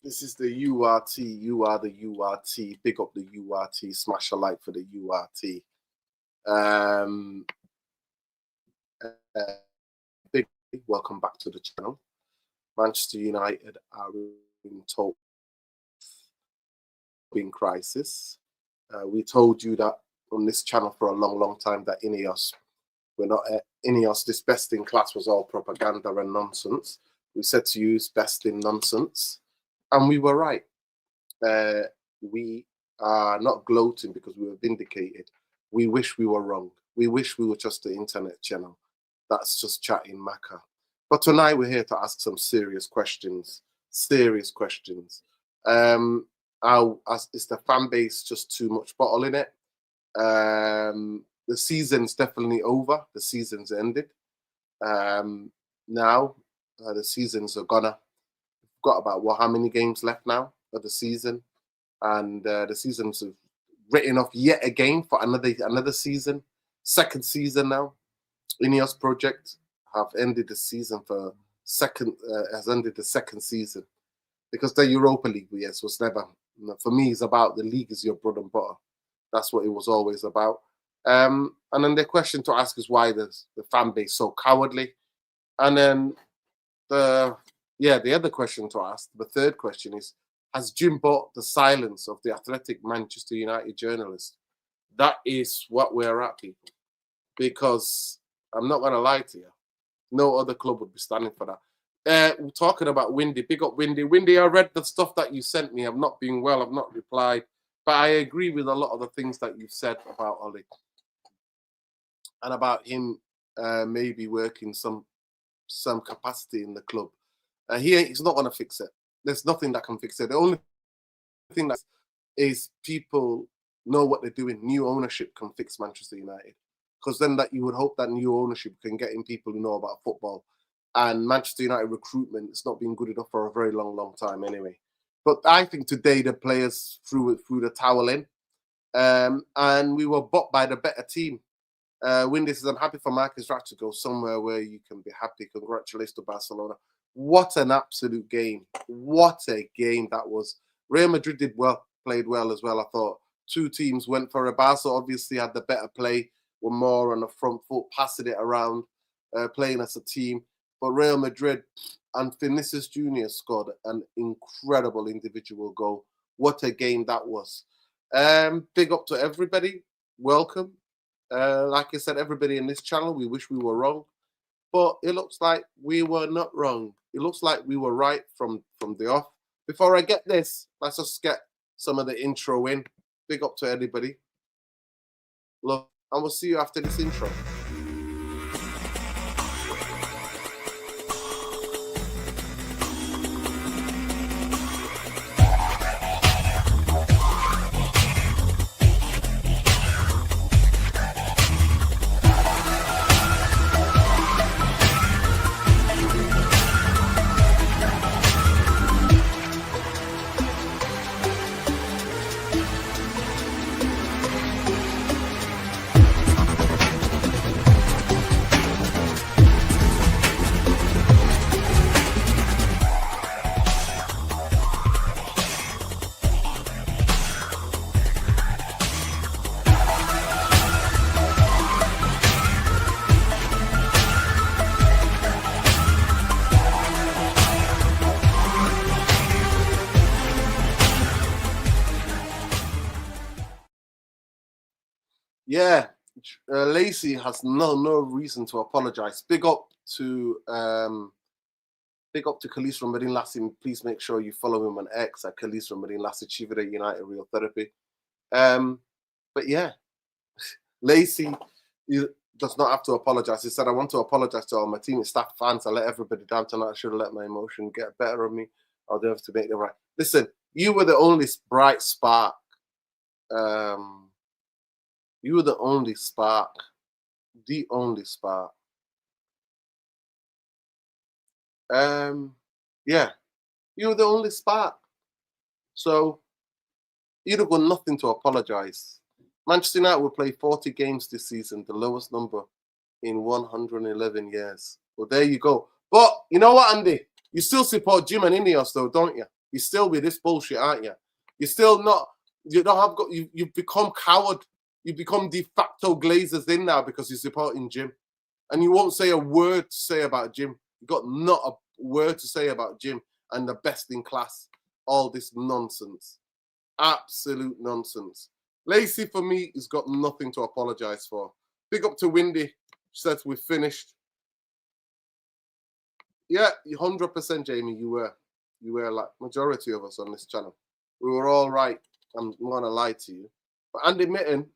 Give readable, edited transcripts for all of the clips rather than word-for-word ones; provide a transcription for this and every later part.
This is the URT. You are the URT. Big up the URT. Smash a like for the URT. Uh, big welcome back to the channel. Manchester United are in total crisis. We told you that on this channel for a long time that Ineos, we're not Ineos. This best in class was all propaganda and nonsense. We said to you it's best in nonsense, and we were right. We are not gloating because we were vindicated. We wish we were wrong. We wish we were just the internet channel that's just chatting maca. But tonight we're here to ask some serious questions. Serious questions. Is the fan base just too much bottle in it? The season's definitely over. The season's ended. Now the seasons are gonna. We've got about how many games left now of the season, and the seasons have written off yet again for another season, second season now. Ineos project have ended the season has ended the second season because the Europa League, yes, was never, for me, it's about the league is your bread and butter. That's what it was always about. And then the question to ask is why the fan base so cowardly. And then the other question to ask, the third question is, has Jim bought the silence of the athletic Manchester United journalist? That is what we're at, people. Because I'm not going to lie to you. No other club would be standing for that. We're talking about Windy. Big up Windy. Windy, I read the stuff that you sent me. I've not been well. I've not replied. But I agree with a lot of the things that you've said about Ollie. And about him maybe working some capacity in the club. He's not going to fix it. There's nothing that can fix it. The only thing that is people know what they're doing. New ownership can fix Manchester United. Because then that you would hope that new ownership can get in people who know about football. And Manchester United recruitment has not been good enough for a very long time anyway. But I think today the players threw the towel in. And we were bought by the better team. Windy says, I'm happy for Marcus Rashford to go somewhere where you can be happy. Congratulations to Barcelona. What an absolute game. What a game that was. Real Madrid played well as well, I thought. Two teams went for it. Barca obviously had the better play, were more on the front foot, passing it around, playing as a team. But Real Madrid and Vinicius Jr. scored an incredible individual goal. What a game that was. Big up to everybody. Welcome. Like I said, everybody in this channel, we wish we were wrong. But it looks like we were not wrong. It looks like we were right from the off. Before I get this, let's just get some of the intro in. Big up to everybody. Look, and we'll see you after this intro. Yeah, Lacey has no reason to apologize. Big up to Khalees from Medin Lassie. Please make sure you follow him on X at Khalees from Medin Lassie, Chief of United Real Therapy. But yeah, Lacey does not have to apologize. He said, I want to apologize to all my team and staff, fans. I let everybody down tonight. I should have let my emotion get better of me. I'll do have to make them right. Listen, you were the only bright spark. You were the only spark. The only spark. Yeah, you were the only spark. So you'd have got nothing to apologize. Manchester United will play 40 games this season, the lowest number in 111 years. Well, there you go. But you know what, Andy? You still support Jim and Ineos, though, don't you? You're still with this bullshit, aren't you? You're still not. You don't have got. You've become coward. You become de facto Glazers in now because you're supporting Jim, and you won't say a word to say about Jim. You've got not a word to say about Jim and the best in class. All this nonsense, absolute nonsense. Lacey for me has got nothing to apologise for. Big up to Windy. She says we're finished. Yeah, 100%, Jamie. You were like majority of us on this channel. We were all right. I'm not gonna lie to you, but Andy Mitten,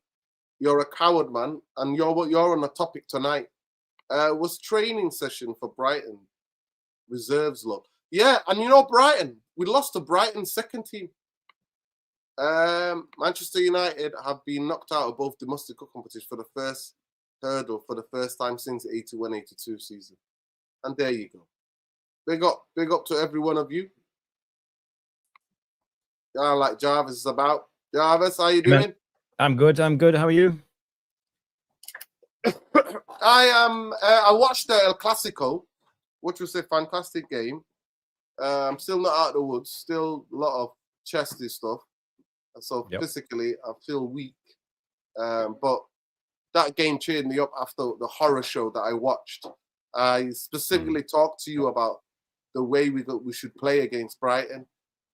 you're a coward, man, and you're on a topic tonight. Was training session for Brighton reserves look. Yeah, and you know Brighton, we lost to Brighton's second team. Manchester United have been knocked out of both domestic cup competitions for the first hurdle for the first time since the 81-82 season. And there you go. Big up to every one of you. Yeah, like Jarvis is about. Jarvis, how you doing? I'm good. How are you? I watched the El Clasico, which was a fantastic game. I'm still not out of the woods. Still a lot of chesty stuff. So physically, I feel weak. But that game cheered me up after the horror show that I watched. I specifically talked to you about the way we should play against Brighton.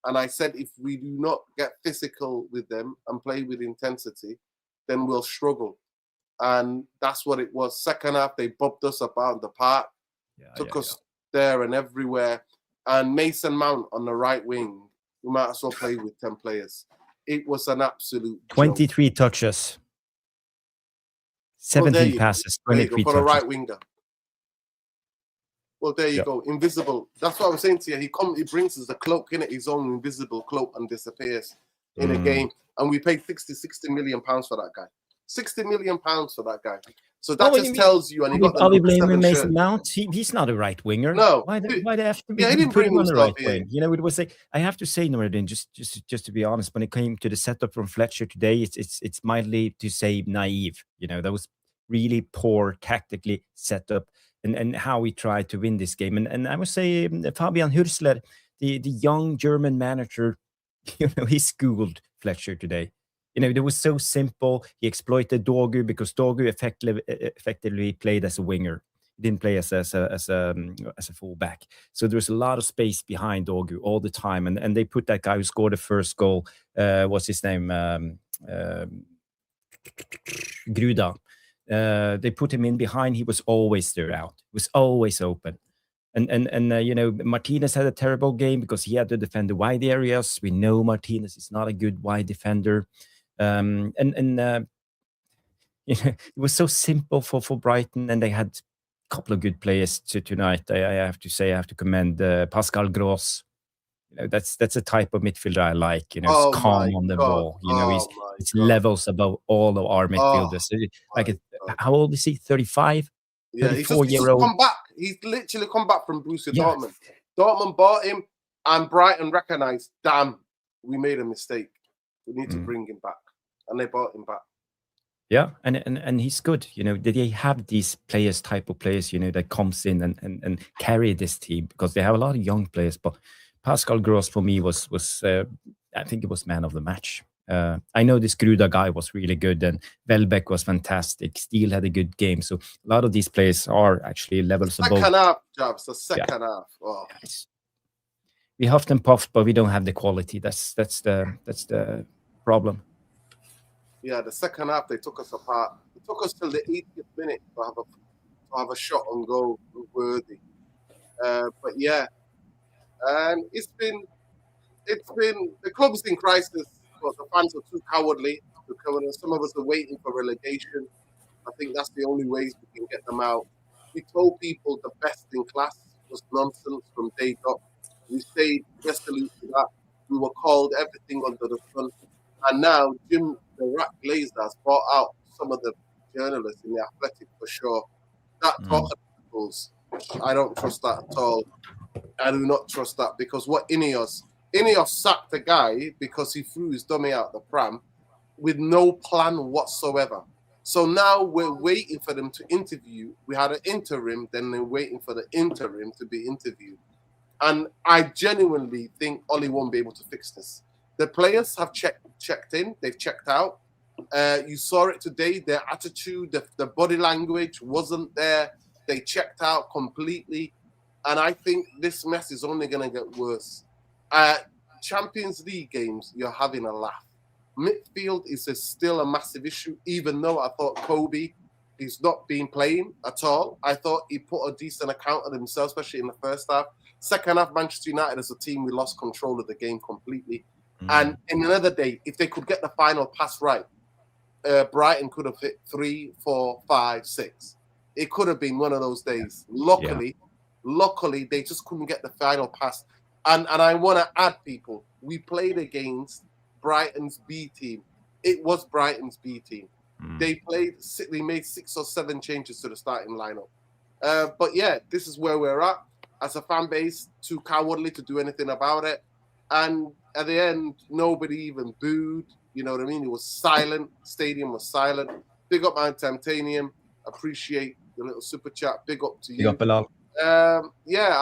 And I said if we do not get physical with them and play with intensity, then we'll struggle. And that's what it was. Second half, they bobbed us about the park, took us there and everywhere. And Mason Mount on the right wing, we might as well play with 10 players. It was an absolute 23 joke. Touches. 17 passes, 23 for touches. a right winger. Well, there you go. Invisible. That's what I'm saying to you. He brings us a cloak in it, his own invisible cloak, and disappears in a game. And we paid 60 million pounds for that guy. 60 million pounds for that guy. So that just tells you. And he got are we blaming Mason Mount? He's not a right winger. No. Why they have to be he didn't put bring him on the right in. wing? You know, it was like I have to say, Nuruddin, just to be honest, when it came to the setup from Fletcher today, it's mildly to say naive. You know, that was really poor tactically set up. And how we tried to win this game. And I would say Fabian Hürzeler, the young German manager, you know, he schooled Fletcher today. You know, it was so simple. He exploited Dogu because Dogu effectively played as a winger. He didn't play as a fullback. So there was a lot of space behind Dogu all the time. And they put that guy who scored the first goal, what's his name? Gruda. They put him in behind. He was always there out. He was always open. And you know, Martinez had a terrible game because he had to defend the wide areas. We know Martinez is not a good wide defender. You know, it was so simple for Brighton, and they had a couple of good players tonight. I have to say, I have to commend Pascal Gross. You know, that's a type of midfielder I like. You know, he's calm on the ball. You know, he's levels above all of our midfielders. How old is he? 35? Yeah, he's just come back. He's literally come back from Borussia Dortmund. Dortmund bought him, and Brighton recognised, damn, we made a mistake. We need to bring him back. And they bought him back. Yeah, and he's good. You know, they have these type of players, you know, that comes in and carry this team because they have a lot of young players. But Pascal Gross for me was I think it was man of the match. I know this Gruda guy was really good, and Welbeck was fantastic. Steele had a good game. So a lot of these players are actually levels above. Second half, Jobs. The second half. Oh. We huffed and puffed, but we don't have the quality. That's the problem. Yeah, the second half they took us apart. It took us till the 80th minute to have a shot on goal worthy. But yeah, it's been the club's in crisis. But the fans are too cowardly. Some of us are waiting for relegation. I think that's the only ways we can get them out. We told people the best in class was nonsense from day dot. We stayed resolute to that. We were called everything under the sun. And now Jim, the rat Glazer, has brought out some of the journalists in the Athletic for sure. That talk articles, I don't trust that at all. I do not trust that because what Ineos sacked the guy because he threw his dummy out the pram with no plan whatsoever. So now we're waiting for them to interview. We had an interim, then they're waiting for the interim to be interviewed. And I genuinely think Ollie won't be able to fix this. The players have checked in, they've checked out. You saw it today, their attitude, the body language wasn't there. They checked out completely. And I think this mess is only going to get worse. Champions League games, you're having a laugh. Midfield is still a massive issue, even though I thought Kobe is not been playing at all. I thought he put a decent account of himself, especially in the first half. Second half, Manchester United as a team, we lost control of the game completely. And in another day, if they could get the final pass right, Brighton could have hit 3, 4, 5, 6. It could have been one of those days. Luckily, they just couldn't get the final pass. And I want to add, people, we played against Brighton's B team. It was Brighton's B team. They made 6 or 7 changes to the starting lineup. But yeah, this is where we're at. As a fan base, too cowardly to do anything about it. And at the end, nobody even booed. You know what I mean? It was silent. Stadium was silent. Big up my Titanium. Appreciate the little super chat. Big up to you. Big up, Bilal. I'll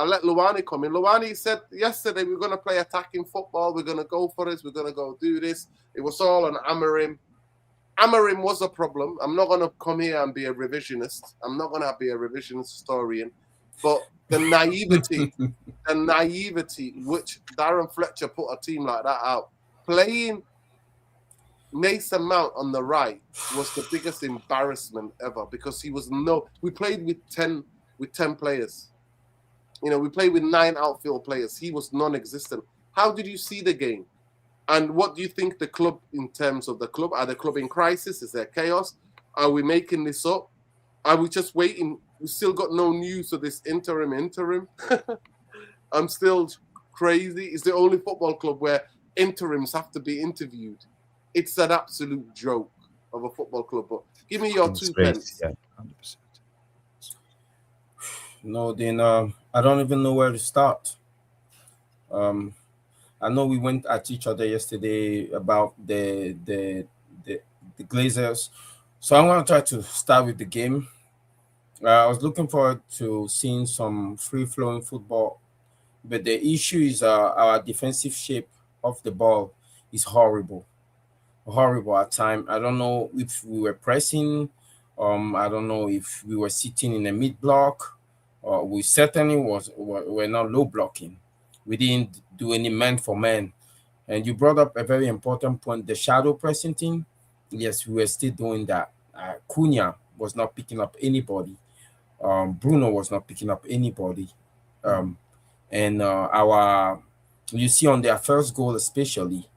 let Luwani come in. Luwani said yesterday we're going to play attacking football. We're going to go for this. We're going to go do this. It was all on Amorim. Amorim was a problem. I'm not going to come here and be a revisionist. I'm not going to be a revisionist historian. But the naivety which Darren Fletcher put a team like that out, playing Mason Mount on the right was the biggest embarrassment ever, because we played with 10 players. You know, we played with 9 outfield players. He was non-existent. How did you see the game? And what do you think the club, in terms of the club, are the club in crisis? Is there chaos? Are we making this up? Are we just waiting? We still got no news of this interim. I'm still crazy. It's the only football club where interims have to be interviewed. It's an absolute joke of a football club. But give me your 2 pence. Yeah, 100%. No, then I don't even know where to start. I know we went at each other yesterday about the Glazers, so I'm going to try to start with the game. I was looking forward to seeing some free-flowing football, but the issue is our defensive shape of the ball is horrible at times. I don't know if we were pressing. I don't know if we were sitting in a mid block. We certainly were not low blocking. We didn't do any man for man. And you brought up a very important point, the shadow pressing thing. Yes, we were still doing that. Cunha was not picking up anybody. Bruno was not picking up anybody. You see on their first goal especially,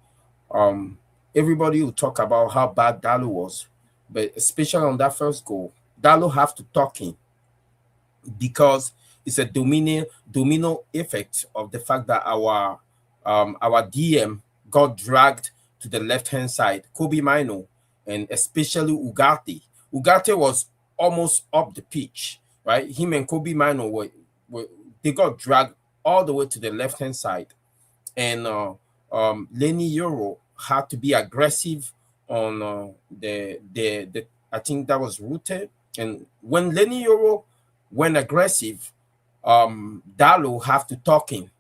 everybody will talk about how bad Dalo was, but especially on that first goal, Dalo have to talk in, because it's a domino effect of the fact that our DM got dragged to the left-hand side, Kobe Mino, and especially Ugarte. Ugarte was almost up the pitch, right? Him and Kobe Mino they got dragged all the way to the left-hand side. And Lenny Euro had to be aggressive on the I think that was Rute. And when Lenny Euro went aggressive, Dalo have to talk in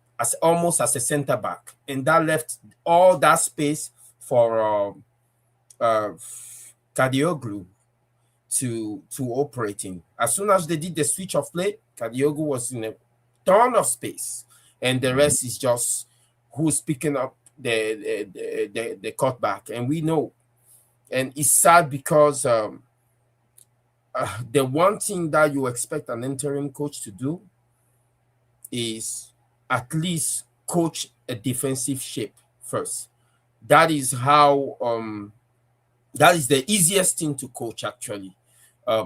almost as a center back, and that left all that space for Kadioglu to operating. As soon as they did the switch of play, Kadioglu was in a ton of space, and the rest is just who's picking up the cutback. And we know, and it's sad because the one thing that you expect an interim coach to do is at least coach a defensive shape first. That is how that is the easiest thing to coach, actually.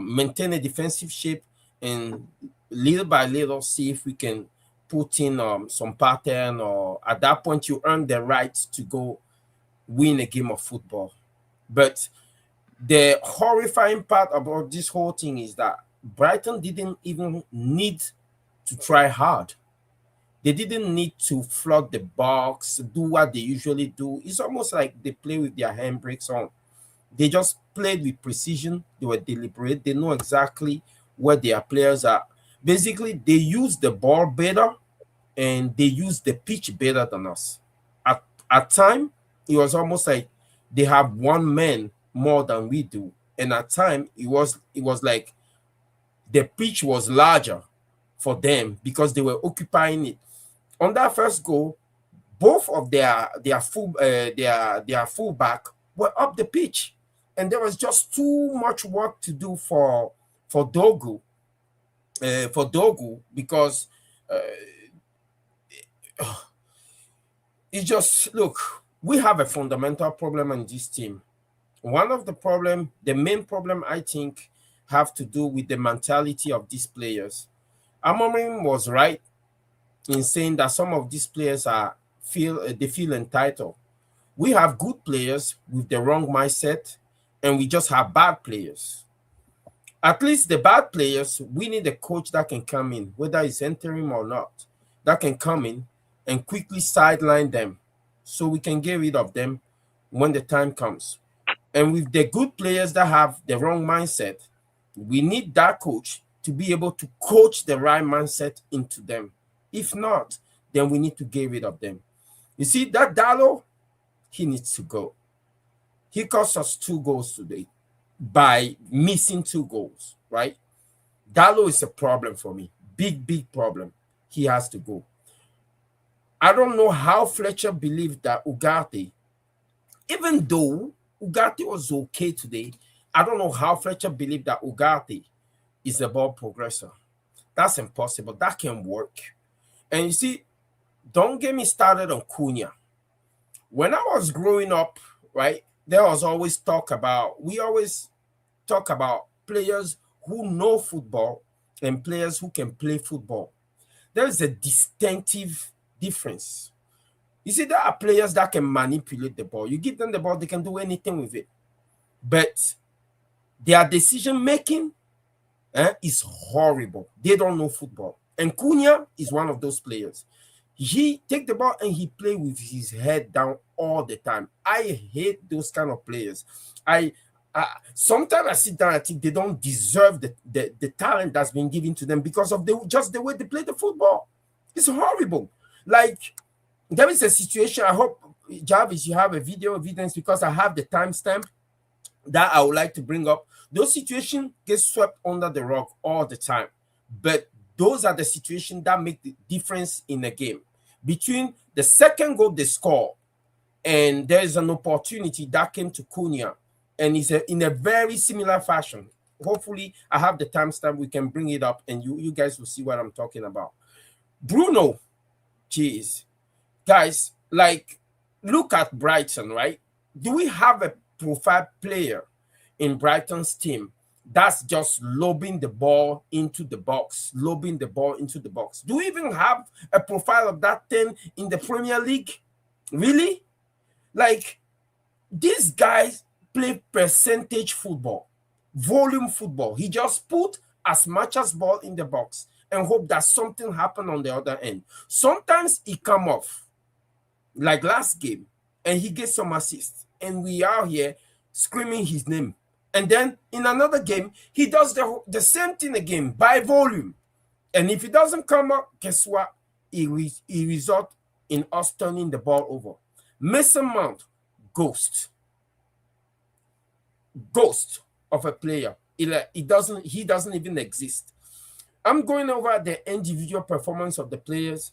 Maintain a defensive shape, and little by little see if we can put in some pattern, or at that point you earn the right to go win a game of football. But the horrifying part about this whole thing is that Brighton didn't even need to try hard. They didn't need to flood the box, do what they usually do. It's almost like they play with their handbrakes on. They just played with precision. They were deliberate. They know exactly where their players are. Basically, they use the ball better and they use the pitch better than us. At time, it was almost like they have one man more than we do, and at time it was like the pitch was larger for them because they were occupying it. On that first goal, both of their fullback were up the pitch, and there was just too much work to do for Dogu. Because it just, look, we have a fundamental problem in this team. One of the main problem I think have to do with the mentality of these players. Amorim was right in saying that some of these players feel entitled. We have good players with the wrong mindset, and we just have bad players. At least the bad players, we need a coach that can come in, whether it's interim or not, that can come in and quickly sideline them so we can get rid of them when the time comes. And with the good players that have the wrong mindset, we need that coach to be able to coach the right mindset into them. If not, then we need to get rid of them. You see, that Dallo, he needs to go. He cost us 2 goals today by missing 2 goals, right? Dallo is a problem for me. Big problem. He has to go. I don't know how Fletcher believed that Ugarte, even though Ugarte was okay today, I don't know how Fletcher believed that Ugarte is a ball progressor. That's impossible. That can work. And you see, don't get me started on Cunha. When I was growing up, right, we always talk about players who know football and players who can play football. There is a distinctive difference. You see, there are players that can manipulate the ball. You give them the ball, they can do anything with it. But their decision-making is horrible. They don't know football. And Cunha is one of those players. He take the ball and he play with his head down all the time. I hate those kind of players. Sometimes I sit down and think they don't deserve the talent that's been given to them because of just the way they play the football. It's horrible. Like, there is a situation, I hope, Jarvis, you have a video evidence because I have the timestamp that I would like to bring up. Those situations get swept under the rug all the time. But those are the situations that make the difference in the game. Between the second goal they score and there is an opportunity that came to Cunha, and it's in a very similar fashion. Hopefully, I have the timestamp. We can bring it up, and you guys will see what I'm talking about. Bruno, geez, guys, like, look at Brighton, right? Do we have a profile player in Brighton's team that's just lobbing the ball into the box? Do we even have a profile of that thing in the Premier League? Really? Like, these guys play percentage football, volume football. He just put as much as ball in the box and hope that something happened on the other end. Sometimes he come off, like last game, and he gets some assists, and we are here screaming his name. And then in another game, he does the same thing again by volume. And if he doesn't come up, guess what? He results in us turning the ball over. Mason Mount, ghost of a player. He doesn't even exist. I'm going over the individual performance of the players.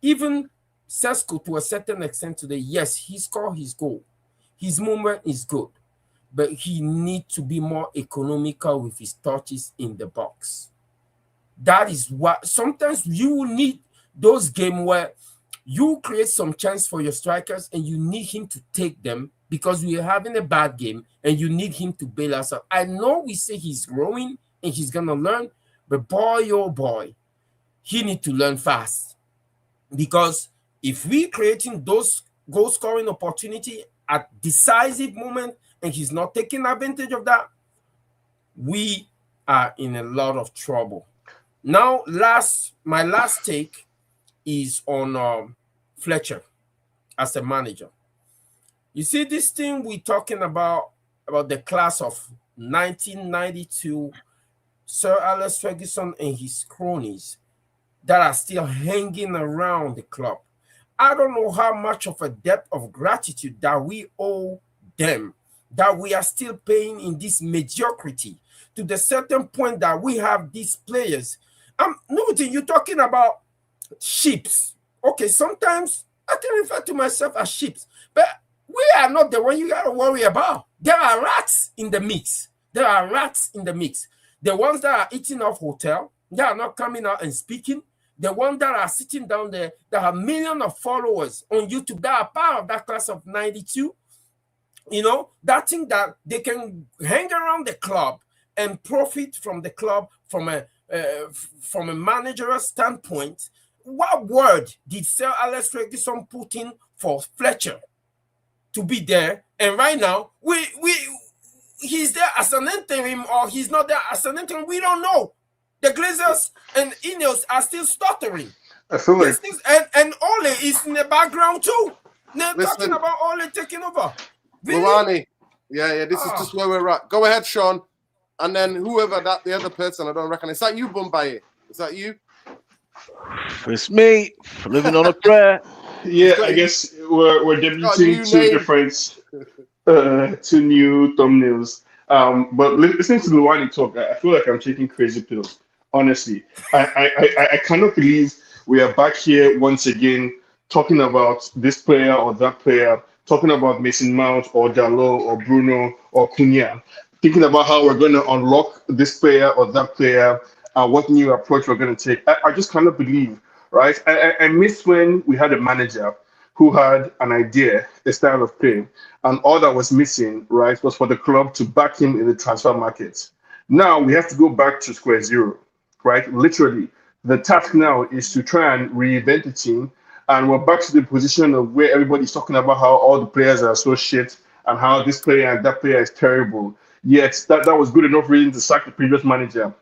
Even Sesko, to a certain extent today, yes, he scored his goal. His movement is good, but he needs to be more economical with his touches in the box. That is what sometimes you will need those games where you create some chance for your strikers and you need him to take them because we are having a bad game and you need him to bail us out. I know we say he's growing and he's going to learn, but boy, oh boy, he needs to learn fast. Because if we creating those goal-scoring opportunity at decisive moment and he's not taking advantage of that, we are in a lot of trouble. Now, my last take is on Fletcher as a manager. You see, this thing we're talking about the class of 1992, Sir Alex Ferguson and his cronies, that are still hanging around the club. I don't know how much of a debt of gratitude that we owe them, that we are still paying in this mediocrity to the certain point that we have these players. Nothing, you're talking about sheeps. Okay, sometimes I can refer to myself as sheeps, but we are not the one you got to worry about. There are rats in the mix. There are rats in the mix. The ones that are eating off hotel, they are not coming out and speaking. The ones that are sitting down there that have millions of followers on YouTube that are part of that class of 92, you know, that thing that they can hang around the club and profit from the club from a managerial standpoint. What word did Sir Alex Ferguson put in for Fletcher to be there? And right now, he's there as an interim or he's not there as an interim. We don't know. The Glazers and Ineos are still stuttering. I feel like and Ole is in the background too. They're talking about Ole taking over. Really? Luani. Yeah, this is just where we're at. Go ahead, Sean. And then whoever the other person, I don't reckon. Is that you, Bombay? Is that you? It's me, living on a prayer. Yeah, I guess we're debuting two new thumbnails. But listening to Luani talk, I feel like I'm taking crazy pills. Honestly, I cannot believe we are back here once again talking about this player or that player, talking about Mason Mount or Dalot or Bruno or Cunha, thinking about how we're going to unlock this player or that player, what new approach we're going to take. I just cannot believe, right? I miss when we had a manager who had an idea, a style of play, and all that was missing, right, was for the club to back him in the transfer market. Now we have to go back to square zero, right? Literally, the task now is to try and reinvent the team, and we're back to the position of where everybody's talking about how all the players are so shit and how this player and that player is terrible. Yet that was good enough reason to sack the previous manager.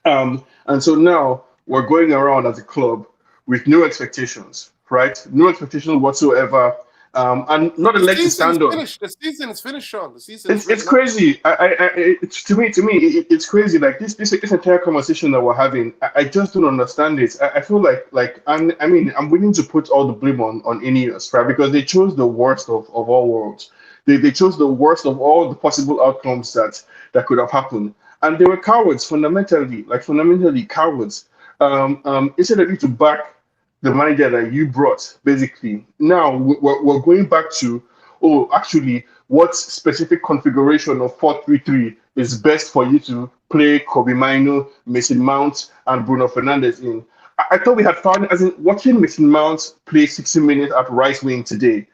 And so now we're going around as a club with no expectations, right? No expectations whatsoever. And not a leg to stand on. The season is finished, Sean. The season. It's crazy. To me, it's crazy. Like this entire conversation that we're having, I just don't understand it. I feel like I'm willing to put all the blame on Ineos, right? Because they chose the worst of all worlds. They chose the worst of all the possible outcomes that could have happened, and they were cowards fundamentally cowards. Instead of you to back the manager that you brought, basically. Now we're going back to, what specific configuration of 4-3-3 is best for you to play Kobe Mainoo, Mason Mount, and Bruno Fernandes in. I thought we had found, as in watching Mason Mount play 60 minutes at right wing today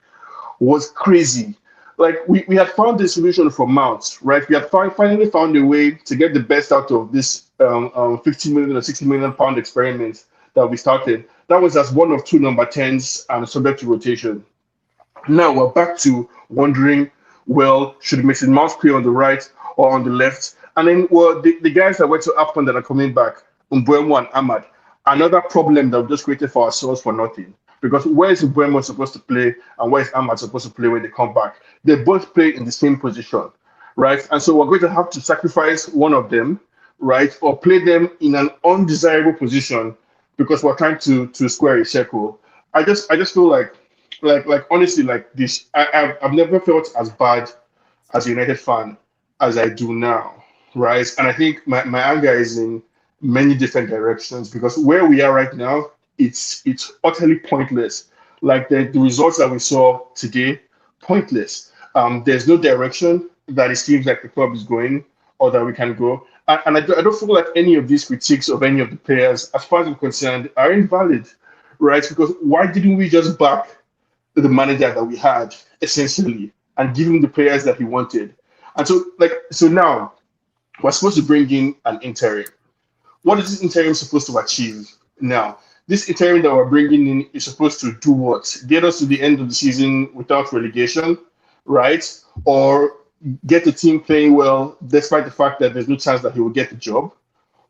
was crazy. Like we had found the solution for Mount, right? We had finally found a way to get the best out of this 50 million or 60 million pound experiment that we started. That was as one of two number 10s and subject to rotation. Now we're back to wondering, well, should Mason Mount play on the right or on the left? And then, the guys that went to Afcon that are coming back, Mbeumo and Ahmad, another problem that we just created for ourselves for nothing. Because where is Mbeumo supposed to play and where is Ahmad supposed to play when they come back? They both play in the same position, right? And so we're going to have to sacrifice one of them, right? Or play them in an undesirable position because we're trying to square a circle. I just feel like honestly, like this, I've never felt as bad as a United fan as I do now, right? And I think my anger is in many different directions because where we are right now, it's utterly pointless. Like the results that we saw today, pointless. There's no direction that it seems like the club is going or that we can go. And I don't feel like any of these critiques of any of the players, as far as I'm concerned, are invalid, right? Because why didn't we just back the manager that we had, essentially, and give him the players that he wanted? And so now, we're supposed to bring in an interim. What is this interim supposed to achieve now? This interim that we're bringing in is supposed to do what? Get us to the end of the season without relegation, right? Or get the team playing well, despite the fact that there's no chance that he will get the job?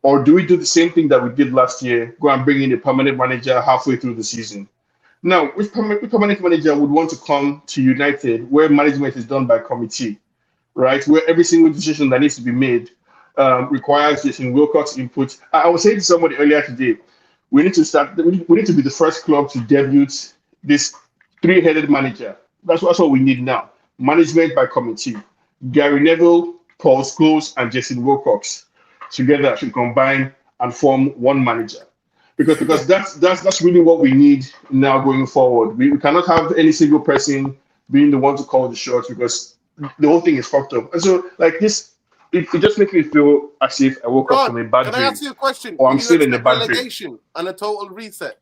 Or do we do the same thing that we did last year, go and bring in a permanent manager halfway through the season? Now, which permanent manager would want to come to United where management is done by committee, right? Where every single decision that needs to be made requires Jason Wilcox's input. I was saying to somebody earlier today, we need to start. We need to be the first club to debut this three-headed manager. That's what we need now. Management by committee. Gary Neville, Paul Scholes, and Jason Wilcox together should combine and form one manager. Because that's really what we need now going forward. We cannot have any single person being the one to call the shots because the whole thing is fucked up. And so like this, it just makes me feel as if I woke up from a bad dream. Can I ask you a question? Or I'm still in a bad relegation and a total reset.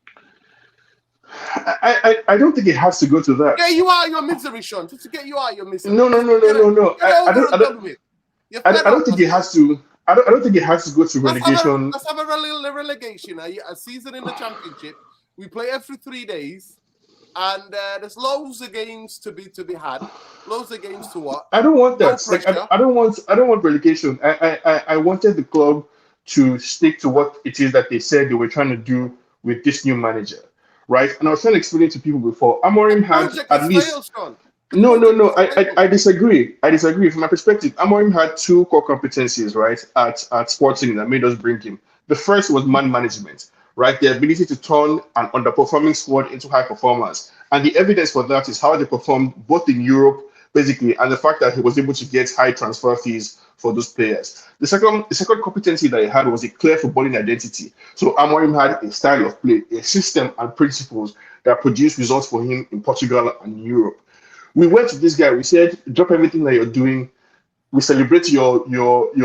I don't think it has to go to that. Yeah, you are your misery, Sean. Just to get you out of your misery. No. I don't think it has to. I don't think it has to go to relegation. Let's have a relegation. A season in the championship. We play every 3 days, and there's loads of games to be had. Loads of games to watch. I don't want that. I don't want relegation. I wanted the club to stick to what it is that they said they were trying to do with this new manager, right? And I was trying to explain it to people before. Amorim had at least. No. I disagree. From my perspective, Amorim had two core competencies, right, at Sporting that made us bring him. The first was man management, right? The ability to turn an underperforming squad into high performers. And the evidence for that is how they performed both in Europe, basically, and the fact that he was able to get high transfer fees for those players. The second competency that he had was a clear footballing identity. So Amorim had a style of play, a system and principles that produced results for him in Portugal and in Europe. We went to this guy. We said, drop everything that you're doing. We celebrate your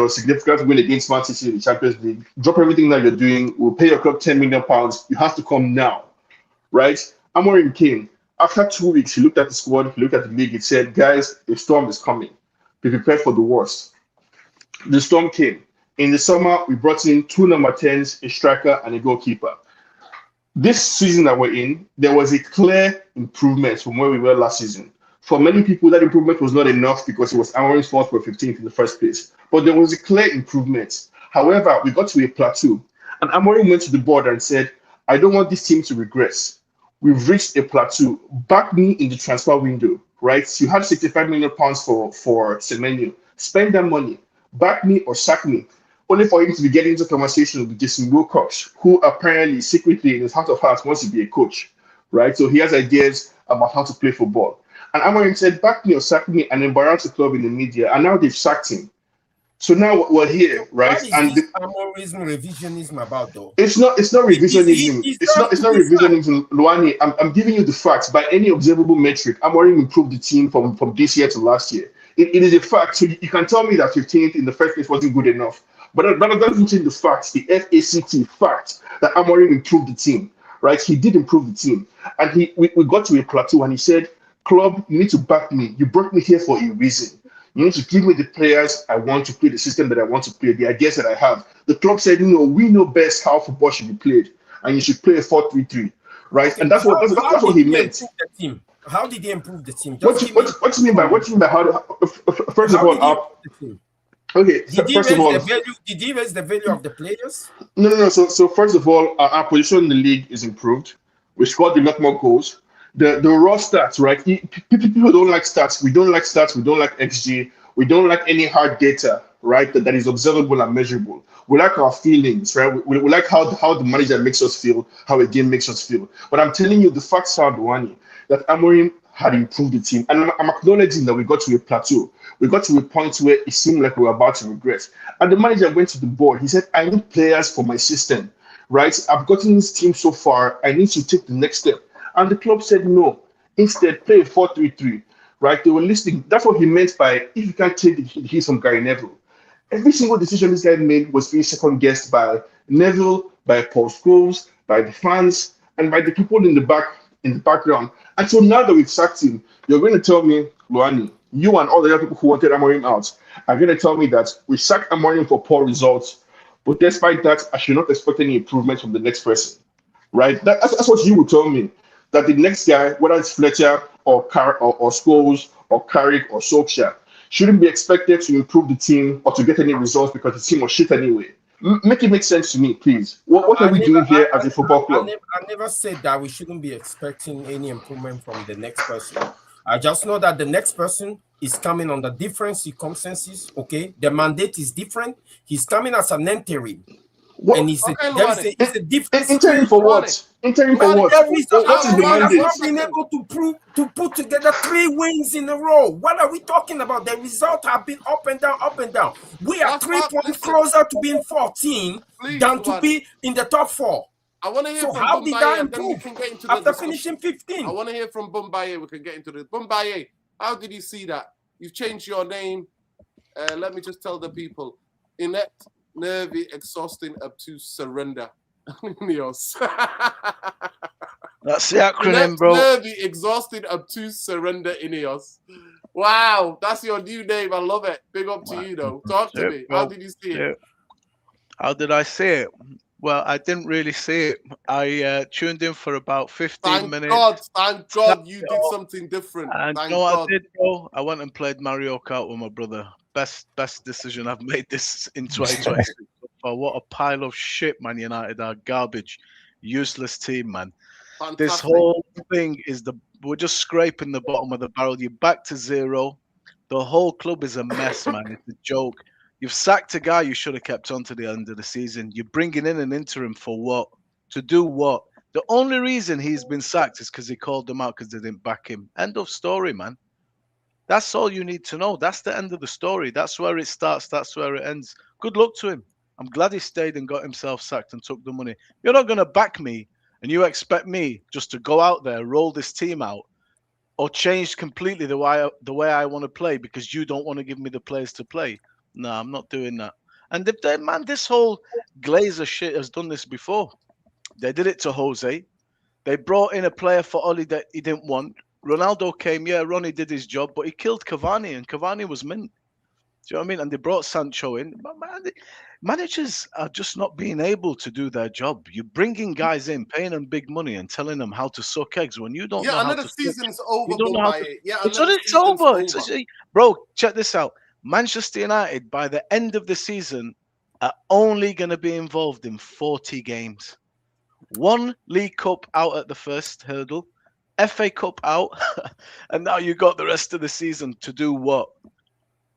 significant win against Man City in the Champions League. Drop everything that you're doing. We'll pay your club £10 million. You have to come now, right? Amorim came. After 2 weeks, he looked at the squad. He looked at the league. He said, guys, the storm is coming. Be prepared for the worst. The storm came. In the summer, we brought in 2 number 10s, a striker, and a goalkeeper. This season that we're in, there was a clear improvement from where we were last season. For many people, that improvement was not enough because it was Amorim's fault for 15th in the first place. But there was a clear improvement. However, we got to a plateau. And Amorim went to the board and said, I don't want this team to regress. We've reached a plateau. Back me in the transfer window, right? So you had £65 million for Semenyo. Spend that money. Back me or sack me. Only for him to be getting into conversation with Jason Wilcox, who apparently secretly in his heart of hearts wants to be a coach, right? So he has ideas about how to play football. And Amorim said, back me or sack me, and embarrass the club in the media. And now they've sacked him. So now we're here, right? What is and this Amorism revisionism about, though? It's not revisionism. It's not revisionism, Luani. I'm giving you the facts. By any observable metric, Amorim improved the team from this year to last year. It is a fact. So you can tell me that 15th in the first place wasn't good enough. But that doesn't change the facts, the FACT fact that Amorim improved the team, right? He did improve the team. And we got to a plateau and he said, club, you need to back me. You brought me here for a reason. You need to give me the players I want to play, the system that I want to play, the ideas that I have. The club said, no, we know best how football should be played, and you should play a 4-3-3, right? Okay, and that's what he meant. How did he improve the team? What do you mean by how? First of all, okay. First of all, did he raise the value of the players? No. So first of all, our position in the league is improved. We scored a lot more goals. The raw stats, right? People don't like stats. We don't like stats. We don't like XG. We don't like any hard data, right? That is observable and measurable. We like our feelings, right? We like how the manager makes us feel, how a game makes us feel. But I'm telling you, the facts are, Duani, that Amorim had improved the team. And I'm acknowledging that we got to a plateau. We got to a point where it seemed like we were about to regress. And the manager went to the board. He said, I need players for my system, right? I've gotten this team so far. I need to take the next step. And the club said no. Instead, play a 4-3-3, right? They were listening. That's what he meant by, if you can't take the heat from Gary Neville. Every single decision this guy made was being second-guessed by Neville, by Paul Scholes, by the fans, and by the people in the background. And so now that we've sacked him, you're going to tell me, Luani, you and all the other people who wanted Amorim out are going to tell me that we sacked Amorim for poor results, but despite that, I should not expect any improvement from the next person, right? That's what you would tell me. That the next guy, whether it's Fletcher or Scholes or Carrick or Solskjaer, shouldn't be expected to improve the team or to get any results because the team was shit anyway. Make it make sense to me, please. What are we doing here as a football club? I never said that we shouldn't be expecting any improvement from the next person. I just know that the next person is coming under different circumstances, okay? The mandate is different. He's coming as an interim. What? And it's a different Interim for what? Interim for what? What is the mandate? Not Been able to put together 3 wins in a row. What are we talking about? The results have been up and down, up and down. We are 3 points closer to being 14 than to be in the top 4. I want to hear from how did that improve after finishing 15? I want to hear from Bumbaye. We can get into this. Bumbaye, how did you see that? You've changed your name. Let me just tell the people. Inept, nervy, exhausting, obtuse, surrender. Ineos. That's the acronym, Inept, bro. nervy, exhausting, obtuse, surrender, Ineos. Wow, that's your new name. I love it. Big up to you, though. Talk to me. How did you see it? How did I see it? Well, I didn't really see it. I tuned in for about 15 minutes. Thank God you did something different. And thank you know what God. I did, bro? I went and played Mario Kart with my brother. Best decision I've made this in 2026. What a pile of shit, Man United are. Garbage. Useless team, man. Fantastic. This whole thing is we're just scraping the bottom of the barrel. You're back to 0. The whole club is a mess, man. It's a joke. You've sacked a guy you should have kept on to the end of the season. You're bringing in an interim for what? To do what? The only reason he's been sacked is because he called them out because they didn't back him. End of story, man. That's all you need to know. That's the end of the story. That's where it starts. That's where it ends. Good luck to him. I'm glad he stayed and got himself sacked and took the money. You're not going to back me and you expect me just to go out there, roll this team out, or change completely the way I want to play because you don't want to give me the players to play. No, I'm not doing that. And this whole Glazer shit has done this before. They did it to Jose. They brought in a player for Oli that he didn't want. Ronaldo came, Ronnie did his job, but he killed Cavani, and Cavani was mint. Do you know what I mean? And they brought Sancho in. Managers are just not being able to do their job. You're bringing guys in, paying them big money, and telling them how to suck eggs when you don't know how to. Another season's over. It's over. Bro, check this out. Manchester United, by the end of the season, are only going to be involved in 40 games. 1 League Cup out at the first hurdle, FA Cup out, and now you got the rest of the season to do what?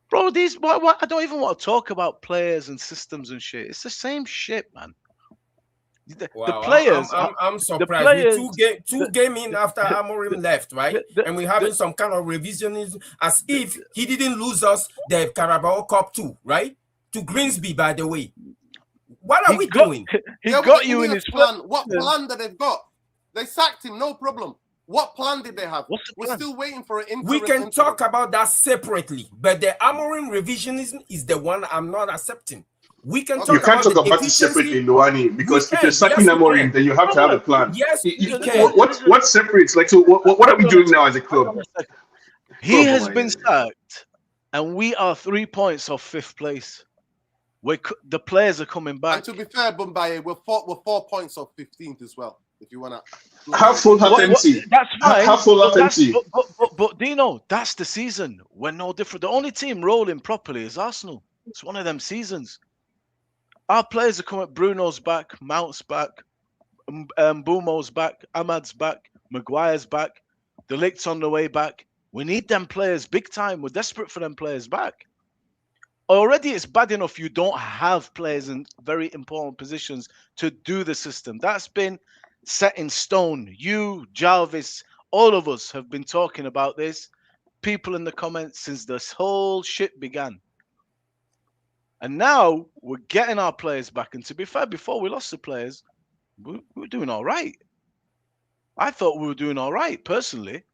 Bro, I don't even want to talk about players and systems and shit. It's the same shit, man. The players. I'm surprised. Two game in after Amorim left, right? And we're having some kind of revisionism as if he didn't lose us the Carabao Cup too, right? To Grimsby, by the way. What are we doing? He got you in his plan. What plan that they've got? They sacked him, no problem. What plan did they have? We're still waiting for an interim. We can talk about that separately, but the Amorim revisionism is the one I'm not accepting. We can talk. You can't talk about it separately, Luani, because if you're sacking Amorim, then you have to have a plan. Yes, you can. What separates? Like, so what are we doing now as a club? He has been sacked, and we are 3 points off 5th place. The players are coming back. And to be fair, Bumbaye, we're 4 points off 15th as well. If you want to half full, half empty. That's fine. Half full, half empty. But Dino, that's the season. We're no different. The only team rolling properly is Arsenal. It's one of them seasons. Our players are coming. Bruno's back, Mount's back, Mbumo's back, Ahmad's back, Maguire's back, De Ligt's on the way back. We need them players big time. We're desperate for them players back. Already, it's bad enough you don't have players in very important positions to do the system. That's been set in stone. You, Jarvis, all of us have been talking about this. People in the comments since this whole shit began. And now we're getting our players back. And to be fair, before we lost the players, we were doing all right. I thought we were doing all right, personally.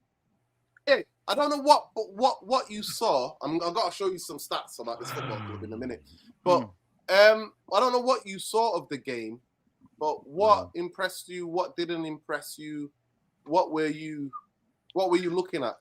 Hey, I don't know what you saw. I've got to show you some stats about this football club in a minute. But I don't know what you saw of the game, but what impressed you? What didn't impress you? What were you looking at?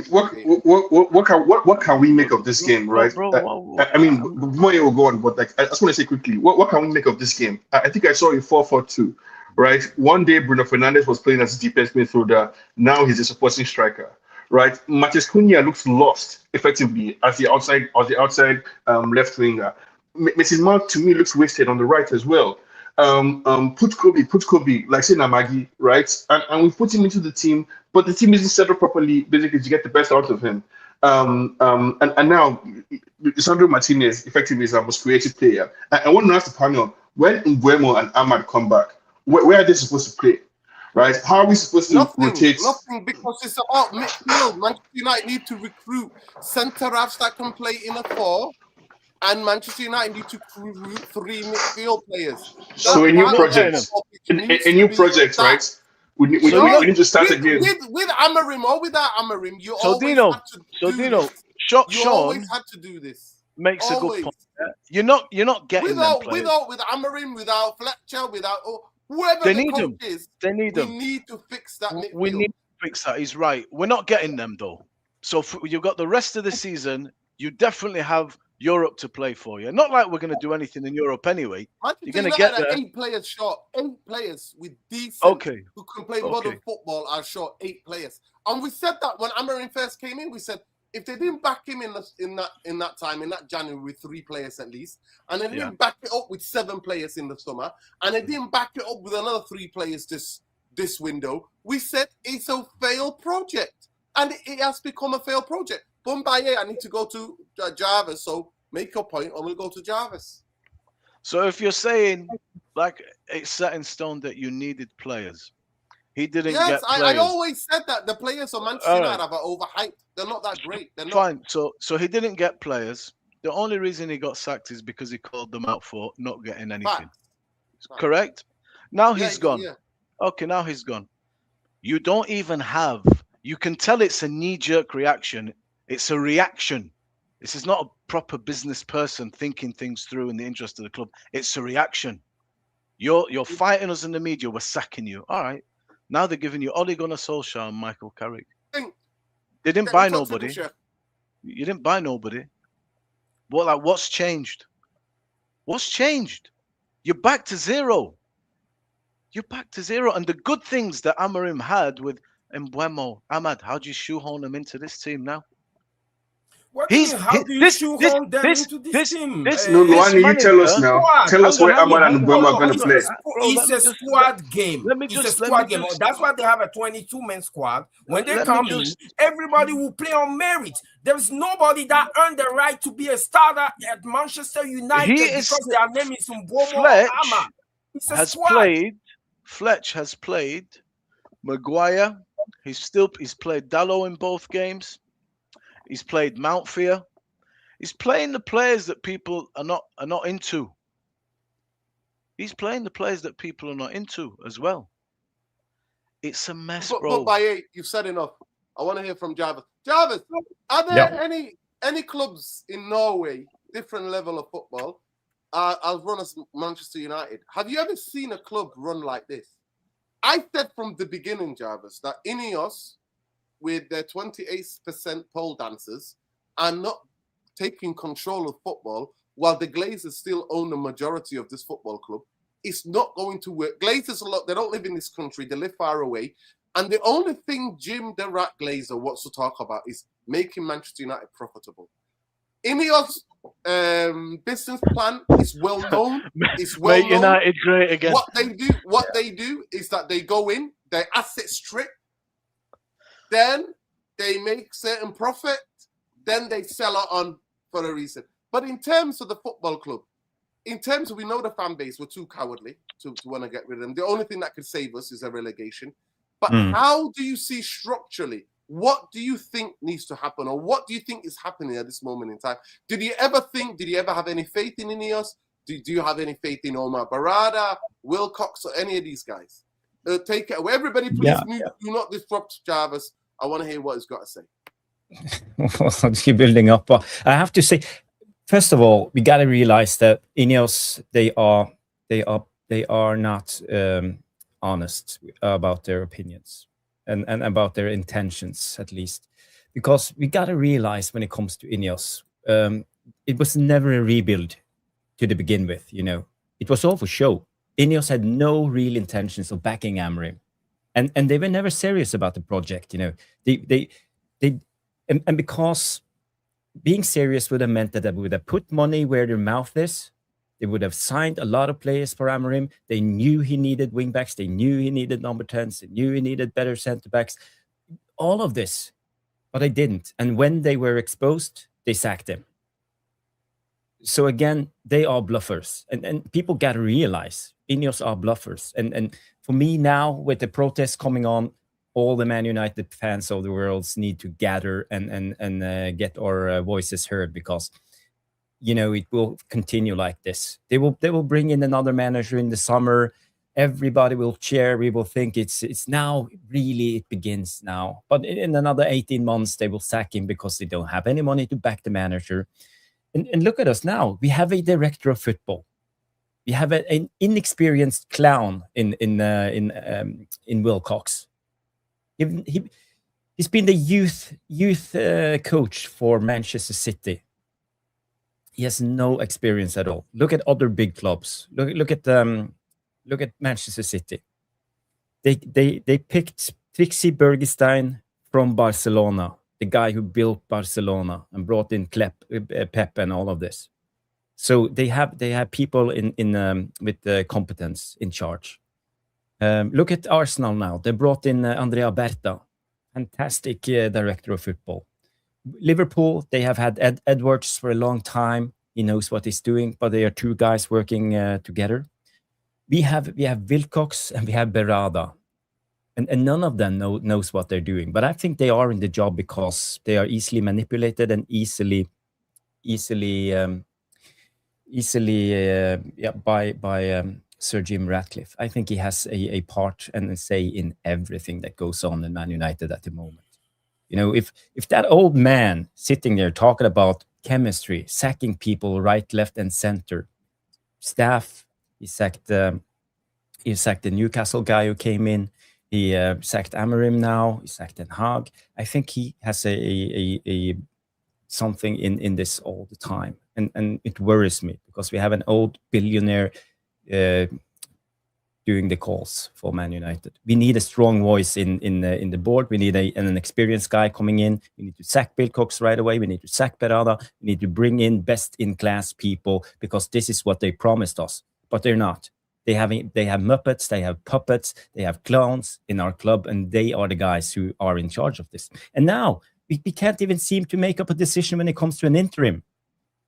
What can we make of this game, right? I mean, more will go on, but like I just want to say quickly, what can we make of this game? I think I saw a 4-4-2, right? One day Bruno Fernandes was playing as a deepest midfielder. Now he's a supporting striker, right? Matheus Cunha looks lost effectively as the outside left winger. Mrs. Mount to me looks wasted on the right as well. Put Kobe, like saying Amagi, right? And we put him into the team, but the team isn't set up properly, basically, to get the best out of him. And now Sandro Martinez effectively is our most creative player. I want to ask the panel, when Mbeumo and Ahmad come back, where are they supposed to play? Right? How are we supposed to rotate? Nothing, because it's about midfield. Manchester United need to recruit centre-halves that can play in a 4, and Manchester United need to recruit 3 midfield players. So a new project, right? We need to start again. With Amorim or without Amorim, you So always Dino, had to do this. Sean always had to do this. Makes always. a good point. You're not getting them players. With Amorim, without Fletcher, without whoever they the need coach them. is. They need them. We need to fix that midfield. We need to fix that. He's right. We're not getting them though. So you've got the rest of the season. You definitely have Europe to play for you. Not like we're going to do anything in Europe anyway. You're going to get there. 8 players short. 8 players with decent who can play modern football are short. 8 players. And we said that when Amorim first came in. We said if they didn't back him in that time, in that January, with 3 players at least, and they didn't back it up with 7 players in the summer, and they didn't back it up with another 3 players this window, we said it's a failed project, and it has become a failed project. Boumbaye, I need to go to Jarvis, so make your point, or we'll go to Jarvis. So if you're saying like it's set in stone that you needed players, he didn't get players. I always said that the players of Manchester United are overhyped. They're not that great. They're fine. So he didn't get players. The only reason he got sacked is because he called them out for not getting anything. Correct? Now he's gone. Yeah. Okay, now he's gone. You don't even have. You can tell it's a knee-jerk reaction. It's a reaction. This is not a proper business person thinking things through in the interest of the club. It's a reaction. You're fighting us in the media. We're sacking you. All right. Now they're giving you Ole Gunnar Solskjaer and Michael Carrick. They didn't buy nobody. You didn't buy nobody. What's changed? What's changed? You're back to zero. You're back to zero. And the good things that Amorim had with Mbeumo, Ahmad, how do you shoehorn them into this team now? How do you shoehorn them into this team? You tell us now. Tell us where Ahmad and Mbeumo are going to play. It's a squad game. It's a squad game. That's why they have a 22-man squad. When they come in, everybody will play on merit. There's nobody that earned the right to be a starter at Manchester United because their name is Mbeumo or Ahmad. It's a squad. Fletch has played. Maguire. He's played Dalot in both games. He's played Mountfear. He's playing the players that people are not into. He's playing the players that people are not into as well. It's a mess, bro. But by you've said enough. I want to hear from Jarvis. Jarvis, are there any clubs in Norway, different level of football, as run as Manchester United? Have you ever seen a club run like this? I said from the beginning, Jarvis, that Ineos, with their 28% pole dancers, are not taking control of football, while the Glazers still own the majority of this football club. It's not going to work. Glazers, they don't live in this country. They live far away. And the only thing Jim the Rat Glazer wants to talk about is making Manchester United profitable. Ineos' business plan is well known. It's well known. United great again. What they do is that they go in, their assets strip, then they make certain profit, then they sell it on for a reason. But in terms of the football club, we know the fan base were too cowardly to want to get rid of them. The only thing that could save us is a relegation. But how do you see structurally, what do you think needs to happen, or what do you think is happening at this moment in time? Did you ever have any faith in Ineos? Do you have any faith in Omar Barada, Wilcox, or any of these guys? Take it away. Everybody, please do not disrupt Jarvis. I want to hear what he's got to say. I'll keep building up. But I have to say, first of all, we got to realize that Ineos, they are not honest about their opinions and about their intentions, at least. Because we got to realize when it comes to Ineos, it was never a rebuild to begin with, you know. It was all for show. Ineos had no real intentions of backing Amorim, and they were never serious about the project. You know, and because being serious would have meant that they would have put money where their mouth is. They would have signed a lot of players for Amorim. They knew he needed wingbacks. They knew he needed number 10s. They knew he needed better centre backs. All of this, but they didn't. And when they were exposed, they sacked him. So again, they are bluffers, and people got to realize Ineos are bluffers. And for me now, with the protests coming on, all the Man United fans of the world need to gather and get our voices heard, because it will continue like this. They will bring in another manager in the summer. Everybody will cheer. We will think it's now, really it begins now. But in another 18 months, they will sack him because they don't have any money to back the manager. And look at us now. We have a director of football. We have an inexperienced clown in Wilcox. He's been the youth coach for Manchester City. He has no experience at all. Look at other big clubs. Look at Manchester City. They picked Trixie Bergestein from Barcelona, the guy who built Barcelona and brought in Pep and all of this. So they have people with the competence in charge. Look at Arsenal now. They brought in Andrea Berta, fantastic director of football. Liverpool, they have had Edwards for a long time. He knows what he's doing, but they are two guys working together. We have Wilcox and we have Berada, and none of them knows what they're doing. But I think they are in the job because they are easily manipulated and easily by Sir Jim Ratcliffe. I think he has a part and a say in everything that goes on in Man United at the moment. If that old man sitting there talking about chemistry, sacking people right, left, and center, staff, he sacked the Newcastle guy who came in. He sacked Amorim now. He sacked Den Haag. I think he has a something in this all the time, and it worries me because we have an old billionaire doing the calls for Man United. We need a strong voice in the board. We need an experienced guy coming in. We need to sack Wilcox right away. We need to sack Berada. We need to bring in best-in-class people because this is what they promised us, but they're not. They have Muppets, they have puppets, they have clowns in our club, and they are the guys who are in charge of this. And now we can't even seem to make up a decision when it comes to an interim.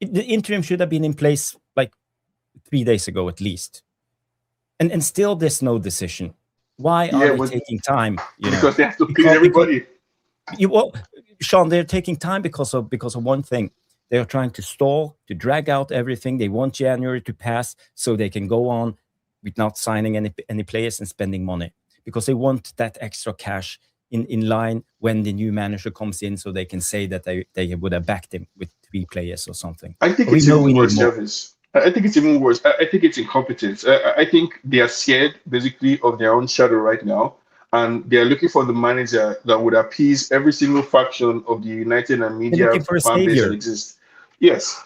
The interim should have been in place like 3 days ago at least. And still there's no decision. Why are they taking time? Because they have to please everybody. Sean, they're taking time because of one thing. They are trying to stall, to drag out everything. They want January to pass so they can go on without signing any players and spending money, because they want that extra cash in line when the new manager comes in, so they can say that they would have backed him with 3 players or something. I think it's even worse, Jarvis. I think it's even worse. I think it's incompetence. I think they are scared, basically, of their own shadow right now, and they are looking for the manager that would appease every single faction of the United and media fan base that exists. Yes.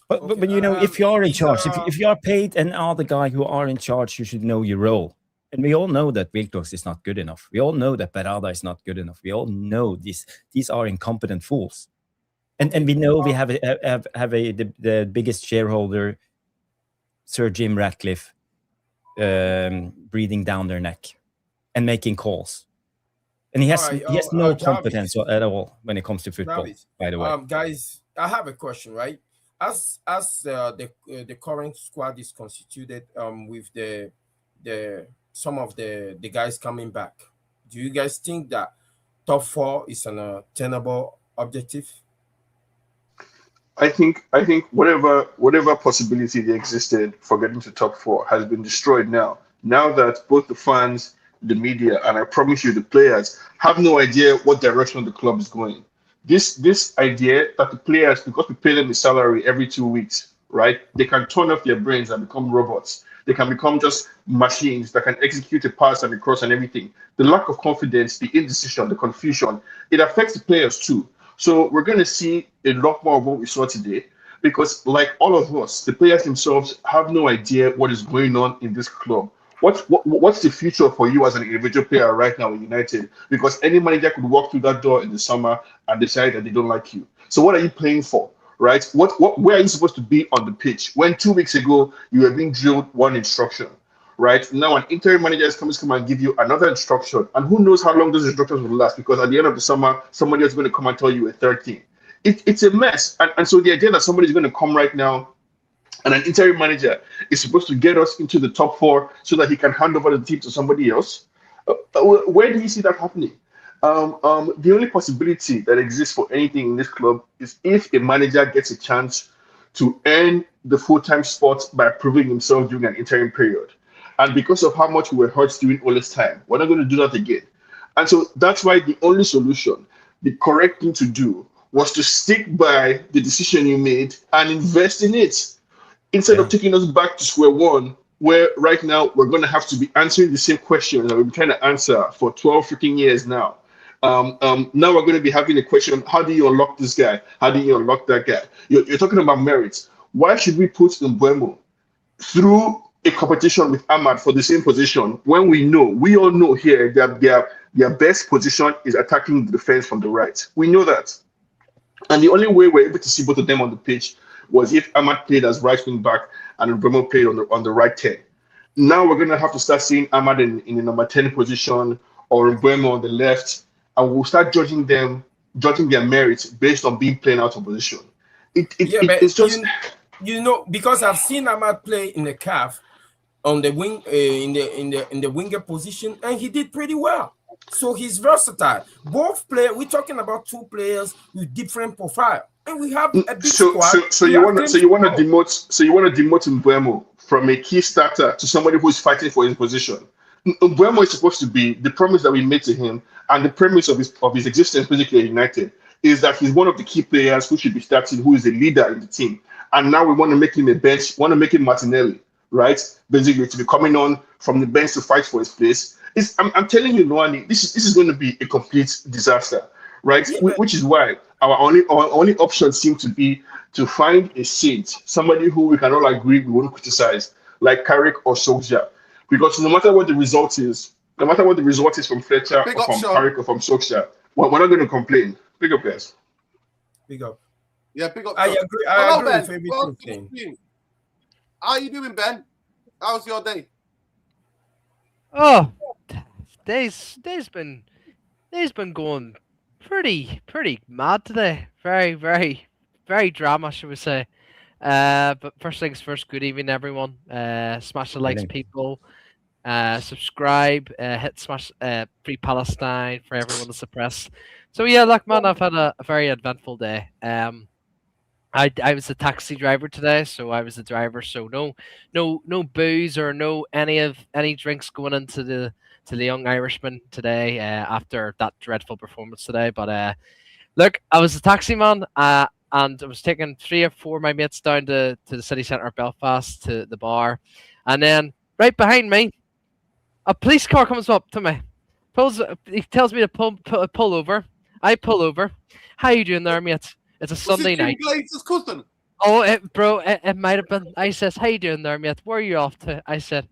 But if you are in charge, if you are paid and are the guy who are in charge, you should know your role. And we all know that Wilcox is not good enough. We all know that Berada is not good enough. We all know these are incompetent fools. And we know we have the biggest shareholder, Sir Jim Ratcliffe, breathing down their neck and making calls. And he has no competence at all when it comes to football, by the way. Guys, I have a question, right? As the current squad is constituted, with some of the guys coming back, do you guys think that top 4 is an attainable objective? I think whatever possibility they existed for getting to top 4 has been destroyed now. Now that both the fans, the media, and I promise you the players have no idea what direction the club is going. This idea that the players, because we pay them a salary every 2 weeks, right? They can turn off their brains and become robots. They can become just machines that can execute a pass and a cross and everything. The lack of confidence, the indecision, the confusion, it affects the players too. So we're going to see a lot more of what we saw today, because like all of us, the players themselves have no idea what is going on in this club. What's the future for you as an individual player right now in United? Because any manager could walk through that door in the summer and decide that they don't like you. So what are you playing for, right? Where are you supposed to be on the pitch when 2 weeks ago you were being drilled one instruction, right? Now an interim manager is coming to come and give you another instruction, and who knows how long those instructions will last? Because at the end of the summer, somebody is going to come and tell you a third thing. it's a mess. And so the idea that somebody's going to come right now and an interim manager is supposed to get us into the top 4 so that he can hand over the team to somebody else, where do you see that happening? The only possibility that exists for anything in this club is if a manager gets a chance to earn the full-time spot by proving himself during an interim period. And because of how much we were hurt during all this time, we're not going to do that again. And so that's why the only solution, the correct thing to do, was to stick by the decision you made and invest in it instead of taking us back to square one, where right now we're going to have to be answering the same question that we've been trying to answer for 12 freaking years now. Now we're going to be having a question: how do you unlock this guy? How do you unlock that guy? You're talking about merits. Why should we put Mbeumo through a competition with Ahmad for the same position when we all know here that their best position is attacking the defense from the right? We know that. And the only way we're able to see both of them on the pitch was if Ahmad played as right wing back and Mbeumo played on the right 10. Now we're going to have to start seeing Ahmad in the number 10 position or Mbeumo on the left, and we'll start judging their merits based on being playing out of position. It's just because I've seen Ahmad play in the CAF on the wing in the winger position, and he did pretty well. So he's versatile. Both players, we're talking about 2 players with different profile, and we have a big squad. So you want to demote Mbeumo from a key starter to somebody who's fighting for his position. Mbeumo is supposed to be the promise that we made to him, and the premise of his existence, basically at United, is that he's one of the key players who should be starting, who is a leader in the team. And now we want to make him a bench, want to make him Martinelli, right? Basically, to be coming on from the bench to fight for his place. I'm telling you, Noani, this is going to be a complete disaster, right? Which is why our only option seems to be to find a saint, somebody who we can all agree we won't criticize, like Carrick or Solskjaer. Because no matter what the result is from Fletcher or from Carrick or from Solskjaer, we're not going to complain. Big up, guys. Big up. Yeah, big up. I agree. Hello, I Ben. agree Well, with everything. how are you doing, Ben? How was your day? Oh, day's been going pretty mad today. Very, very, very drama, should we say? But first things first. Good evening, everyone. Smash the likes, people. Subscribe. Hit smash. Free Palestine for everyone to suppress. So yeah, look, man, I've had a very eventful day. I was a taxi driver today, so I was the driver. So no booze or no any drinks going into the young Irishman today after that dreadful performance today. But look, I was a taxi man, and I was taking 3 or 4 of my mates down to the city centre of Belfast to the bar, and then right behind me, a police car comes up to me. He tells me to pull over. I pull over. How you doing there, mate? It's a Sunday night. Glaze's cousin? Oh, it might have been. I says, "How you doing there, mate? Where are you off to?" I said,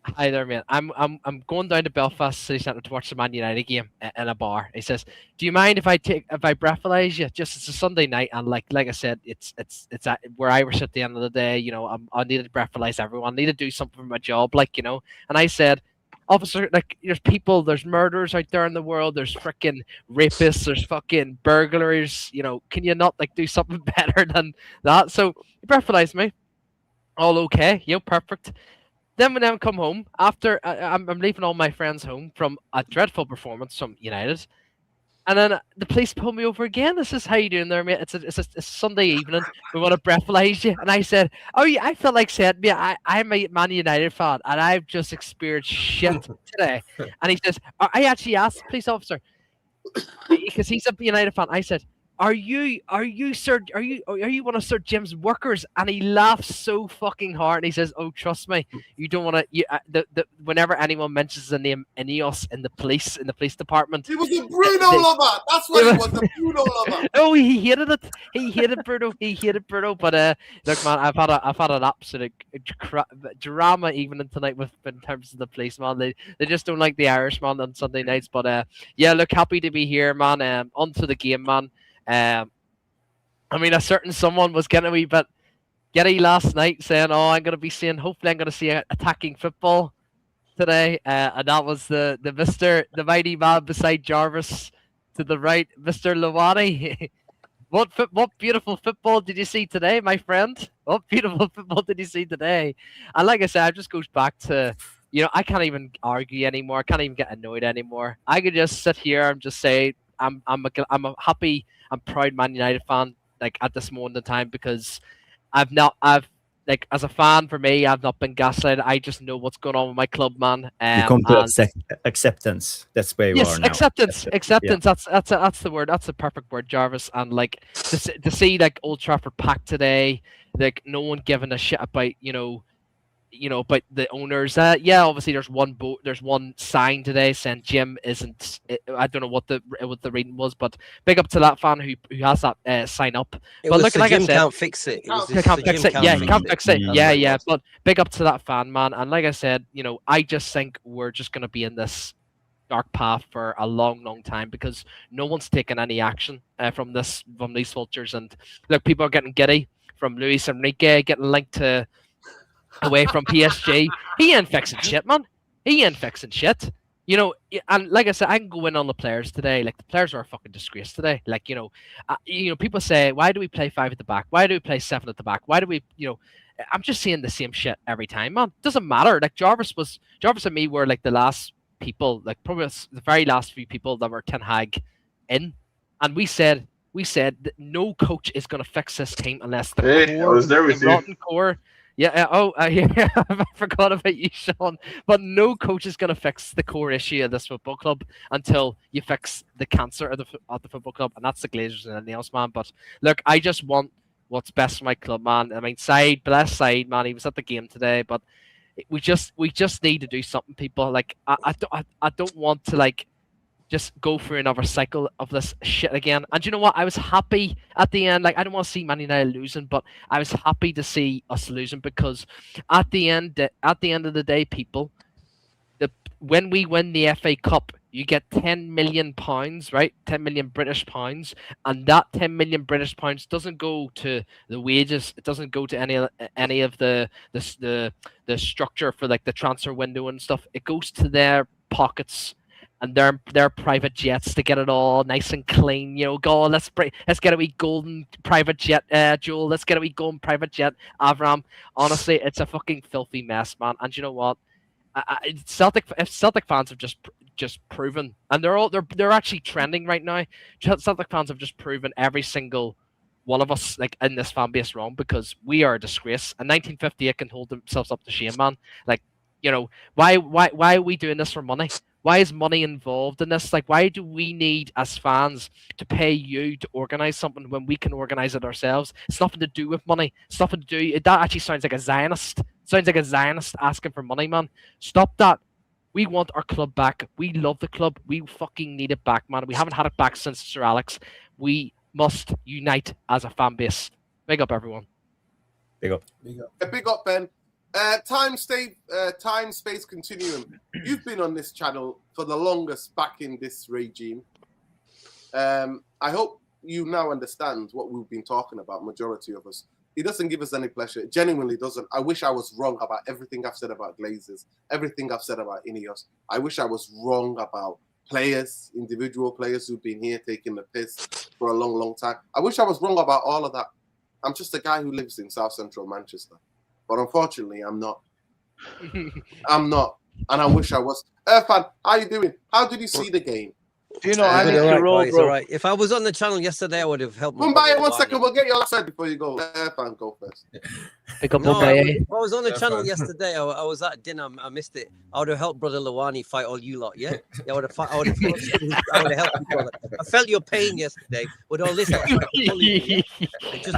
"Hi there, mate. I'm going down to Belfast City Centre to watch the Man United game in a bar." He says, "Do you mind if I breathalyze you? Just it's a Sunday night, and like I said, it's at, we're Irish at the end of the day. You know, I need to breathalyze everyone. I need to do something for my job, like, you know." And I said, "Officer, like, there's murders out there in the world. There's freaking rapists. There's fucking burglars. You know, can you not like do something better than that?" So he breathalyzed me. All okay, you know, perfect. Then when I come home after I'm leaving all my friends home from a dreadful performance from United, and then the police pull me over again. This is, "How you doing there, mate? It's a Sunday evening. We want to breathalyze you." And I said, "Oh yeah," I felt like saying, "Yeah, I'm a Man United fan, and I've just experienced shit today." And he says, I actually asked the police officer, because he's a United fan. I said, are you one of Sir Jim's workers?" And he laughs so fucking hard, and he says, "Oh, trust me, you don't want to. Whenever anyone mentions the name Ineos in the police department, He was a Bruno lover. That's what he was, the Bruno lover." Oh, he hated it. He hated Bruno. He hated Bruno. But look, man, I've had an absolute drama evening tonight in terms of the police, man. They just don't like the Irishman on Sunday nights. But yeah, look, happy to be here, man. Onto the game, man. I mean, a certain someone was getting a wee bit giddy last night, saying, "Oh, hopefully I'm going to see attacking football today," and that was the mighty man beside Jarvis to the right, Mr. Lawani. what beautiful football did you see today, my friend? What beautiful football did you see today? And like I said, it just goes back to, I can't even argue anymore. I can't even get annoyed anymore. I could just sit here and just say I'm a happy, I'm proud Man United fan like at this moment in time, because I've like, as a fan, for me, I've not been gaslighted. I just know what's going on with my club, man. You come to acceptance. That's where you are now. Acceptance. Yeah. That's the word. That's the perfect word, Jarvis. And like to see like Old Trafford packed today, like no one giving a shit about about the owners. Obviously there's one sign today saying Jim isn't. I don't know what the reading was, but big up to that fan who has that sign up. But look, like Jim I said, can't fix it. Can't fix it. Yeah, he can't fix it. Mm. Yeah. But big up to that fan, man. And like I said, I just think we're just gonna be in this dark path for a long, long time, because no one's taken any action from these vultures. And look, people are getting giddy from Luis Enrique getting linked to away from PSG. He ain't fixing shit, man. He ain't fixing shit. And like I said, I can go in on the players today. Like, the players are a fucking disgrace today. Like, people say, why do we play 5 at the back? Why do we play 7 at the back? Why do we, I'm just seeing the same shit every time, man. Doesn't matter. Like, Jarvis and me were like the last people, like probably the very last few people that were Ten Hag in, and we said that no coach is going to fix this team unless the rotten core. Yeah. Yeah. I forgot about you, Sean. But no coach is going to fix the core issue of this football club until you fix the cancer of the football club, and that's the Glazers and anything else, man. But look, I just want what's best for my club, man. I mean, bless Said, man. He was at the game today, but we just need to do something, people. Like, I don't want to like just go through another cycle of this shit again. And you know what? I was happy at the end. Like, I don't want to see Man United losing, but I was happy to see us losing, because at the end of the day, people, when we win the FA Cup, you get £10 million, right? 10 million British pounds, and that 10 million British pounds doesn't go to the wages. It doesn't go to any of the structure for like the transfer window and stuff. It goes to their pockets and their private jets to get it all nice and clean. Go, let's get a wee golden private jet, Joel. Let's get a wee golden private jet, Avram. Honestly, it's a fucking filthy mess, man. And you know what? Celtic fans have just proven, and they're actually trending right now. Celtic fans have just proven every single one of us, like, in this fan base, wrong, because we are a disgrace. And 1958 can hold themselves up to shame, man. Like, why are we doing this for money? Why is money involved in this? Like, why do we need, as fans, to pay you to organise something when we can organise it ourselves? It's nothing to do with money. It's nothing to do. That actually sounds like a Zionist. Sounds like a Zionist asking for money, man. Stop that. We want our club back. We love the club. We fucking need it back, man. We haven't had it back since Sir Alex. We must unite as a fan base. Big up, everyone. Big up. Big up, Ben. Time, space, continuum. You've been on this channel for the longest back in this regime. I hope you now understand what we've been talking about, majority of us. It doesn't give us any pleasure. It genuinely doesn't. I wish I was wrong about everything I've said about Glazers, everything I've said about Ineos. I wish I was wrong about players, individual players who've been here taking the piss for a long, long time. I wish I was wrong about all of that. I'm just a guy who lives in South Central Manchester. But unfortunately, I'm not. I'm not. And I wish I was. Irfan, how you doing? How did you see the game? Do you know, I think you're all right. If I was on the channel yesterday, I would have helped. Come by 1 second. We'll get you outside before you go. Irfan, go first. If I was on the channel yesterday, I was at dinner. I missed it. I would have helped Brother Lawani fight all you lot. Yeah, I would have helped you, brother. I felt your pain yesterday with all this. Just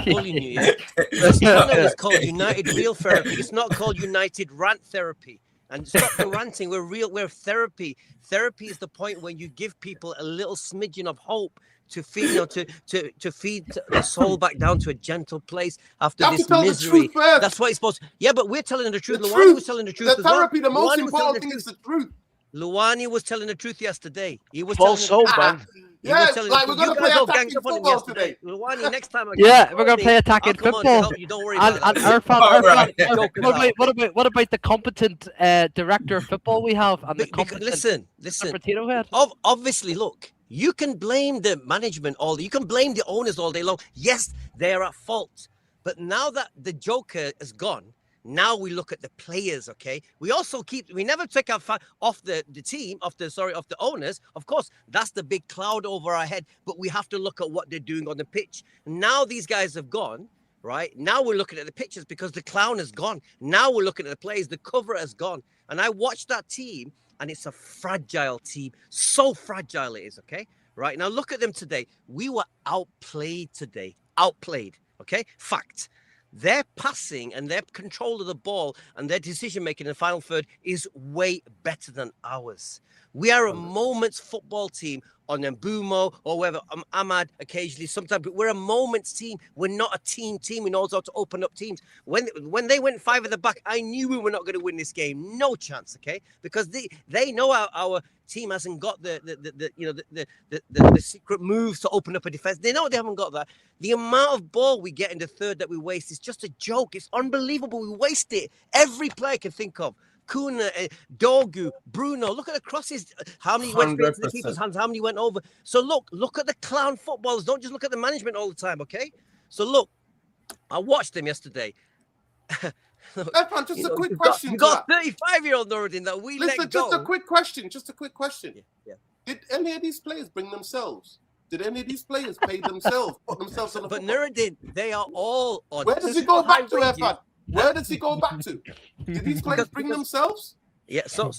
bullying you. Yeah? This channel is called United Real Therapy. It's not called United Rant Therapy. And stop the ranting. We're therapy. Therapy is the point when you give people a little smidgen of hope to feed, to feed the soul back down to a gentle place after this misery. That's what it's supposed to. Yeah, but we're telling the truth. Luwani was telling the truth. The therapy, the most important thing is the truth. Luwani was telling the truth yesterday. He was false hope, man. Yeah, like we're gonna play attacking football today. Luwani, next time. Yeah, we're gonna play attacking football. Don't worry about it. What about the competent director of football we have and the competent listen. potato head? Obviously, look. You can blame the management you can blame the owners all day long. Yes, they're at fault. But now that the Joker is gone, now we look at the players, okay? We never take our off the team, off the owners. Of course, that's the big cloud over our head, but we have to look at what they're doing on the pitch. Now these guys have gone, right? Now we're looking at the pictures because the clown has gone. Now we're looking at the players, the cover has gone. And I watched that team, and it's a fragile team. So fragile it is, okay? Right, now look at them today. We were outplayed today. Outplayed, okay? Fact. Their passing and their control of the ball and their decision-making in the final third is way better than ours. We are a moments football team on Mbumo or whoever, Ahmad occasionally, sometimes, but we're a moments team. We're not a team. We know how to open up teams. When they went 5 at the back, I knew we were not going to win this game. No chance, okay? Because they know our team hasn't got the secret moves to open up a defense. They know they haven't got that. The amount of ball we get in the third that we waste is just a joke. It's unbelievable. We waste it. Every player can think of. Kuna, Dogu, Bruno. Look at the crosses. How many went straight to the keeper's hands? How many went over? So look at the clown footballers. Don't just look at the management all the time, okay? So look, I watched them yesterday. Efan, just a quick question. You got a 35-year-old Nuruddin that we let go. Just a quick question. Yeah. Did any of these players bring themselves? Did any of these players pay themselves, put themselves on the football? Nuruddin, they are all on. Where does he go back to, Efan? Where does he go back to? Did these players bring themselves? Yeah. So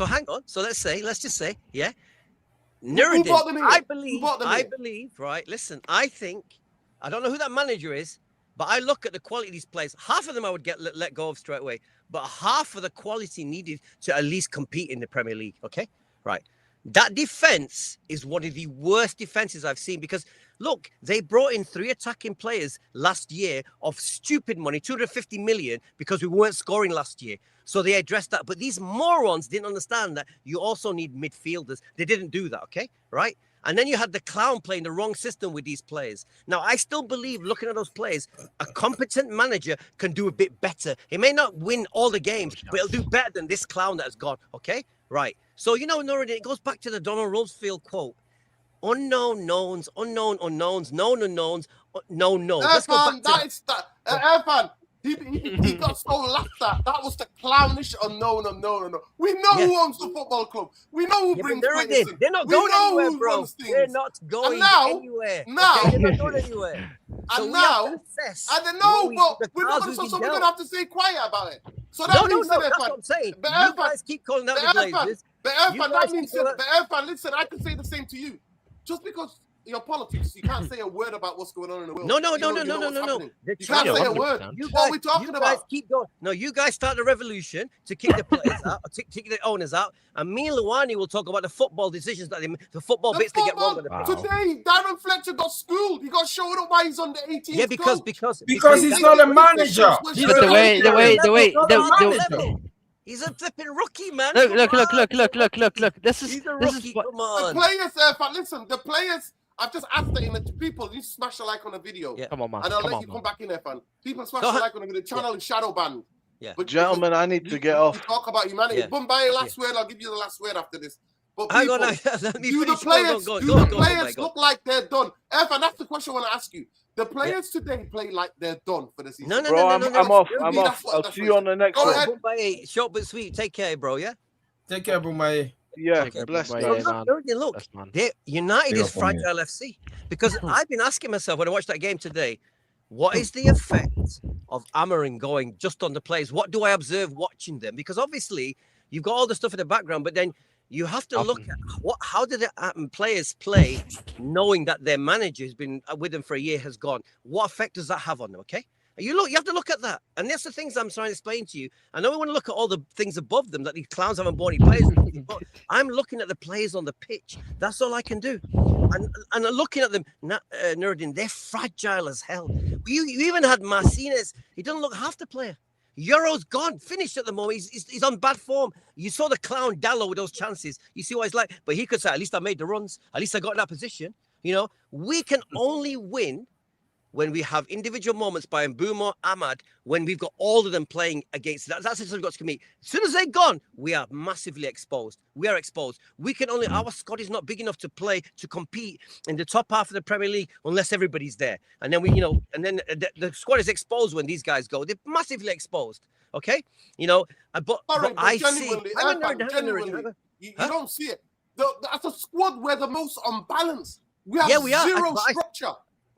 hang on. So let's just say, yeah. Nuruddin, I believe, right? Listen, I don't know who that manager is, but I look at the quality of these players. Half of them I would get let go of straight away, but half of the quality needed to at least compete in the Premier League. Okay, right. That defense is one of the worst defenses I've seen because look, they brought in 3 attacking players last year of stupid money, 250 million, because we weren't scoring last year. So they addressed that. But these morons didn't understand that you also need midfielders. They didn't do that. Okay, right. And then you had the clown playing the wrong system with these players. Now, I still believe, looking at those players, a competent manager can do a bit better. He may not win all the games, but he'll do better than this clown that has gone. Okay? Right. So, Nuruddin, it goes back to the Donald Rumsfeld quote. Unknown knowns, unknown unknowns, known unknowns, known knowns. Efan, he got so laughed at. That was the clownish unknown. We know who owns the football club. We know who brings players in. They're not going anywhere, bro. They're not going anywhere. They're not going anywhere. And now, I don't know, but we're not going to have to stay quiet about it. So that means that's what I'm saying. But you guys keep calling out the Glazers. But Efan, listen, I can say the same to you. Just because your politics, you can't say a word about what's going on in the world. No. You can't say a word. What are we talking about? Guys keep going. No, you guys start the revolution to kick the players out, to kick the owners out, and me and Luwani will talk about the football decisions that the football bits they get wrong on the pitch. Today, Darren Fletcher got schooled. He got showed up why he's on the 18th. Yeah, because he's not a manager. He's a flipping rookie, man. Look. This is what the players. Listen, the players. I've just asked it in the people. You smash a like on the video. Yeah. Come on, man. And I'll let you come back in there, fan. People smash a like on the video. Channel is shadow banned. Yeah. But gentlemen, I need to get off. You talk about humanity. Bombay, last word. I'll give you the last word after this. But people, do the players look like they're done? Efan, that's the question I want to ask you. The players today play like they're done for the season. No, I'm off. I'll see you on the next one. Bombay, short but sweet. Take care, bro. Yeah. Take care, Bombay. Yeah, bless you. Look, United is fragile FC because I've been asking myself when I watched that game today, what is the effect of Amarin going just on the players? What do I observe watching them? Because obviously you've got all the stuff in the background, but then you have to look at how did the players play, knowing that their manager has been with them for a year, has gone. What effect does that have on them? Okay. You have to look at that. And that's the things I'm trying to explain to you. I know we want to look at all the things above them that these clowns haven't bought any players. But I'm looking at the players on the pitch. That's all I can do. And looking at them, Nuruddin, they're fragile as hell. You even had Martinez. He doesn't look half the player. Euro's gone, finished at the moment. He's on bad form. You saw the clown Dallo with those chances. You see what he's like. But he could say, at least I made the runs. At least I got in that position. We can only win when we have individual moments by Mbeumo, Ahmad, when we've got all of them playing against that's what we've got to commit. As soon as they're gone, we are massively exposed. We are exposed. We can only our squad is not big enough to compete in the top half of the Premier League unless everybody's there. And then the squad is exposed when these guys go. They're massively exposed. Okay, but I see. You don't see it. That's a squad where the most unbalanced. We have zero structure.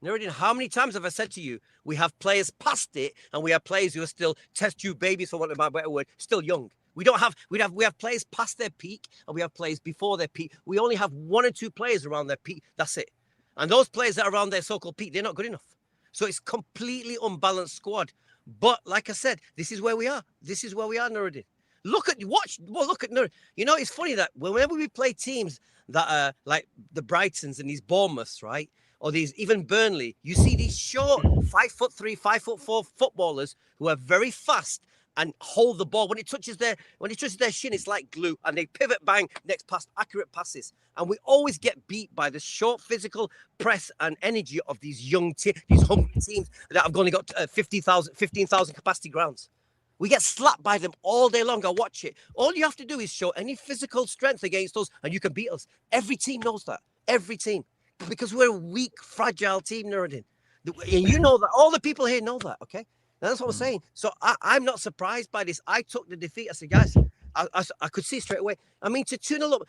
Nuruddin, how many times have I said to you, we have players past it, and we have players who are still test tube babies, for want of a better word, still young. We have players past their peak, and we have players before their peak. We only have 1 or 2 players around their peak. That's it. And those players that are around their so-called peak, they're not good enough. So it's completely unbalanced squad. But like I said, this is where we are. This is where we are, Nuruddin. Look at Nuruddin. It's funny that whenever we play teams that are like the Brightons and these Bournemouths, right? Or these even Burnley, you see these short 5'3", 5'4" footballers who are very fast and hold the ball. When it touches their shin, it's like glue, and they pivot, bang, next pass, accurate passes. And we always get beat by the short physical press and energy of these these hungry teams that have only got 15,000 capacity grounds. We get slapped by them all day long. I watch it. All you have to do is show any physical strength against us, and you can beat us. Every team knows that. Every team. Because we're a weak, fragile team, Nuruddin. And you know that. All the people here know that, okay? And that's what I'm saying. So I'm not surprised by this. I took the defeat. I said, guys, I could see straight away. I mean, to 2-0 up,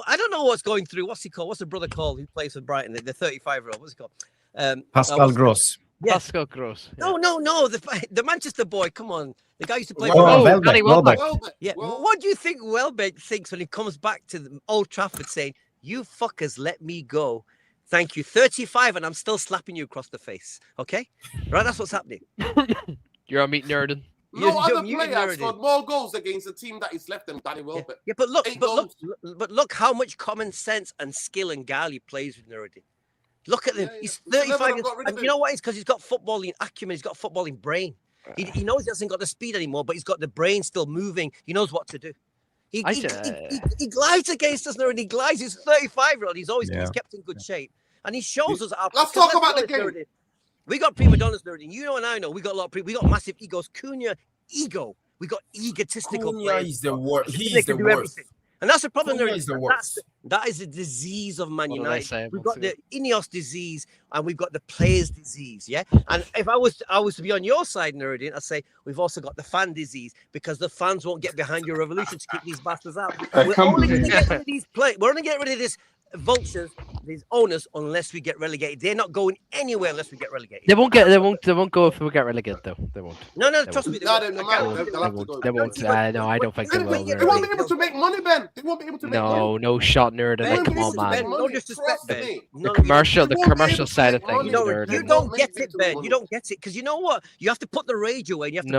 I don't know what's going through. What's he called? What's the brother called who plays for Brighton? The 35-year-old. What's he called? Pascal Gross. Yeah. Pascal Gross. Yeah. No. The Manchester boy. Come on. The guy used to play Danny Welbeck. Yeah. What do you think Welbeck thinks when he comes back to the Old Trafford saying, "You fuckers let me go. Thank you. 35 and I'm still slapping you across the face." Okay? Right? That's what's happening. You're on meat Nuruddin. No other player scored more goals against a team that is left than Danny Welbeck. Yeah, but look how much common sense and skill and guile he plays with Nuruddin. Look at him. Yeah. He's 35 years, and you know what? It's because he's got footballing acumen. He's got footballing brain. He knows he hasn't got the speed anymore, but he's got the brain still moving. He knows what to do. He glides against us, Nuruddin. He glides. He's 35-year-old. He's kept in good shape, and he shows us. Let's talk about the game. Nuruddin. We got prima donnas, Nuruddin. You know and I know. We got a lot of we got massive egos. Cunha, ego. We got egotistical players. He's the worst. He's the worst. Everything. And that's the problem. Nuruddin. That is the disease of Man United. We've got the Ineos disease and we've got the players disease. Yeah. And if I was to be on your side, Nuruddin, I'd say we've also got the fan disease because the fans won't get behind your revolution to keep these bastards out. We're only going to get rid of these players. We're only getting rid of this vultures, these owners, unless we get relegated. They're not going anywhere unless we get relegated. They won't go if we get relegated, though. They won't. No, trust me. They won't. No, I don't think they will. They won't be able to make money, Ben. They won't be able to make money. No shot, Nuruddin. Come on, man. No disrespect, Ben. The commercial side of things. You don't get it, Ben. You don't get it because you know what? You have to put the rage away. You have to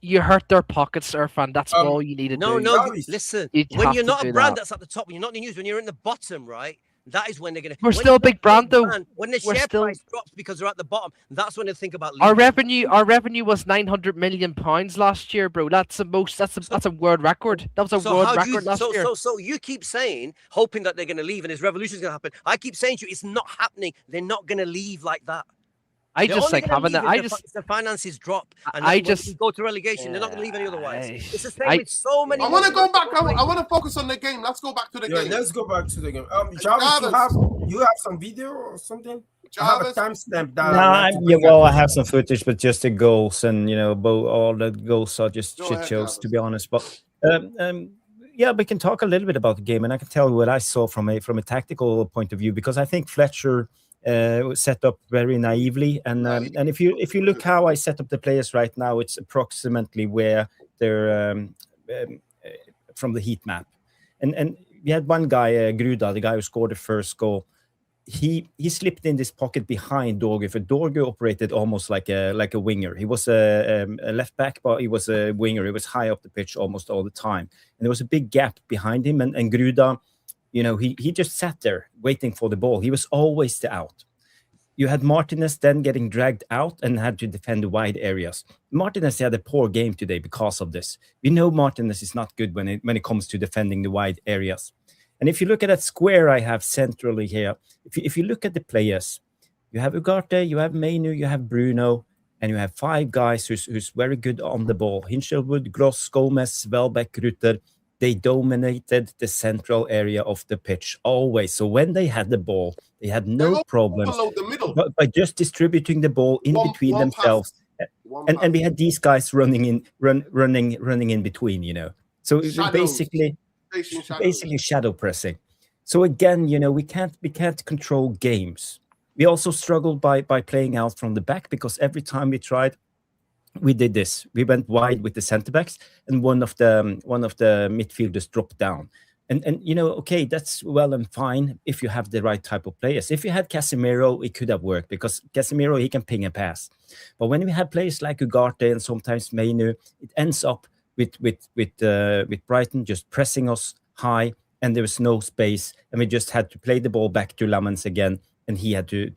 you hurt their pockets, Irfan. That's all you need to do. No. Listen, when you're not a brand that's at the top, when you're not in the news, when you're in the bottom, right? That is when they're going to. We're still a big brand, though. When the share price drops because they're at the bottom, that's when they think about leaving. Our revenue was £900 million last year, bro. That's a world record. That was a world record last year. So you keep saying, hoping that they're going to leave and this revolution is going to happen. I keep saying to you, it's not happening. They're not going to leave like that. I just like having that. The finances drop, and go to relegation. They're not going to leave any otherwise. It's the same with so many. I want to go back. I want to focus on the game. Let's go back to the game. Let's go back to the game. Jarvis, you have some video or something? Jarvis, I have a timestamp down. I have some footage, but just the goals and all the goals are just shit shows, to be honest. But we can talk a little bit about the game, and I can tell you what I saw from a tactical point of view, because I think Fletcher set up very naively, and if you look how I set up the players right now, it's approximately where they're from the heat map, and we had one guy, Gruda, the guy who scored the first goal. He slipped in this pocket behind Dorgu, for Dorgu operated almost like a winger. He was a left back, but he was a winger. He was high up the pitch almost all the time, and there was a big gap behind him, and Gruda, he just sat there waiting for the ball. He was always the out. You had Martinez then getting dragged out and had to defend the wide areas. Martinez had a poor game today because of this. We know Martinez is not good when it comes to defending the wide areas. And if you look at that square I have centrally here, if you look at the players, You have Ugarte, you have Mainu, you have Bruno, and you have 5 guys who's very good on the ball. Hinchelwood, Gross, Gomez, Welbeck, Rutter. They dominated the central area of the pitch always. So when they had the ball, they had no problems the middle. by just distributing the ball in between themselves. And we had these guys running in between, you know. So it was basically shadow pressing. So again, you know, we can't control games. We also struggled by playing out from the back, because every time we tried, we did this. We went wide with the centre backs, and one of the midfielders dropped down. And you know, okay, that's well and fine if you have the right type of players. If you had Casemiro, it could have worked, because Casemiro, he can ping a pass. But when we had players like Ugarte and sometimes Mainu, it ends up with Brighton just pressing us high, and there was no space, and we just had to play the ball back to Lamans again, and he had to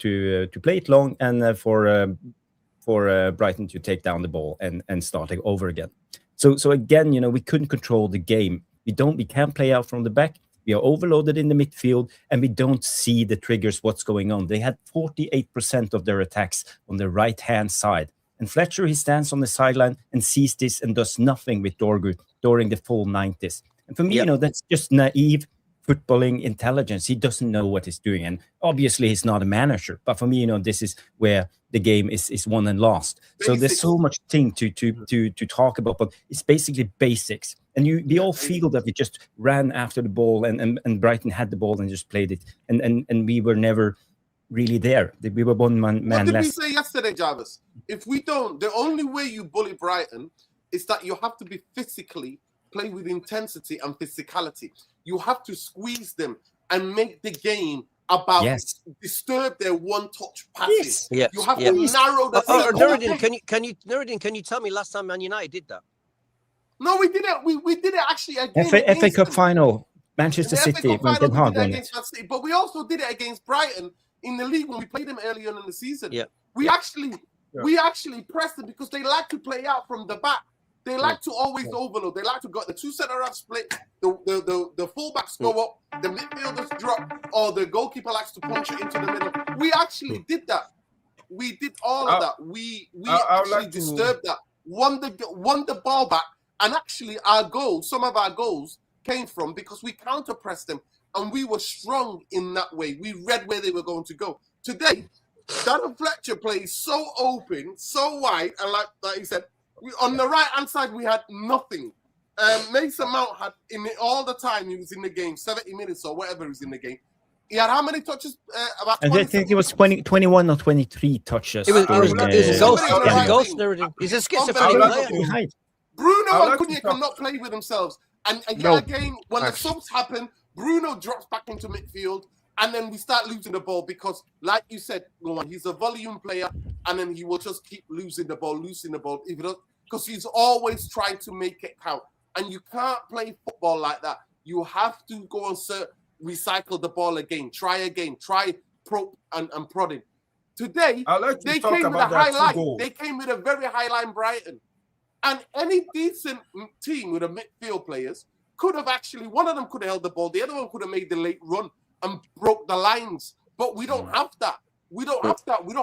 play it long, and for Brighton to take down the ball and start over again. So again, you know, we couldn't control the game. We can't play out from the back. We are overloaded in the midfield, and we don't see the triggers, what's going on. They had 48% of their attacks on the right-hand side. And Fletcher, he stands on the sideline and sees this and does nothing with Dorgu during the full 90s. And for me, you know, that's just naive footballing intelligence. He doesn't know what he's doing. And obviously, he's not a manager. But for me, you know, this is where the game is won and lost. So there's so much thing to talk about, but it's basically basics. And we all feel that we just ran after the ball, and Brighton had the ball and just played it. And we were never really there. We were one man less. What did we say yesterday, Jarvis? If we don't, the only way you bully Brighton is that you have to be physically, play with intensity and physicality. You have to squeeze them and make the game about disturb their one-touch passes. Yes. You have to narrow the Nuruddin, Nuruddin, can you tell me last time Man United did that? No, we did it. We did it actually again. FA Cup final, Manchester City, when Ten Hag won it. But we also did it against Brighton in the league when we played them earlier on in the season. Yeah. We actually pressed them because they like to play out from the back. They like to always overload. They like to go the 2 centre-half split. The fullbacks go up, the midfielders drop, or the goalkeeper likes to punch it into the middle. We actually did that. We did all of that. We actually disturbed that. Won the ball back, and actually some of our goals came from because we counter-pressed them, and we were strong in that way. We read where they were going to go. Today, Darren Fletcher plays so open, so wide, and like he said, on the right-hand side, we had nothing. Mason Mount had, all the time he was in the game, 70 minutes or whatever he was in the game, he had how many touches? About I think it was 21 or 23 touches. It was a ghost. He's a schizophrenic player. Bruno and Cunha cannot play with themselves. And again, when the subs happen, Bruno drops back into midfield, and then we start losing the ball because, like you said, he's a volume player, and then he will just keep losing the ball. Because he's always trying to make it count. And you can't play football like that. You have to go and recycle the ball again, try prop and prodding. Today, they came with a high line. They came with a very high line Brighton. And any decent team with a midfield players could have actually, one of them could have held the ball, the other one could have made the late run and broke the lines. But we don't have that. We don't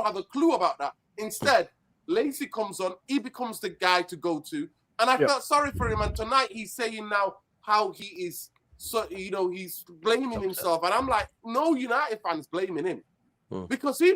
have a clue about that. Instead, Lacey comes on, he becomes the guy to go to. And I felt sorry for him. And tonight he's saying now how he is, so he's blaming himself. And I'm like, no United fans blaming him. Because he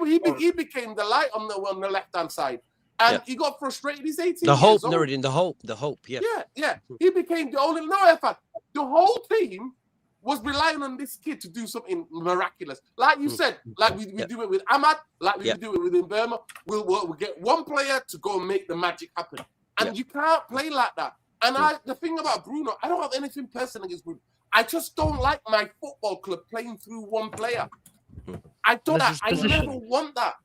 became the light on the left-hand side. And he got frustrated. He's 18 The hope, years old. Nuruddin, the hope, yeah. Yeah. He became the only fan. The whole team was relying on this kid to do something miraculous. Like you said, like we do it with Ahmad, like we do it with Burma. We'll get one player to go and make the magic happen. And you can't play like that. And the thing about Bruno, I don't have anything personal against Bruno. I just don't like my football club playing through one player. I never want that.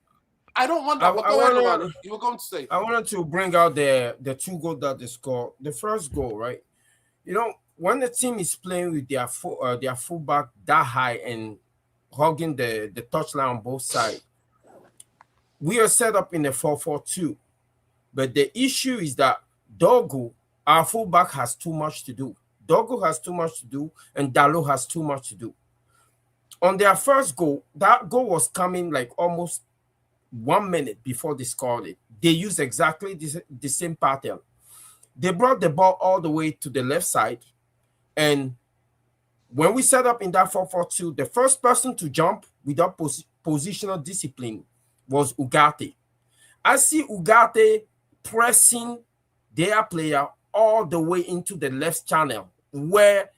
I don't want that. You were going to say. I wanted to bring out the 2 goals that they scored. The first goal, right? When the team is playing with their fullback that high and hugging the touchline on both sides, we are set up in a 4-4-2. But the issue is that Dogu, our fullback, has too much to do. Dogu has too much to do, and Dalo has too much to do. On their first goal, that goal was coming like almost 1 minute before they scored it. They used exactly the same pattern. They brought the ball all the way to the left side, and when we set up in that 4-4-2, the first person to jump without positional discipline was Ugarte. I see Ugarte pressing their player all the way into the left channel where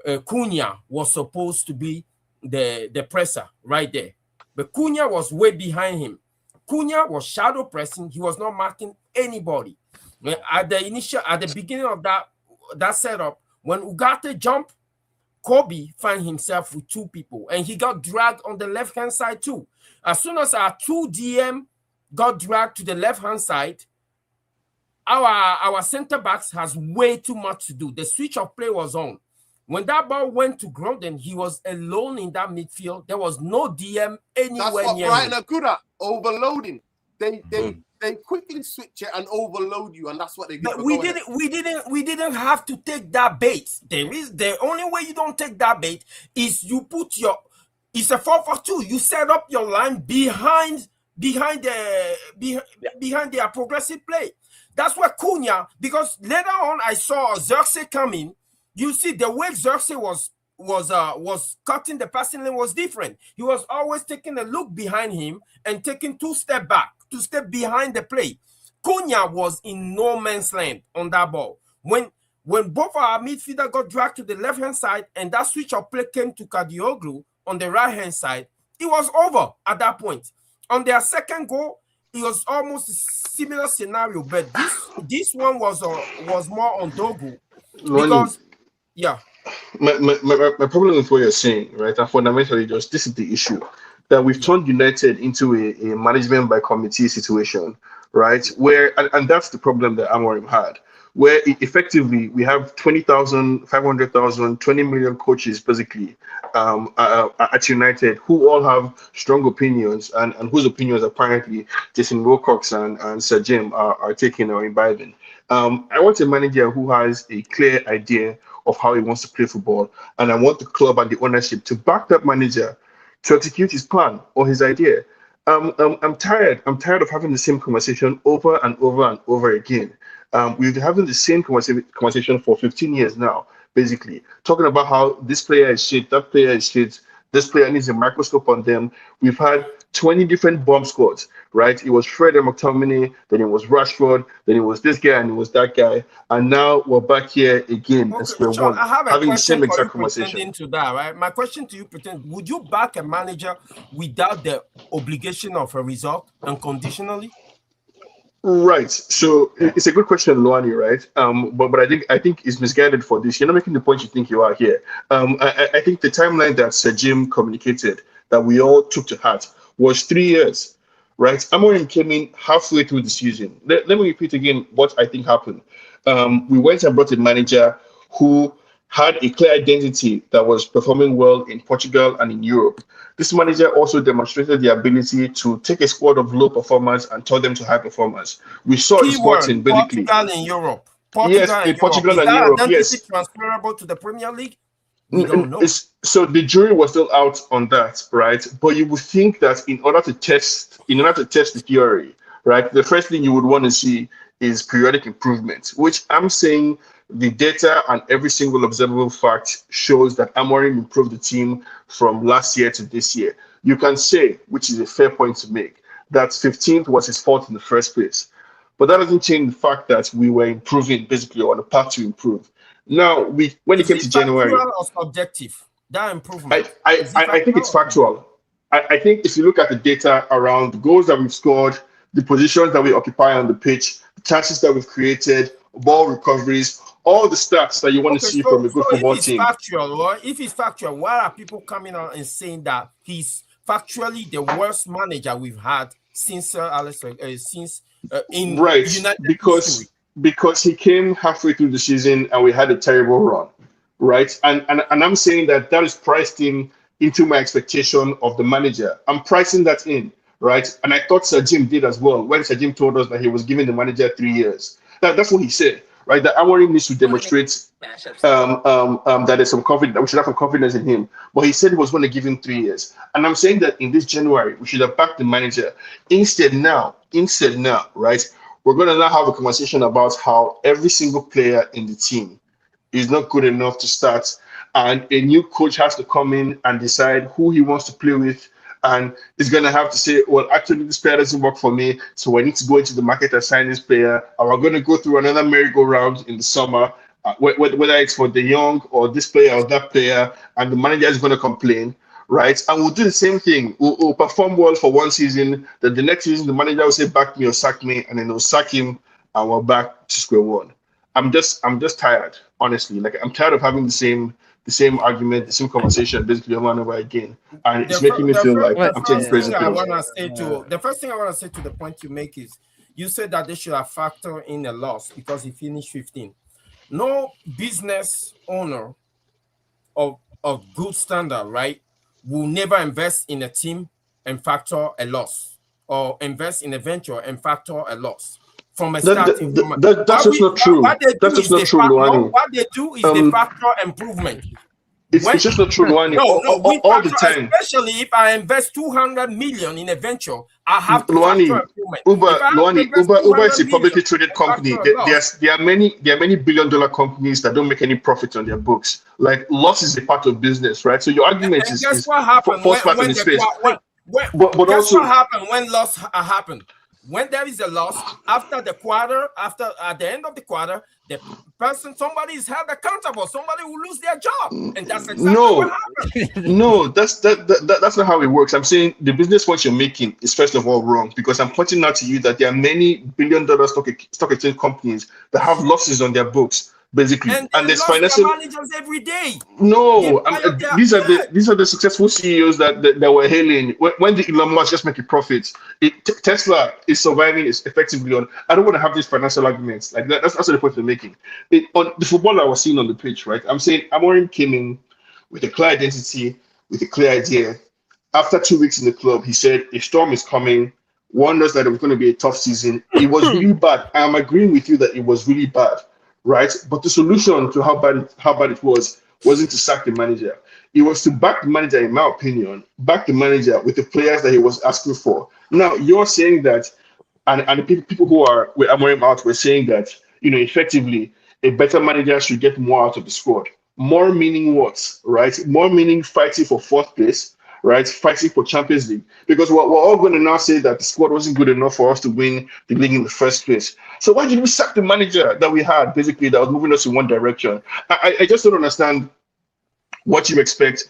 Cunha was supposed to be the presser right there. But Cunha was way behind him. Cunha was shadow pressing. He was not marking anybody. At the beginning of that setup, when Ugarte jumped, Kobe found himself with 2 people, and he got dragged on the left-hand side too. As soon as our 2 DM got dragged to the left-hand side, our center backs has way too much to do. The switch of play was on. When that ball went to Gronden, he was alone in that midfield. There was no DM anywhere near him. That's what Brighton are good at, overloading. They quickly switch it and overload you, and that's what they do. But we didn't have to take that bait. The only way you don't take that bait is you put it's a 4-4-2. You set up your line behind their progressive play. That's where Cunha, because later on I saw Xerxes coming. You see the way Xerxes was cutting the passing lane was different. He was always taking a look behind him and taking 2 steps back, 2 steps behind the play. Cunha was in no man's land on that ball. When both our midfielder got dragged to the left-hand side and that switch of play came to Kadioglu on the right-hand side, it was over at that point. On their second goal, it was almost a similar scenario, but this one was more on Dogu. Because, yeah. My problem with what you're saying, right, and fundamentally just this is the issue, that we've turned United into a management by committee situation, right, where and that's the problem that Amorim had, where effectively we have 20,000, 500,000, 20 million coaches basically at United who all have strong opinions and whose opinions apparently Jason Wilcox and Sir Jim are taking or imbibing. I want a manager who has a clear idea of how he wants to play football, and I want the club and the ownership to back that manager to execute his plan or his idea. I'm tired of having the same conversation over and over and over again. We've been having the same conversation for 15 years now, basically talking about how this player is shit, that player is shit, this player needs a microscope on them. We've had 20 different bomb squads, right? It was Fred and McTominay, then it was Rashford, then it was this guy, and it was that guy, and now we're back here again at square one, having the same exact conversation. To that, right? My question to you, would you back a manager without the obligation of a result unconditionally? Right. So it's a good question, Luani, right? But I think it's misguided for this. You're not making the point you think you are here. I think the timeline that Sir Jim communicated that we all took to heart was 3 years, right? Amorim came in halfway through the season. Let me repeat again what I think happened. We went and brought a manager who had a clear identity that was performing well in Portugal and in Europe. This manager also demonstrated the ability to take a squad of low performers and turn them to high performers. We saw it in basically Portugal and Europe. Portugal and Europe. Yes, transferable to the Premier League. We don't know. So the jury was still out on that, right? But you would think that in order to test the theory, right, the first thing you would want to see is periodic improvement, which I'm saying the data and every single observable fact shows that Amorim improved the team from last year to this year. You can say, which is a fair point to make, that 15th was his fault in the first place. But that doesn't change the fact that we were improving, basically, on a path to improve. Now, when it came to January, or subjective, that improvement. I think it's factual. I think if you look at the data around the goals that we've scored, the positions that we occupy on the pitch, the chances that we've created, ball recoveries, all the stats that you want to see from a good football team. If it's factual, why are people coming out and saying that he's factually the worst manager we've had since in United because he came halfway through the season and we had a terrible run, right? And I'm saying that is priced into my expectation of the manager. I'm pricing that in, right? And I thought Sir Jim did as well when Sir Jim told us that he was giving the manager 3 years. That's what he said, right? That Amorim needs to demonstrate that there's some confidence, that we should have some confidence in him. But he said he was going to give him 3 years. And I'm saying that in this January, we should have backed the manager. Instead now, right? We're going to now have a conversation about how every single player in the team is not good enough to start. And a new coach has to come in and decide who he wants to play with. And he's going to have to say, well, actually, this player doesn't work for me. So I need to go into the market and sign this player. And we're going to go through another merry-go-round in the summer, whether it's for the young or this player or that player. And the manager is going to complain, right? And we'll do the same thing. We'll perform well for one season. Then the next season, the manager will say, back me or sack me. And then they'll sack him. And we're back to square one. I'm just tired, honestly. Like, I'm tired of having the same argument, the same conversation, basically over and over again, and it's making me feel like I'm taking crazy pills. The first thing I want to say to the point you make is, you said that they should have factored in a loss because he finished 15. No business owner of good standard, right, will never invest in a team and factor a loss, or invest in a venture and factor a loss. From a starting that's just not true. That's just not true, Luani. What they do is they factor improvement. It's just not true, Luani. All the time. Especially if I invest 200 million in a venture, I have to Luani, improvement. Uber is a publicly traded company. There are many billion-dollar companies that don't make any profit on their books. Like, loss is a part of business, right? So your argument is what happened false back in his face. But also, what happened when loss happened? When there is a loss, at the end of the quarter, somebody is held accountable. Somebody will lose their job, and that's exactly what happened. No, that's not how it works. I'm saying the business point you're making is first of all wrong, because I'm pointing out to you that there are many billion-dollar stock exchange companies that have losses on their books, basically, and there's financial managers every day. No, these are the successful CEOs that were hailing when the Elon Musk just make a profit. Tesla is surviving effectively on. I don't want to have these financial arguments like that. That's the point they're making. On the football I was seeing on the pitch, right? I'm saying Amorim came in with a clear identity, with a clear idea. After 2 weeks in the club, he said a storm is coming. Warned us that it was going to be a tough season. It was really bad. I'm agreeing with you that it was really bad. Right, but the solution to how bad it wasn't to sack the manager. It was to back the manager, in my opinion, back the manager with the players that he was asking for. Now you're saying that, and the people who are with Amorim out were saying that, effectively a better manager should get more out of the squad. More meaning what, right? More meaning fighting for 4th place, right? Fighting for Champions League, because we're all going to now say that the squad wasn't good enough for us to win the league in the first place. So why did we sack the manager that we had, basically, that was moving us in one direction? I just don't understand what you expect.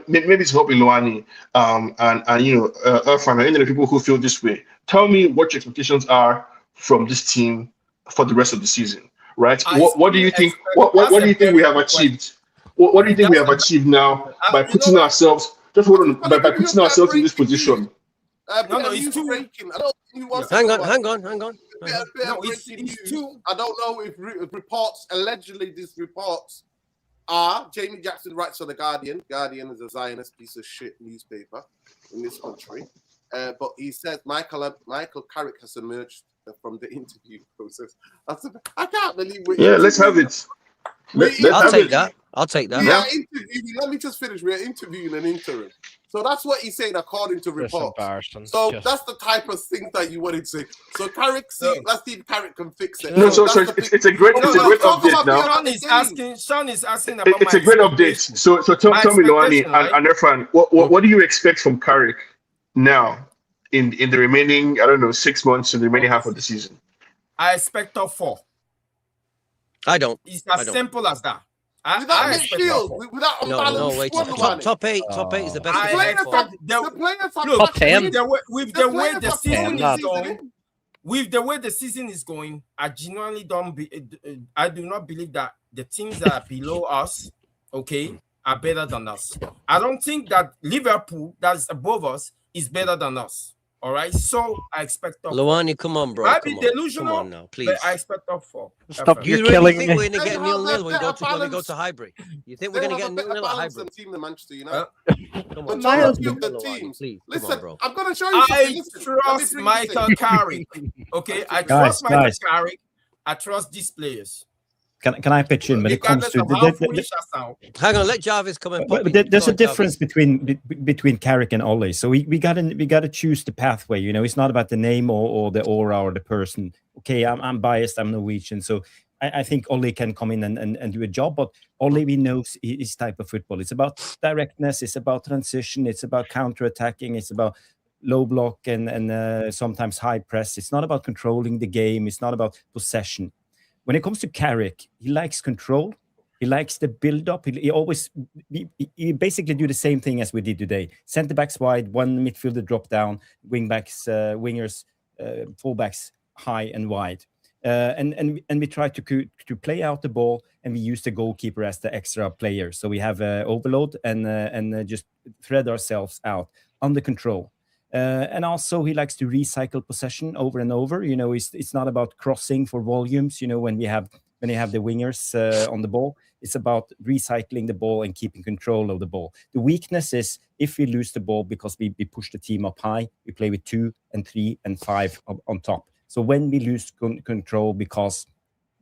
Maybe it's helping Luani and Irfan and the people who feel this way. Tell me what your expectations are from this team for the rest of the season, right? What do you think? What do you think we have achieved? What do you think we have achieved now by putting ourselves? Just hold on, by putting ourselves in this position. No, he's too breaking. Hang on. No, he's too. I don't know if reports, allegedly these reports are, Jamie Jackson writes for The Guardian. Guardian is a Zionist piece of shit newspaper in this country. But he says Michael Carrick has emerged from the interview process. I can't believe it. Yeah, let's have it. I'll take that. Let me just finish. We're interviewing an interim. So that's what he's saying according to reports. So that's the type of things that you wanted to say. So Carrick, let's see if Carrick can fix it. No, so it's a great update now. Sean is asking about it's a great update. So tell me, Luani and Irfan, what do you expect from Carrick now in the remaining, 6 months in the remaining half of the season? I expect top 4. I don't. It's as simple as that. Without midfield, without wait. Top 8 is the best. Top 10. With the way the season is going, with the way the season is going, I genuinely I do not believe that the teams that are below us, are better than us. I don't think that Liverpool, that is above us, is better than us. All right, so I expect top 4. Luani, come on, bro. I'd be delusional. Come on now, please. But I expect top 4. Stop, you you're killing me. Think we're going to get 0-0 when we go to Highbury? You think we're going to get 0-0 at Highbury? Team than Manchester United. Come on, the teams. Please, listen, come on, bro. I'm going to show you. I trust Michael Carrick. Okay, I trust Michael Carrick. I trust these players. Can I pitch in when it comes Regardless to of how foolish that sound. Hang on, let Jarvis come and pop in. There's Go a on, difference Jarvis. between Carrick and Ollie. So we gotta choose the pathway. You know, it's not about the name or the aura or the person. Okay, I'm biased. I'm Norwegian, so I think Ollie can come in and do a job. But Ollie, we know his type of football. It's about directness. It's about transition. It's about counter attacking. It's about low block and sometimes high press. It's not about controlling the game. It's not about possession. When it comes to Carrick, he likes control. He likes the build-up. He basically do the same thing as we did today. Centre backs wide, one midfielder drop down, wingers, fullbacks high and wide. And we try to play out the ball, and we use the goalkeeper as the extra player. So we have overload and just thread ourselves out under control. And also he likes to recycle possession over and over. You know, it's not about crossing for volumes. You know, when you have the wingers on the ball, it's about recycling the ball and keeping control of the ball. The weakness is if we lose the ball because we push the team up high, we play with 2 and 3 and 5 on top. So when we lose control because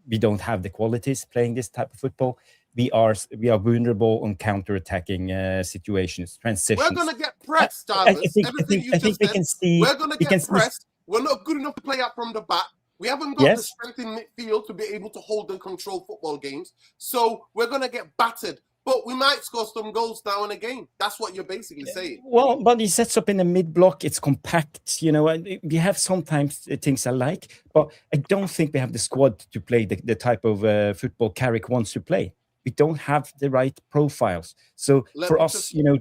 we don't have the qualities playing this type of football, we are vulnerable on counter-attacking situations, transitions. We're going to get pressed, Jarvis. I think we can see. We're going to get pressed. We're not good enough to play out from the back. We haven't got the strength in midfield to be able to hold and control football games. So we're going to get battered. But we might score some goals now and again. That's what you're basically saying. Well, but he sets up in the mid-block. It's compact. You know, we have sometimes things I like, but I don't think we have the squad to play the type of football Carrick wants to play. We don't have the right profiles. So for us, you know,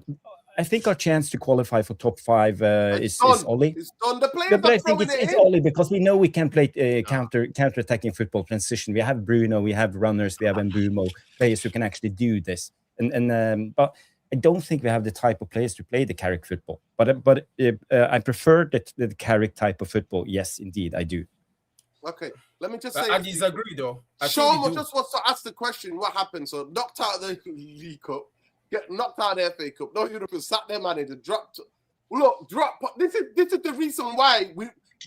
I think our chance to qualify for top 5 is Ollie. It's done. The players but I think it's Ollie because we know we can play counter-attacking football transition. We have Bruno, we have runners, we have Mbumo, players who can actually do this. But I don't think we have the type of players to play the Carrick football. But I prefer the Carrick type of football. Yes, indeed, I do. Okay, let me just say. I disagree, though. Sean just wants to ask the question: what happened? So knocked out the League Cup, get knocked out the FA Cup. No European sat their manager, dropped. Look, drop. This is the reason why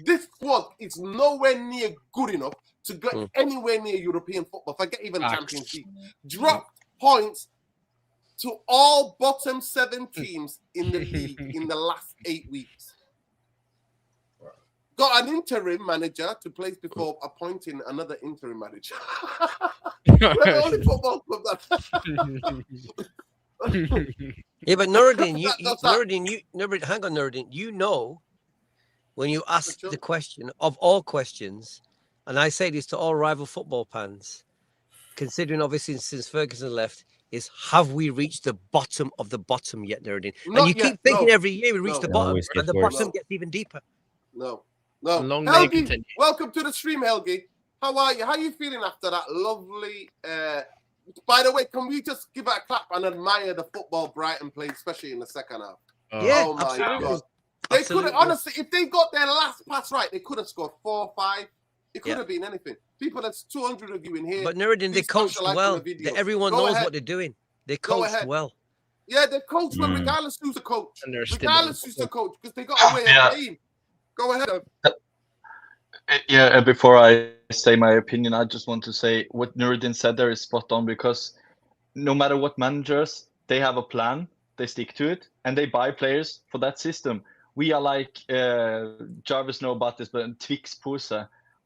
this squad is nowhere near good enough to get anywhere near European football. Forget even Champions League. Dropped points to all bottom 7 teams in the league in the last 8 weeks. Got an interim manager to place before appointing another interim manager. We're the only football club that... Yeah, but Nuruddin, hang on, Nuruddin. You know, when you ask the question of all questions, and I say this to all rival football fans, considering obviously since Ferguson left, is have we reached the bottom of the bottom yet, Nuruddin? And you keep thinking every year we reach the bottom, and the bottom gets even deeper. No. Helgi, welcome to the stream, Helgi. How are you? How are you feeling after that lovely... By the way, can we just give it a clap and admire the football Brighton played, especially in the second half? Yeah, my absolutely. God. They could have, honestly, if they got their last pass right, they could have scored 4 or 5. It could have been anything. People, there's 200 of you in here. But Nuruddin, they coached well. Everyone knows what they're doing. They coached well. Yeah, they coached well, regardless who's the coach. Regardless who's the coach, because they got away a game. Go ahead. Yeah, before I say my opinion, I just want to say what Nuruddin said there is spot on, because no matter what managers, they have a plan, they stick to it, and they buy players for that system. We are like, Jarvis know about this, but Twix Pose.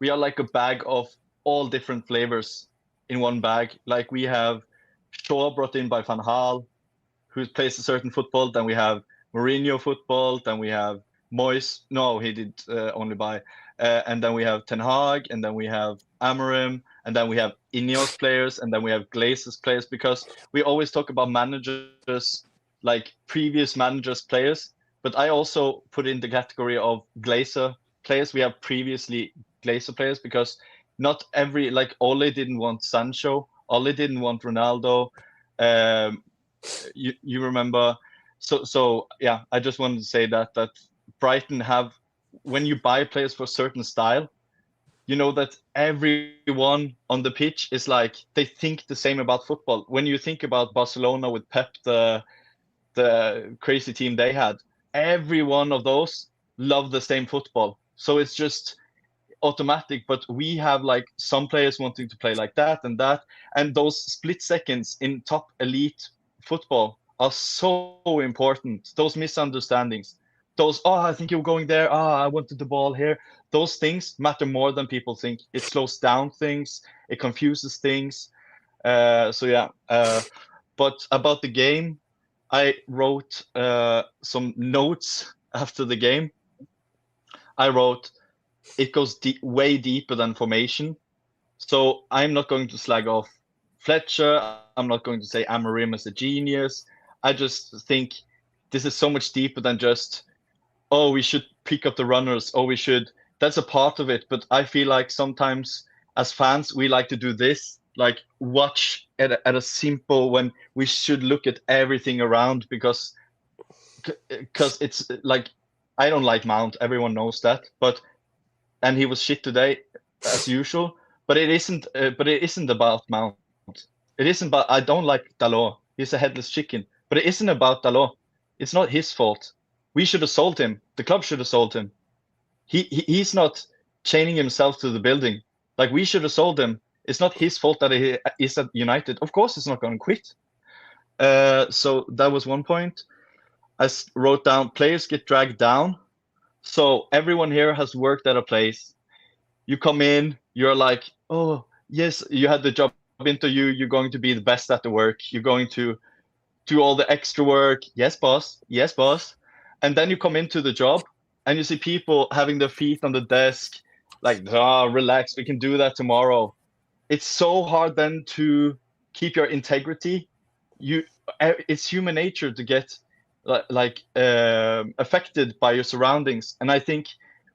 We are like a bag of all different flavors in one bag. Like we have Shaw brought in by Van Gaal, who plays a certain football. Then we have Mourinho football. Then we have Moyes. No, he did only buy. And then we have Ten Hag. And then we have Interim. And then we have Ineos players. And then we have Glazers players. Because we always talk about managers, like previous managers players. But I also put in the category of Glazer players. We have previously Glazer players, because not every, like Ole didn't want Sancho. Ole didn't want Ronaldo. You remember? So yeah, I just wanted to say that Brighton have, when you buy players for a certain style, you know that everyone on the pitch is like, they think the same about football. When you think about Barcelona with Pep, the crazy team they had, every one of those love the same football. So it's just, automatic, but we have like some players wanting to play like that, and those split seconds in top elite football are so important. Those misunderstandings, those, oh, I think you're going there, I wanted the ball here, those things matter more than people think. It slows down things, it confuses things. So yeah, but about the game, I wrote some notes after the game. I wrote, it goes way deeper than formation. So I'm not going to slag off Fletcher. I'm not going to say Amorim is a genius. I just think this is so much deeper than just, oh, we should pick up the runners. Oh, we should. That's a part of it. But I feel like sometimes as fans, we like to do this, like watch at a simple, when we should look at everything around, because it's like, I don't like Mount. Everyone knows that. And he was shit today, as usual. But it isn't. But it isn't about Mount. It isn't about. I don't like Dalot. He's a headless chicken. But it isn't about Dalot. It's not his fault. We should have sold him. The club should have sold him. He's not chaining himself to the building. Like, we should have sold him. It's not his fault that he is at United. Of course, he's not going to quit. So that was one point. I wrote down, players get dragged down. So everyone here has worked at a place. You come in, you're like, oh, yes, you had the job interview. You're going to be the best at the work. You're going to do all the extra work. Yes, boss. Yes, boss. And then you come into the job and you see people having their feet on the desk, like, relax, we can do that tomorrow. It's so hard then to keep your integrity. It's human nature to get affected by your surroundings. And I think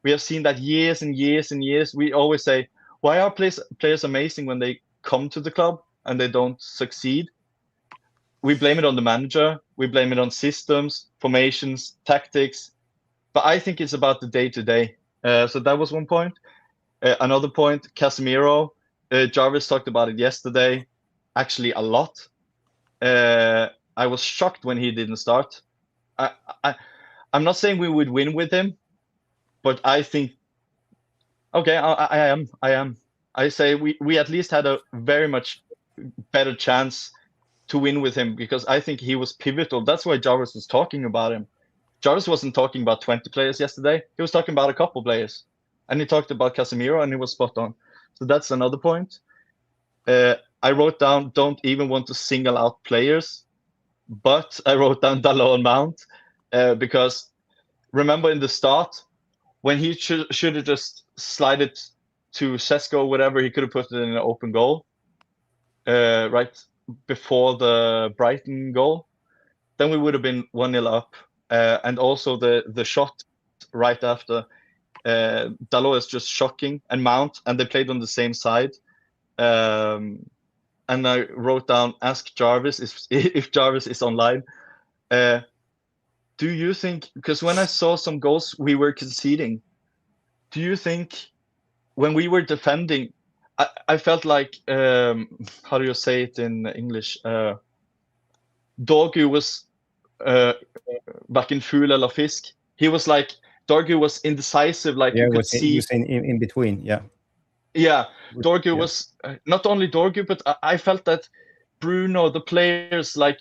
we have seen that years and years and years. We always say, why are players amazing when they come to the club and they don't succeed? We blame it on the manager. We blame it on systems, formations, tactics. But I think it's about the day-to-day. So that was one point. Another point, Casemiro. Jarvis talked about it yesterday, actually a lot. I was shocked when he didn't start. I'm not saying we would win with him, but I think, okay, I am. I say we at least had a very much better chance to win with him, because I think he was pivotal. That's why Jarvis was talking about him. Jarvis wasn't talking about 20 players yesterday. He was talking about a couple players. And he talked about Casemiro, and he was spot on. So that's another point. I wrote down, don't even want to single out players, but I wrote down Dalot and Mount, because remember in the start, when he should have just slided to Sesko or whatever, he could have put it in an open goal, right before the Brighton goal. Then we would have been 1-0 up. And also the shot right after, Dalot is just shocking, and Mount, and they played on the same side. And I wrote down, ask Jarvis if Jarvis is online. Do you think, because when I saw some goals we were conceding, do you think when we were defending, I felt like, how do you say it in English? Dorgu was varken fugl eller fisk. He was like, Dorgu was indecisive, like you could see. He was in between, yeah. Yeah, Dorgu was, not only Dorgu, but I felt that Bruno, the players, like,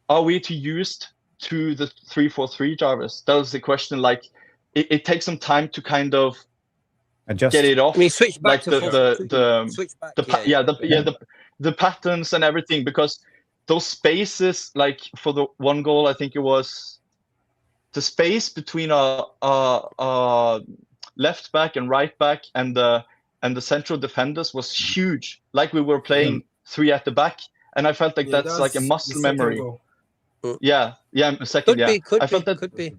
are we too used to the 3-4-3, Jarvis? That was the question. Like, it takes some time to kind of adjust, get it off. I mean, switch back like to switch back. The patterns and everything, because those spaces, like for the one goal, I think it was the space between our left back and right back and the central defenders was huge. Like we were playing three at the back, and I felt like that's like a muscle memory. Yeah, second. Could be.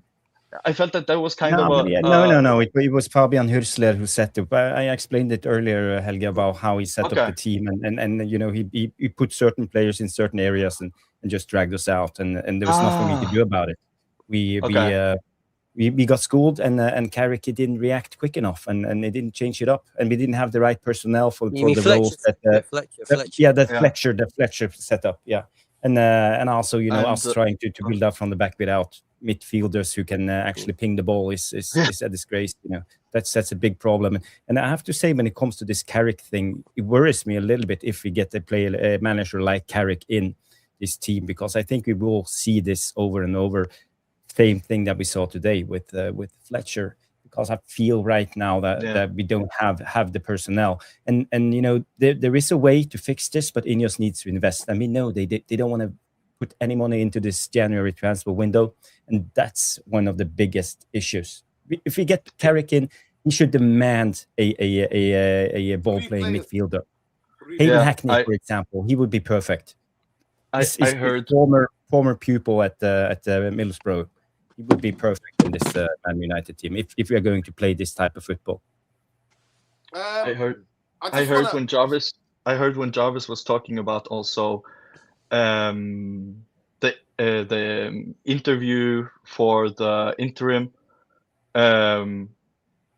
I felt that was kind of a... No. It was Fabian Hürsler who set up. I explained it earlier, Helge, about how he set up the team, and you know, he put certain players in certain areas and just dragged us out, and there was nothing we could do about it. We got schooled, and Carrick didn't react quick enough, and they didn't change it up, and we didn't have the right personnel for the roles that Fletcher set up, and also, you know, us trying to build up from the back without midfielders who can actually ping the ball is a disgrace. That's a big problem. And I have to say, when it comes to this Carrick thing, it worries me a little bit if we get a manager like Carrick in this team, because I think we will see this over and over. Same thing that we saw today with Fletcher, because I feel right now that we don't have the personnel. And there is a way to fix this, but Ineos needs to invest. I mean, no, they don't want to put any money into this January transfer window, and that's one of the biggest issues. If we get Carrick in, he should demand a ball-playing midfielder. Hayden Hackney, for example, he would be perfect. I heard former pupil at Middlesbrough. He would be perfect in this Man United team if we are going to play this type of football. I heard when Jarvis was talking about also the interview for the interim.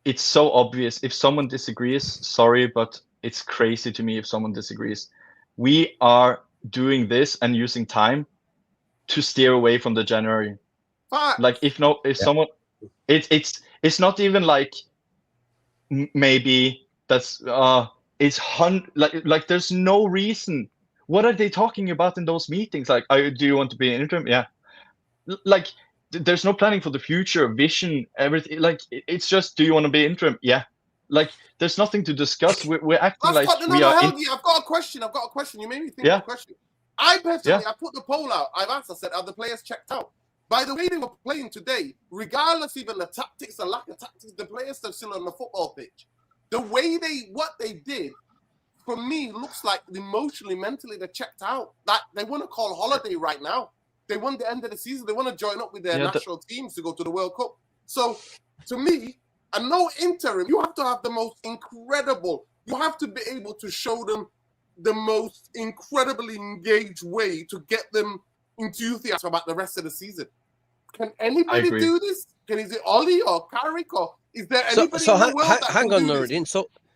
It's so obvious. If someone disagrees, sorry, but it's crazy to me if someone disagrees. We are doing this and using time to steer away from the January. Like someone, it's not even like maybe that's it's like there's no reason. What are they talking about in those meetings? Like, do you want to be an interim? Yeah, like there's no planning for the future, vision, everything. Like it's just, do you want to be interim? Yeah, like there's nothing to discuss. We're acting like we are. I've got a question. You made me think of a question. I personally, I put the poll out. I said, are the players checked out? By the way they were playing today, regardless even the tactics, the lack of tactics, the players are still on the football pitch. The way what they did, for me, looks like emotionally, mentally, they're checked out. That they want to call holiday right now. They want the end of the season. They want to join up with their national teams to go to the World Cup. So, to me, and no interim, you have to have the most incredible. You have to be able to show them the most incredibly engaged way to get them enthusiastic about the rest of the season. Can anybody do this? Is it Ollie or Carrick, or is there anybody in the world that hang on, Nuruddin.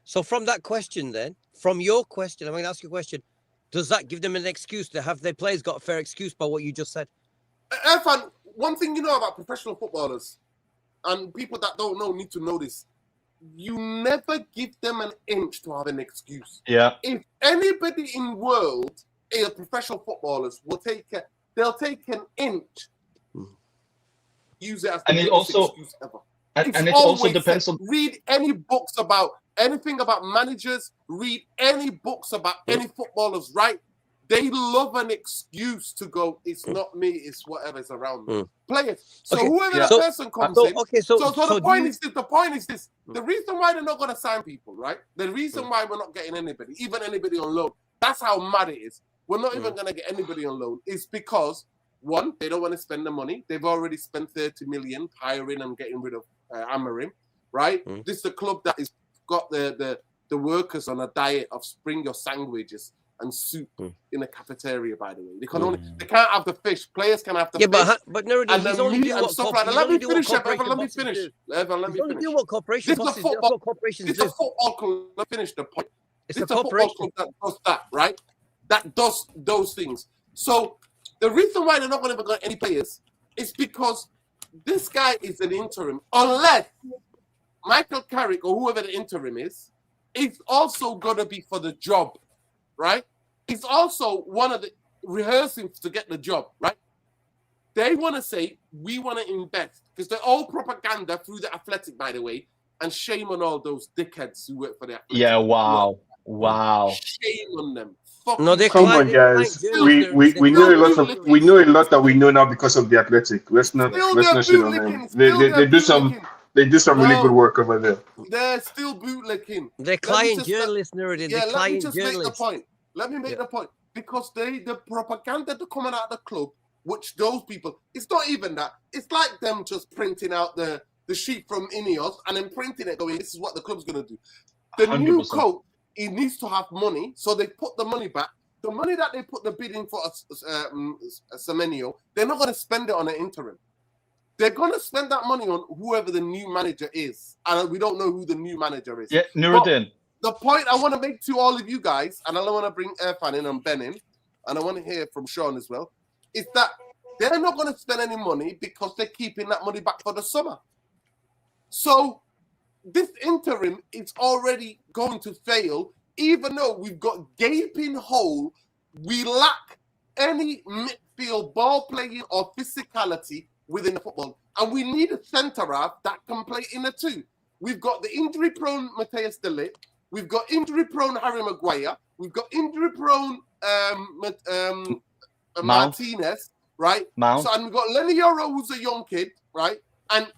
So from that question then, from your question, I'm going to ask you a question. Does that give them an excuse to have their players got a fair excuse by what you just said? Irfan, one thing you know about professional footballers, and people that don't know need to know this, you never give them an inch to have an excuse. Yeah. If anybody in the world, professional footballers, they'll take an inch. Use it as the biggest excuse ever. And it also depends on. Read any books about anything about managers. Read any books about any footballers. Right? They love an excuse to go. It's not me. It's whatever's around me. Players. So whoever that person comes in. So the point is this. The point is this. The reason why they're not going to sign people, right? The reason why we're not getting anybody, even anybody on loan. That's how mad it is. We're not even going to get anybody on loan. It's because. One, they don't want to spend the money. They've already spent 30 million hiring and getting rid of Amarim, right? This is the club that has got the workers on a diet of bring your sandwiches and soup in a cafeteria, by the way. They can they can't have the fish. Players can have the fish. But Nuruddin, he's only doing what Let me finish. Let me finish. Do what corporation bosses do. That's what corporations do. It's a football club. Let me finish the point. It's a football club that does that, right? That does those things. So the reason why they're not going to get any players is because this guy is an interim. Unless Michael Carrick or whoever the interim is also going to be for the job, right? He's also one of the rehearsing to get the job, right? They want to say, we want to invest. Because they're all propaganda through the Athletic, by the way. And shame on all those dickheads who work for the Athletic. Yeah, wow. Shame on them. No, they come on, guys. We know a lot that we know now because of the Athletic. Let's not shit on them. They do some really good work over there. They're still bootlicking. They're client journalists, Nuruddin. Yeah, let me just make the point. Let me make the point. Because the propaganda that's coming out of the club, which those people, it's not even that. It's like them just printing out the sheet from Ineos and then printing it going, this is what the club's going to do. The 100%. New coach, he needs to have money, so they put the money back. The money that they put the bid in for Semenyo, they're not going to spend it on an interim. They're going to spend that money on whoever the new manager is. And we don't know who the new manager is. Yeah, Nuruddin. The point I want to make to all of you guys, and I want to bring Irfan in and Ben in, and I want to hear from Sean as well, is that They're not going to spend any money because they're keeping that money back for the summer. So this interim is already going to fail, even though we've got gaping hole. We lack any midfield ball playing or physicality within the football. And we need a centre-half that can play in the two. We've got the injury-prone Matthias de Ligt. We've got injury-prone Harry Maguire. We've got injury-prone Martinez, right? Mount. So, and we've got Lenny Yoro, who's a young kid, right? And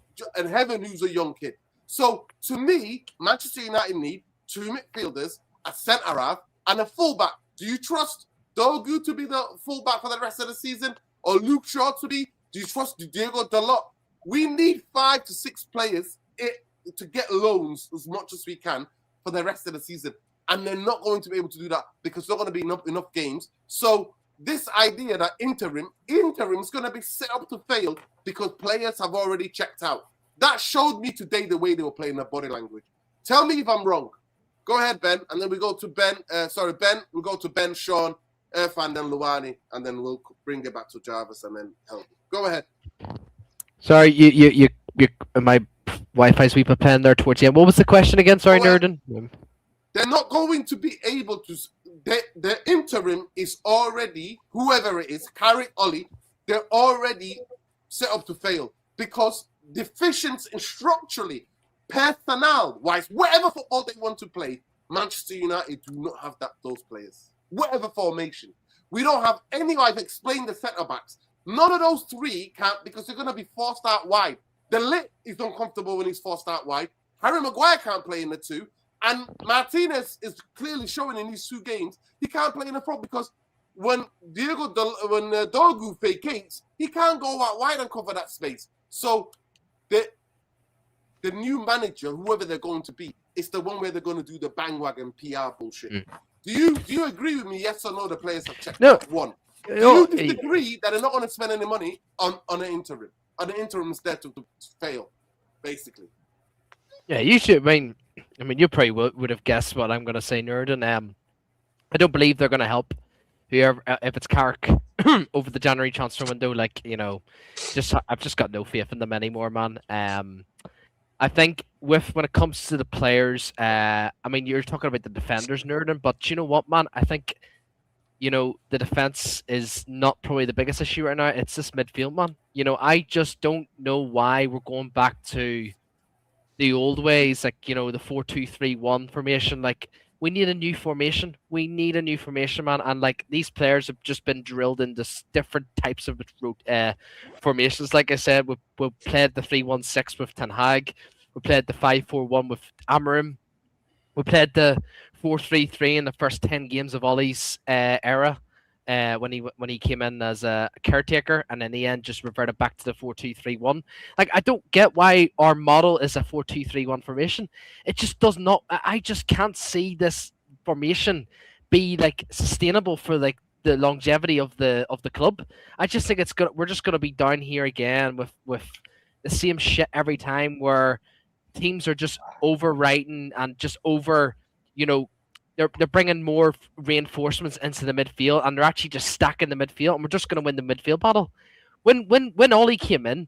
Heaven, who's a young kid. So, to me, Manchester United need 2 midfielders, a centre-half, and a fullback. Do you trust Dogu to be the fullback for the rest of the season? Or Luke Shaw to be? Do you trust Diego Dalot? We need 5 to 6 players to get loans as much as we can for the rest of the season. And they're not going to be able to do that because there's not going to be enough games. So this idea that interim is going to be set up to fail because players have already checked out. That showed me today the way they were playing their body language. Tell me if I'm wrong. Go ahead, Ben. And then we go to Ben. We'll go to Ben, Sean, Irfan, then Luwani. And then we'll bring it back to Jarvis and then help. Go ahead. Sorry, you my Wi-Fi's we playing there towards the end. What was the question again? Sorry, Nerdin. They're not going to be able to. The interim is already, whoever it is, Carrick, Ollie, they're already set up to fail because deficiency in structurally, personnel-wise, whatever football they want to play, Manchester United do not have those players. Whatever formation. We don't have any. I've explained the centre-backs. None of those 3 can't because they're going to be forced out wide. De Ligt is uncomfortable when he's forced out wide. Harry Maguire can't play in the 2. And Martinez is clearly showing in these 2 games he can't play in the front because when Dogu vacates, he can't go out wide and cover that space. So the new manager, whoever they're going to be, is the one where they're going to do the bandwagon PR bullshit. Do you agree with me? Yes or no? The players have checked out 1. Do you disagree that they're not going to spend any money on an interim? And the interim is there to fail, basically. Yeah, you should. I mean, you probably would have guessed what I'm going to say, Nerdin. I don't believe they're going to help whoever, if it's Carrick over the January transfer window. Like, I've just got no faith in them anymore, man. I think when it comes to the players, I mean, you're talking about the defenders, Nerdin, but you know what, man? I think, the defense is not probably the biggest issue right now. It's this midfield, man. I just don't know why we're going back to the old ways, like, the 4-2-3-1 formation. Like, we need a new formation. We need a new formation, man. And, like, these players have just been drilled into different types of formations. Like I said, we played the 3-1-6 with Ten Hag. We played the 5-4-1 with Amorim. We played the 4-3-3 in the first 10 games of Ollie's era when he came in as a caretaker, and in the end just reverted back to the 4-2-3-1. Like, I don't get why our model is a 4-2-3-1 formation. It just does not. I just can't see this formation be like sustainable for like the longevity of the club. I just think we're just gonna be down here again with the same shit every time, where teams are just overwriting and just over, they're bringing more reinforcements into the midfield, and they're actually just stacking the midfield, and we're just going to win the midfield battle. When Ollie came in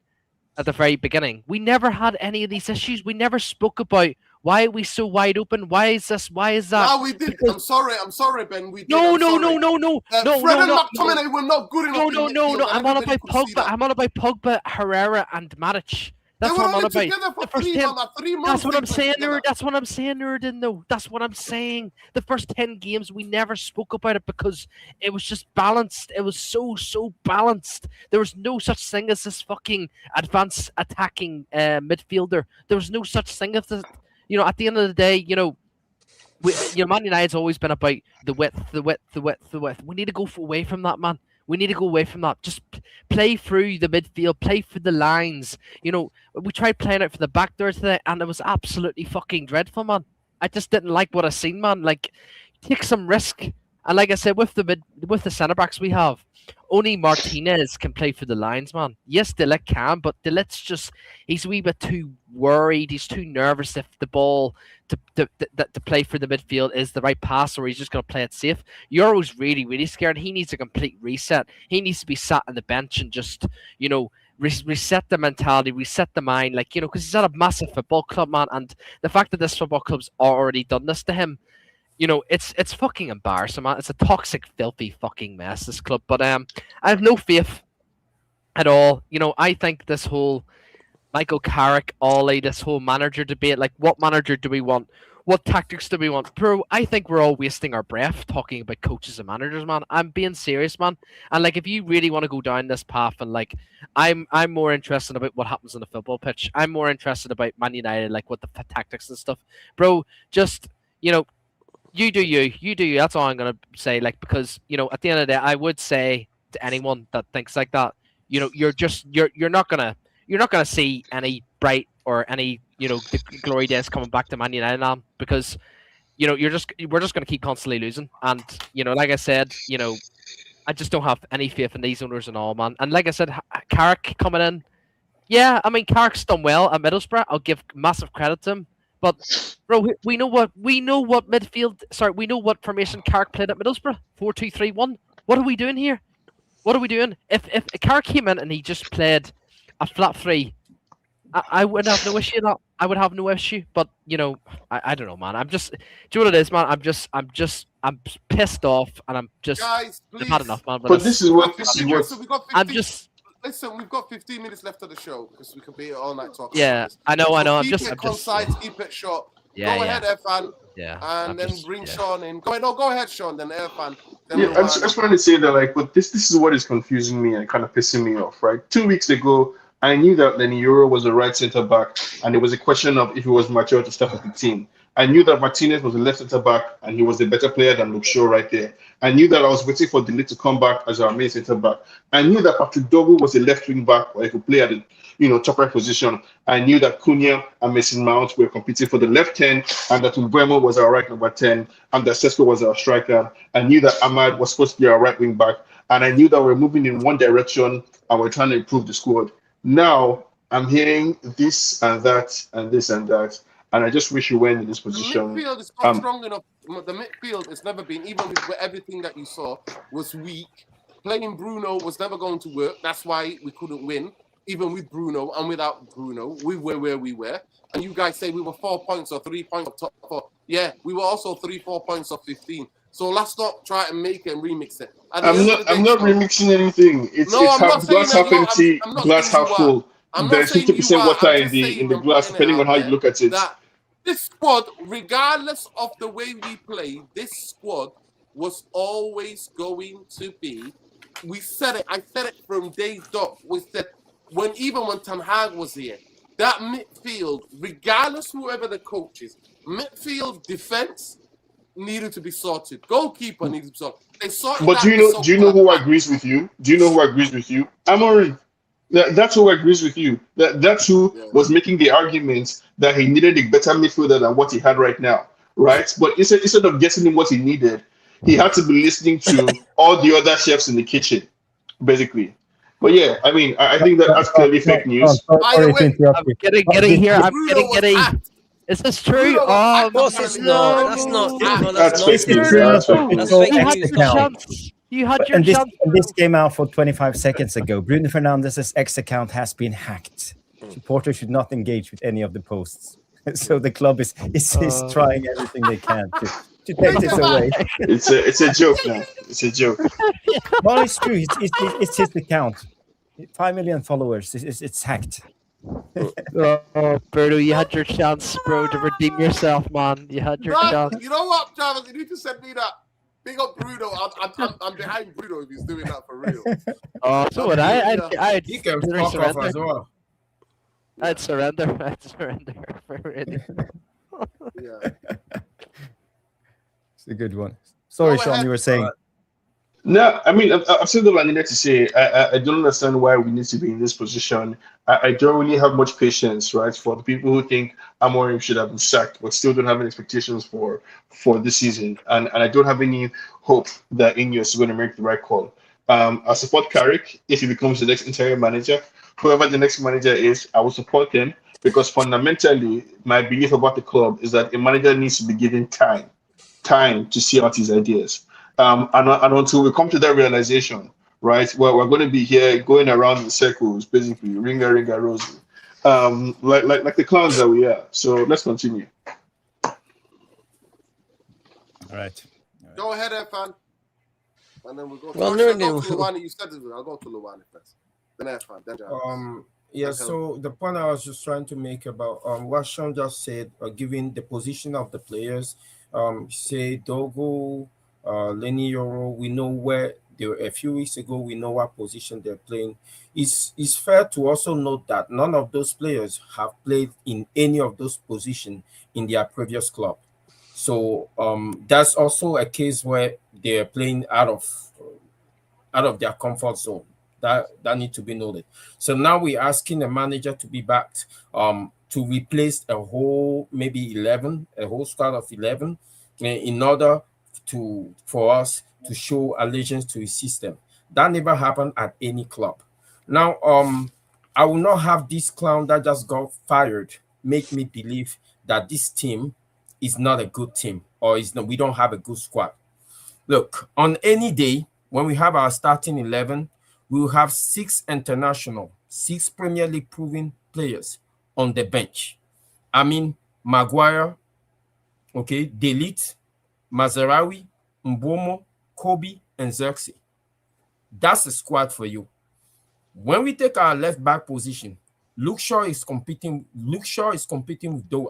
at the very beginning, we never had any of these issues. We never spoke about why are we so wide open? Why is this? Why is that? No, we did. I'm sorry, Ben. We did. No. Fred and McTominay were not good enough. No. I'm on about Pogba. I'm on about Pogba, Herrera, and Matic. That's what I'm on about. That's what I'm saying, Nerd. That's what I'm saying, Nerd. No, that's what I'm saying. The first 10 games, we never spoke about it because it was just balanced. It was so balanced. There was no such thing as this fucking advanced attacking midfielder. There was no such thing as this. At the end of the day, Man United's always been about the width. We need to go away from that, man. We need to go away from that. Just play through the midfield, play through the lines. We tried playing out for the back door today, and it was absolutely fucking dreadful, man. I just didn't like what I seen, man. Like, take some risk And like I said, with the centre backs we have, only Martinez can play for the lines, man. Yes, Delict can, but Delict's he's a wee bit too worried. He's too nervous if the ball to play for the midfield is the right pass, or he's just going to play it safe. Euro's really, really scared. He needs a complete reset. He needs to be sat on the bench and just, reset the mentality, reset the mind, because he's at a massive football club, man. And the fact that this football club's already done this to him, it's fucking embarrassing, man. It's a toxic, filthy fucking mess, this club. But I have no faith at all. I think this whole Michael Carrick, Ollie, this whole manager debate, what manager do we want? What tactics do we want? Bro, I think we're all wasting our breath talking about coaches and managers, man. I'm being serious, man. And if you really want to go down this path, and I'm more interested about what happens on the football pitch. I'm more interested about Man United, what the tactics and stuff. Bro, just, you do you. That's all I'm gonna say. Because at the end of the day, I would say to anyone that thinks like that, you're not gonna see any bright or any the glory days coming back to Man United now, because we're just gonna keep constantly losing. And like I said, I just don't have any faith in these owners and all, man. And like I said, Carrick coming in, yeah, I mean Carrick's done well at Middlesbrough. I'll give massive credit to him. But bro, we know what midfield. Sorry, we know what formation Carrick played at Middlesbrough. 4-2-3-1. What are we doing here? What are we doing? If Carrick came in and he just played a flat 3, I would have no issue. I would have no issue. But I don't know, man. Do you know what it is, man? I'm pissed off, and I'm just. Guys, I've had enough, man. But this is what. So we got 15, I'm just. Listen, we've got 15 minutes left of the show because we can be all night talking. Yeah, I know. Keep it concise, keep it short. Yeah, go ahead, Irfan. Yeah. And then bring Sean in. Go ahead, Sean. Then Irfan. Then I just wanted to say that, but this is what is confusing me and kind of pissing me off, right? 2 weeks ago, I knew that Lenny Euro was the right centre back, and it was a question of if he was mature to step up the team. I knew that Martinez was the left centre back, and he was a better player than Luke Shaw right there. I knew that I was waiting for Delete to come back as our main centre back. I knew that Patrick Dogu was a left wing back, or he could play at the top right position. I knew that Cunha and Mason Mount were competing for the left 10, and that Mbeumo was our right number 10, and that Sesko was our striker. I knew that Ahmad was supposed to be our right wing back, and I knew that we're moving in one direction and we're trying to improve the squad. Now I'm hearing this and that and this and that. And I just wish you were in this position. The midfield is not strong enough. The midfield has never been, even with everything that you saw, was weak. Playing Bruno was never going to work. That's why we couldn't win, even with Bruno and without Bruno. We were where we were. And you guys say we were 4 points or 3 points of top 4. Yeah, we were also 3-4 points of 15. So let's not try and make it and remix it. I'm not remixing anything. It's glass half empty, glass half full. There's 50% water in the glass, depending on how you look at it. This squad, regardless of the way we play, this squad was always going to be. We said it. I said it from day dot. We said when Ten Hag was here, that midfield, regardless whoever the coach is, midfield defense needed to be sorted. Goalkeeper needed to be sorted. They sorted. But do you know who agrees with you? Do you know who agrees with you? Amorim. That's who agrees with you. That's who was making the arguments that he needed a better midfielder than what he had right now, right? But instead of getting him what he needed, he had to be listening to all the other chefs in the kitchen, basically. But yeah, I mean, I think that's clearly fake news. By the way, I'm getting here. I'm getting. Is this true? Oh, of course it's not. That's not. That's fake news. That's fake news. That's fake news. You had your chance. This came out for 25 seconds ago. Bruno Fernandes's X account has been hacked. Supporters should not engage with any of the posts. So the club is trying everything they can to take this away. It's a joke now. It's a joke. Well, it's true. It's his account. 5 million followers. It's hacked. Bruno, you had your chance, bro, to redeem yourself, man. You had your chance. You know what, Travis? You need to send me that. Big up Bruno. I'm behind Bruno if he's doing that for real. Oh, so would I. He can fuck off as well. I'd surrender. Yeah. It's a good one. Sorry, Sean, you were saying. No, I mean, I've said all I needed to say. I don't understand why we need to be in this position. I don't really have much patience, right, for the people who think Amorim should have been sacked, but still don't have any expectations for this season. And I don't have any hope that Ineos is going to make the right call. I support Carrick if he becomes the next interim manager. Whoever the next manager is, I will support him because fundamentally, my belief about the club is that a manager needs to be given time to see out his ideas. And until we come to that realization, right, we're going to be here going around in circles, basically, ringa, rosy, like the clowns that we are. So let's continue. All right. Go ahead, Irfan. And then we'll go to, Well, I'll go no. to Luwani. You said it. I'll go to Luwani first. Then Irfan. Then Jarvis. Yeah, so the point I was just trying to make about what Sean just said, given the position of the players, say Dogo, Lenny Yoro, we know where they were a few weeks ago, we know what position they're playing. It's fair to also note that none of those players have played in any of those positions in their previous club. So that's also a case where they're playing out of their comfort zone. That need to be noted. So now we're asking the manager to be backed to replace a whole maybe 11, a whole squad of 11, in order for us to show allegiance to his system. That never happened at any club. Now, I will not have this clown that just got fired make me believe that this team is not a good team or we don't have a good squad. Look, on any day when we have our starting 11, we will have 6 international, 6 Premier League proven players on the bench. I mean, Maguire, okay, Delete, Mazarawi, Mbomo, Kobe, and Xerxes. That's the squad for you. When we take our left back position, Luke Shaw is competing with Dogu.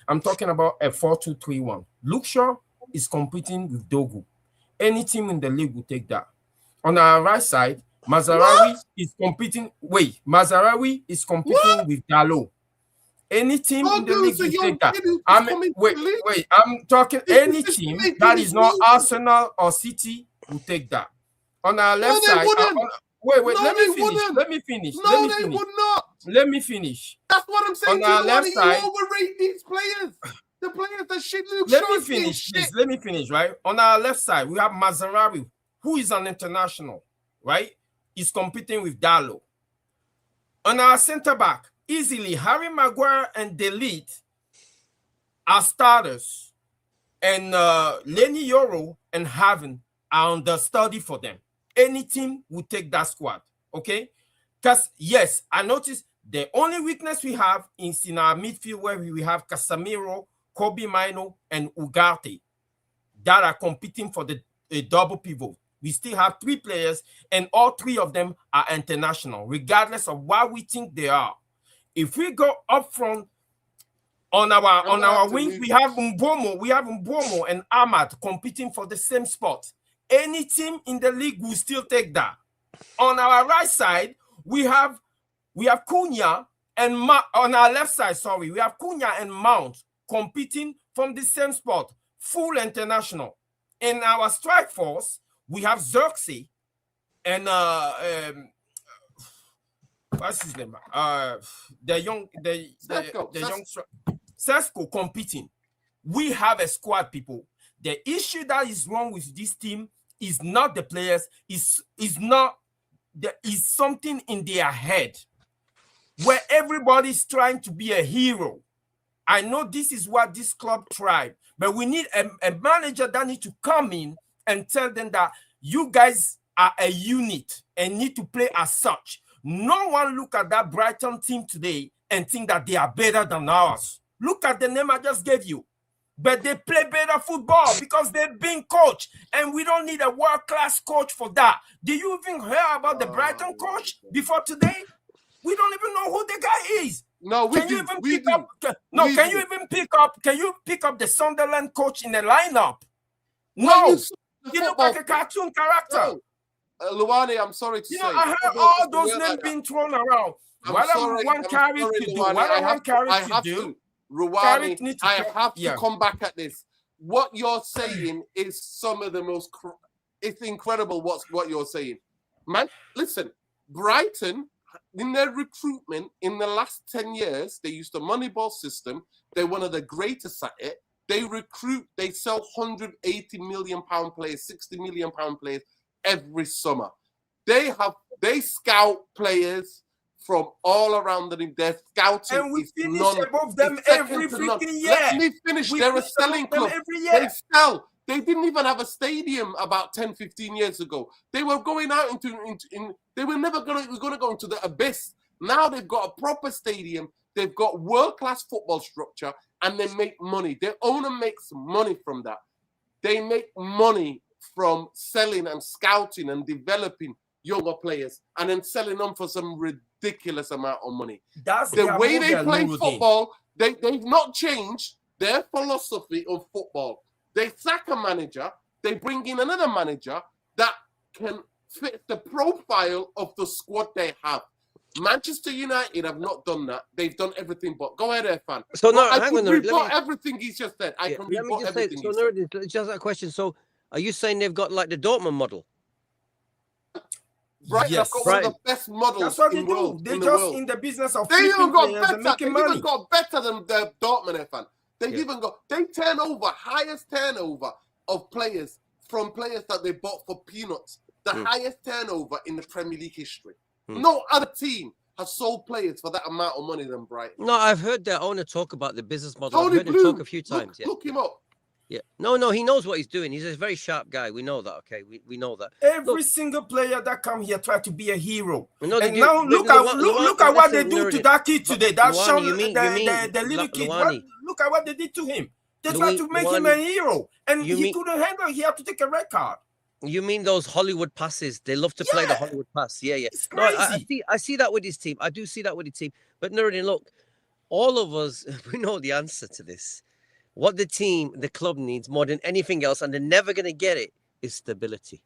I'm talking about a 4-2-3-1. Luke Shaw is competing with Dogu. Any team in the league will take that. On our right side, Mazarawi is competing. Mazarawi is competing with Dalot. Any team in the league will take that. I'm talking any team that is not Arsenal or City will take that. On our left side, let me finish. Let me finish. That's what I'm saying. On our left side, you overrate these players. The players that shit Luke Let me finish, please. Let me finish, right? On our left side, we have Mazarawi, who is an international, right? He's competing with Dalot. On our center back, easily, Harry Maguire and Delete are starters. And Lenny Yoro and Haven are on the study for them. Any team will take that squad, okay? Because, yes, I noticed the only weakness we have is in our midfield where we have Casemiro, Kobe Mino, and Ugarte that are competing for the double pivot. We still have 3 players, and all 3 of them are international, regardless of what we think they are. If we go up front on our wing, we have Mbomo and Ahmad competing for the same spot. Any team in the league will still take that. On our right side, we have Cunha and on our left side, we have Cunha and Mount competing from the same spot, full international. In our strike force, we have Xerxes and what's his name? The young Sesko competing. We have a squad, people. The issue that is wrong with this team is not the players, is something in their head where everybody's trying to be a hero. I know this is what this club tried, but we need a manager that needs to come in and tell them that you guys are a unit and need to play as such. No one look at that Brighton team today and think that they are better than ours. Look at the name I just gave you. But they play better football because they've been coached, and we don't need a world-class coach for that. Did you even hear about the Brighton coach before today? We don't even know who the guy is. No, Can you pick up the Sunderland coach in the lineup? No, he look like a cartoon character. Luwani, I'm sorry to say. I heard all those names being thrown around. Whatever one carry to do, whatever one carry to do. Ruwani, I have to come back at this. What you're saying is some of the most it's incredible what you're saying. Man, listen, Brighton, in their recruitment in the last 10 years, they used the Moneyball system. They're one of the greatest at it. They recruit, they sell 180 million pound players, 60 million pound players every summer. They scout players from all around the league. Their scouting and we is finish above them every freaking year. Let me finish. They're a selling club. Every year. They sell. They didn't even have a stadium about 10, 15 years ago. They were going out they were never going to go into the abyss. Now they've got a proper stadium. They've got world-class football structure, and they make money. Their owner makes money from that. They make money from selling and scouting and developing younger players and then selling them for some ridiculous amount of money. That's the way they play football. They've not changed their philosophy of football. They sack a manager. They bring in another manager that can fit the profile of the squad they have. Manchester United have not done that. They've done everything but. Go ahead, Irfan. So no, I can rebut everything he's just said. I can rebut everything he said. Just a question. So are you saying they've got like the Dortmund model? Brighton have got one of the best models. That's what they in do. world, They're in just the world. in the business of They even got players and better. making They money. even got better than the Dortmund fan. They turn over highest turnover of players from players that they bought for peanuts. The highest turnover in the Premier League history. No other team has sold players for that amount of money than Brighton. No, I've heard their owner talk about the business model. Tony I've heard him talk a few times. Look him up. Yeah. No, he knows what he's doing. He's a very sharp guy. We know that, okay? We know that. Every single player that come here try to be a hero. No, and now look at what they do to that kid today. That's Sean, the little kid. Look at what they did to him. They tried to make him a hero. And he couldn't handle it. He had to take a red card. You mean those Hollywood passes? They love to play the Hollywood pass. Yeah. It's crazy. No, I see that with his team. I do see that with his team. But Nuruddin, look, all of us, we know the answer to this. What the club needs more than anything else, and they're never going to get it, is stability.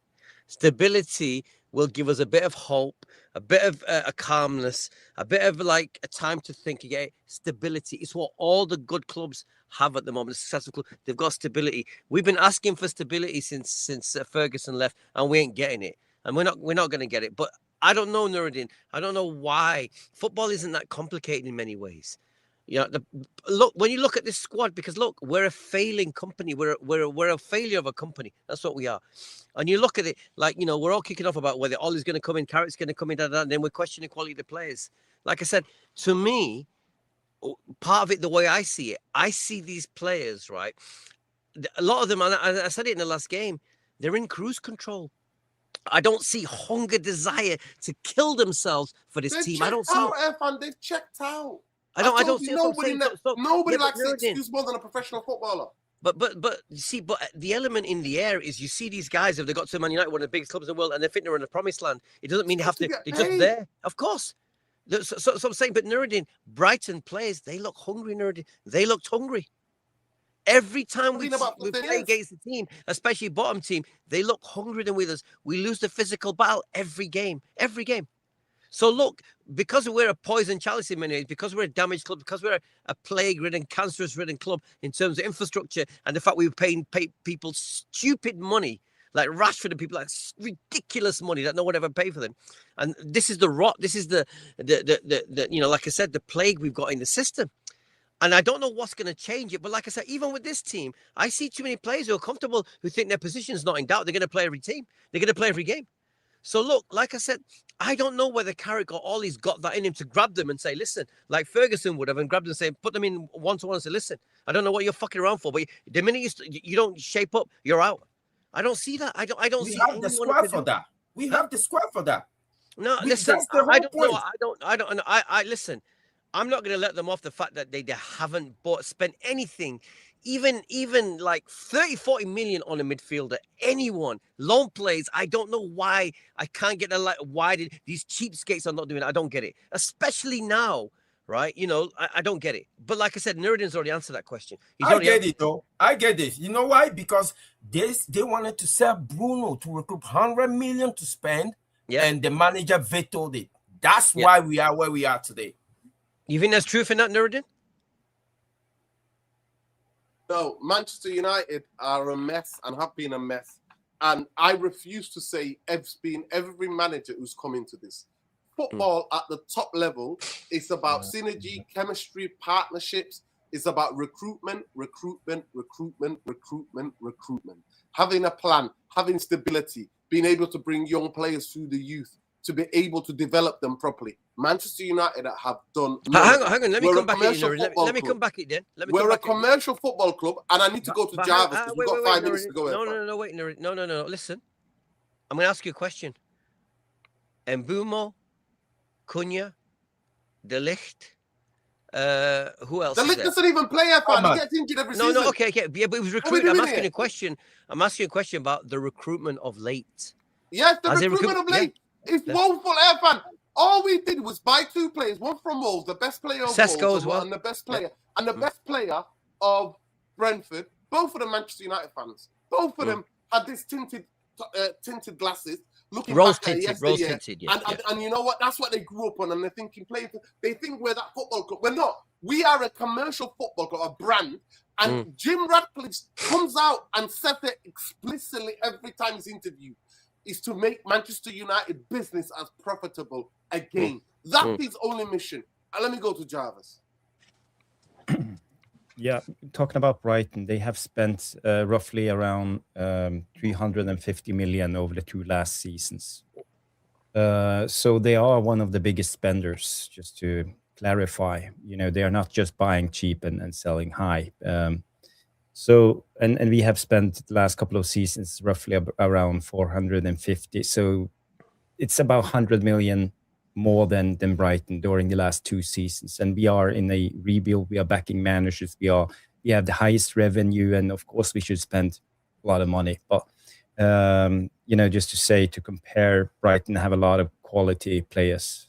Stability will give us a bit of hope, a bit of a calmness, a bit of like a time to think again. Stability is what all the good clubs have at the moment. Successful club, they've got stability. We've been asking for stability since Ferguson left, and we ain't getting it, and we're not going to get it. But I don't know, Nuruddin. I don't know why. Football isn't that complicated in many ways. You know, look, when you look at this squad, because look, we're a failing company. We're a failure of a company. That's what we are. And you look at it like, you know, we're all kicking off about whether Ollie's going to come in, Carrick's going to come in, and then we're questioning the quality of the players. Like I said, to me, part of it, the way I see it, I see these players, right? A lot of them, and I said it in the last game, they're in cruise control. I don't see hunger, desire to kill themselves for this team. I don't see it. They've checked out. I don't see nobody likes to excuse more than a professional footballer. But you see, but the element in the air is you see these guys, if they got to Man United, one of the biggest clubs in the world, and they think they're in the promised land. It doesn't mean they have to. They're just there, of course. So I'm saying, but Nuruddin, Brighton players, they look hungry. Nuruddin, they looked hungry. Every time we play against the team, especially bottom team, they look hungrier than with us. We lose the physical battle every game. So look, because we're a poison chalice in many ways, because we're a damaged club, because we're a plague-ridden, cancerous-ridden club in terms of infrastructure, and the fact we pay people stupid money, like Rashford and people, like ridiculous money that no one ever paid for them. And this is the rot. This is the you know, like I said, the plague we've got in the system. And I don't know what's going to change it. But like I said, even with this team, I see too many players who are comfortable, who think their position is not in doubt. They're going to play every team. They're going to play every game. So look, like I said, I don't know whether Carrick or Ollie's got that in him to grab them and say, listen, like Ferguson would have, and grab them and say, put them in one-to-one and say, listen, I don't know what you're fucking around for, but the minute you don't shape up, you're out. I don't see that. I don't see. We have the squad for that. We have the squad for that. No, listen, I don't know. I listen. I'm not going to let them off the fact that they haven't spent anything, even like 30, 40 million on a midfielder. Anyone, loan plays. I don't know why I can't get why these cheapskates are not doing it. I don't get it, especially now, right? You know, I don't get it. But like I said, Nuruddin's already answered that question. I get it, though. I get it. You know why? Because they wanted to sell Bruno to recruit 100 million to spend, and the manager vetoed it. That's why we are where we are today. You think there's truth in that, Nuruddin? No, Manchester United are a mess and have been a mess and I refuse to say it's been every manager who's come into this. Football at the top level is about synergy, chemistry, partnerships. It's about recruitment. Having a plan, having stability, being able to bring young players through the youth, to be able to develop them properly. Manchester United have done. Hang on. Let me come back in. Let me come back in then. We're a commercial football club, and I need to go to Jarvis because we've got 5 minutes to go. No. Listen, I'm going to ask you a question. Mbumo, Cunha, De Ligt. Who else? De Ligt doesn't even play. He gets injured every season. No. Okay. Yeah, but it was recruiting. I'm asking a question. I'm asking a question about the recruitment of late. Yes, the recruitment of late. It's woeful, Irfan. All we did was buy 2 players, one from Wolves, the best player of Wolves, and the best player, and the best player of Brentford. Both of them Manchester United fans. Both of them had this tinted glasses, looking back at yesterday. And you know what? That's what they grew up on, and they're thinking they think we're that football club. We're not. We are a commercial football club, a brand. And Jim Ratcliffe comes out and says it explicitly every time he's interviewed. Is to make Manchester United business as profitable again. That's his only mission. And let me go to Jarvis. Yeah, talking about Brighton, they have spent roughly around 350 million over the 2 last seasons. So they are one of the biggest spenders, just to clarify. They are not just buying cheap and selling high. So, and we have spent the last couple of seasons roughly around 450. So it's about 100 million more than Brighton during the last 2 seasons. And we are in a rebuild. We are backing managers. We have the highest revenue. And of course, we should spend a lot of money. But, just to say, to compare, Brighton have a lot of quality players.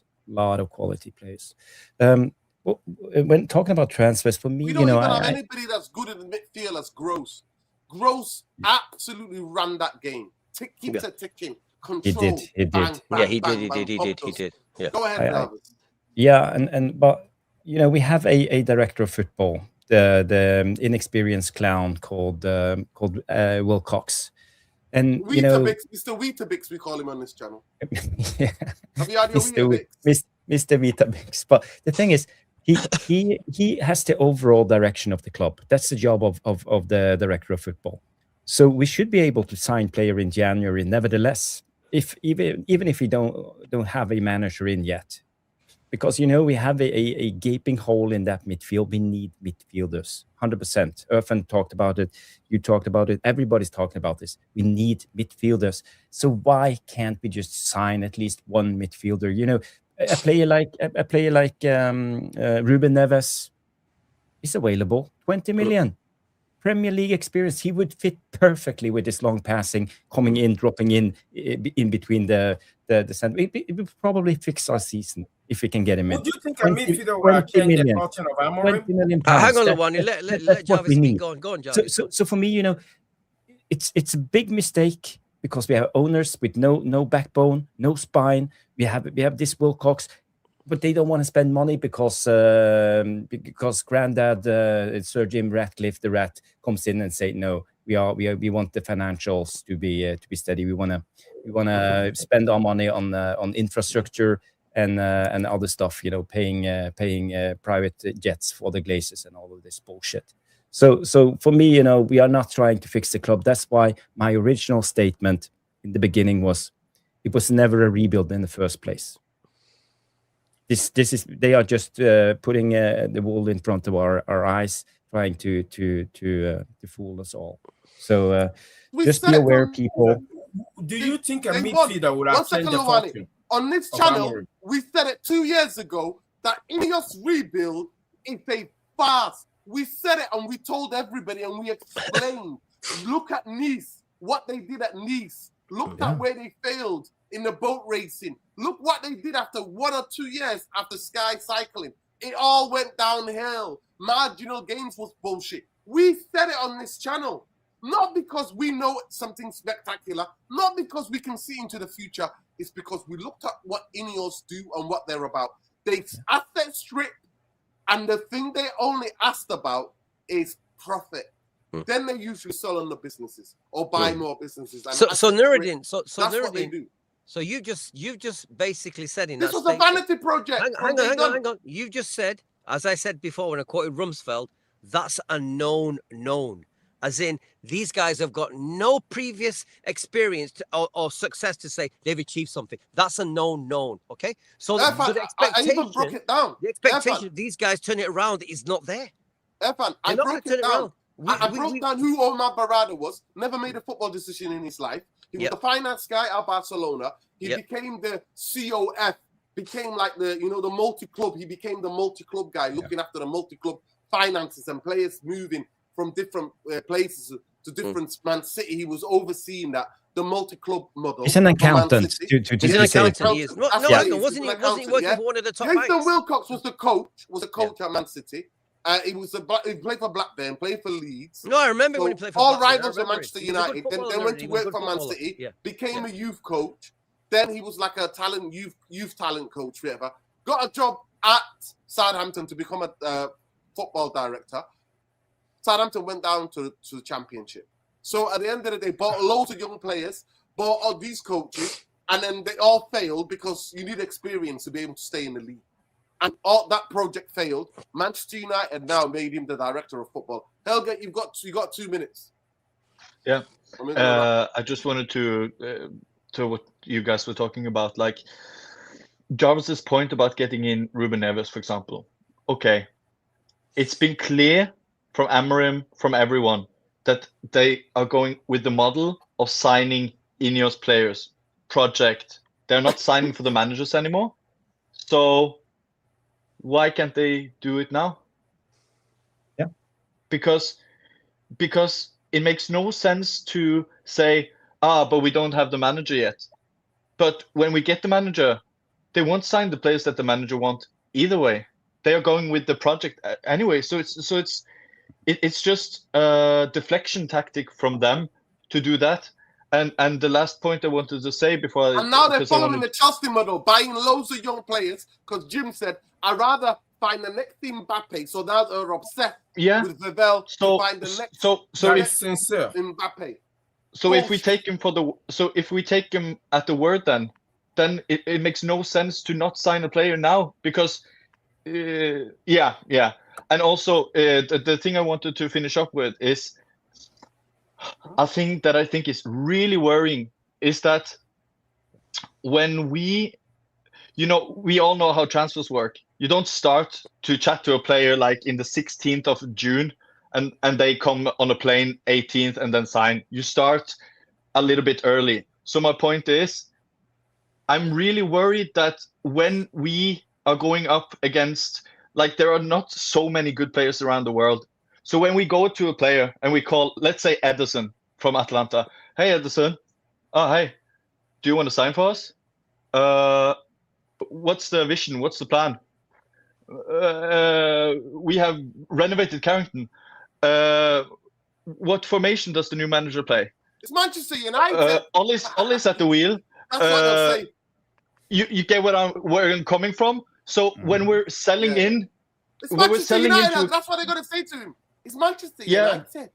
When talking about transfers, for me, we don't even have anybody that's good in the midfield as Gross. Gross absolutely ran that game. Keeps it ticking. Control. He did. He did. Yeah. Go ahead, Jarvis. But we have a director of football, the inexperienced clown called Wilcox. And Weetabix, Mr. Weetabix, we call him on this channel. Yeah. Have you had your Mr. Weetabix. But the thing is, he has the overall direction of the club. That's the job of the director of football. So we should be able to sign player in January. Nevertheless, even if we don't have a manager in yet, because we have a gaping hole in that midfield. We need midfielders, 100%. Irfan talked about it. You talked about it. Everybody's talking about this. We need midfielders. So why can't we just sign at least one midfielder? A player like Ruben Neves is available. 20 million. Premier League experience. He would fit perfectly with this long passing, coming in, dropping in between the center. It would probably fix our season if we can get him in. Would you think a midfielder would have changed the fortune of Amorim? 20 million Hang on, pounds. Lawani. Let Jarvis speak. Go on, Jarvis. So for me, it's a big mistake because we have owners with no backbone, no spine. We have this Wilcox, but they don't want to spend money because granddad Sir Jim Ratcliffe, the rat, comes in and say no. We want the financials to be steady. We want to spend our money on infrastructure and other stuff. Paying private jets for the Glazers and all of this bullshit. So for me, we are not trying to fix the club. That's why my original statement in the beginning was, it was never a rebuild in the first place. They are just putting the wool in front of our eyes, trying to fool us all. So just be aware, people. Do you think a midfielder would have changed the fortune? On this channel, we said it 2 years ago that Ineos rebuild is a farce. We said it and we told everybody and we explained. Look at Nice, what they did at Nice. Look at where they failed in the boat racing. Look what they did after 1 or 2 years after Sky Cycling. It all went downhill. Marginal gains was bullshit. We said it on this channel. Not because we know something spectacular, not because we can see into the future. It's because we looked at what Ineos do and what they're about. They asset strip, and the thing they only asked about is profit. then they usually sell on the businesses or buy more businesses. And So assets Nuruddin, so that's what they Nuruddin, do. so you've just basically said in This that was a statement, vanity project. hang on. You've just said, as I said before when I quoted Rumsfeld, that's a known. As in, these guys have got no previous experience or success to say they've achieved something. That's a known. Okay, so the I even broke it down. The expectation of these guys turn it around is not there. Irfan, I broke it down. I broke down who Omar Barada was. Never made a football decision in his life. He was the finance guy at Barcelona. He became the COF. Became like the multi-club. He became the multi-club guy, looking after the multi-club finances and players moving from different places to different Man City. He was overseeing that, the multi-club model. He's an accountant. He's an accountant. He is. Wasn't he working for one of the top banks? Nathan Wilcox was the coach. Was a coach at Man City. He played for Blackburn, played for Leeds. No, I remember when he played for all Blackburn. rivals for Manchester United. Then went to work for Man City. Became a youth coach. Then he was like a youth talent coach, whatever. Got a job at Southampton to become a football director. Southampton went down to the Championship. So at the end of the day, bought loads of young players, bought all these coaches, and then they all failed because you need experience to be able to stay in the league. And all that project failed. Manchester United now made him the director of football. Helge, you got 2 minutes. Yeah. I just wanted to what you guys were talking about, like Jarvis's point about getting in Ruben Neves, for example. Okay, it's been clear from Amorim, from everyone, that they are going with the model of signing Ineos players, project. They're not signing for the managers anymore. So why can't they do it now? Yeah. Because it makes no sense to say, but we don't have the manager yet. But when we get the manager, they won't sign the players that the manager want either way. They are going with the project anyway. So it's just a deflection tactic from them to do that. And the last point I wanted to say before, and now they're following the Chelsea model, buying loads of young players. Because Jim said, I'd rather find the next Mbappe. So now they're upset with Vivell to find the next. So it's sincere. Mbappe. So if we take him at the word, then it makes no sense to not sign a player now, because and also the thing I wanted to finish up with is a thing that I think is really worrying is that when we all know how transfers work. You don't start to chat to a player like in the 16th of June and they come on a plane 18th and then sign. You start a little bit early. So my point is, I'm really worried that when we are going up against, like, there are not so many good players around the world. So when we go to a player and we call, let's say, Edison from Atlanta. Hey, Edison. Oh, hey. Do you want to sign for us? What's the vision? What's the plan? We have renovated Carrington. What formation does the new manager play? It's Manchester United. Ollie's at the wheel. That's what they'll say. You get where I'm coming from. So when we're selling in, it's Manchester United. That's what they're going to say to him. It's Manchester United.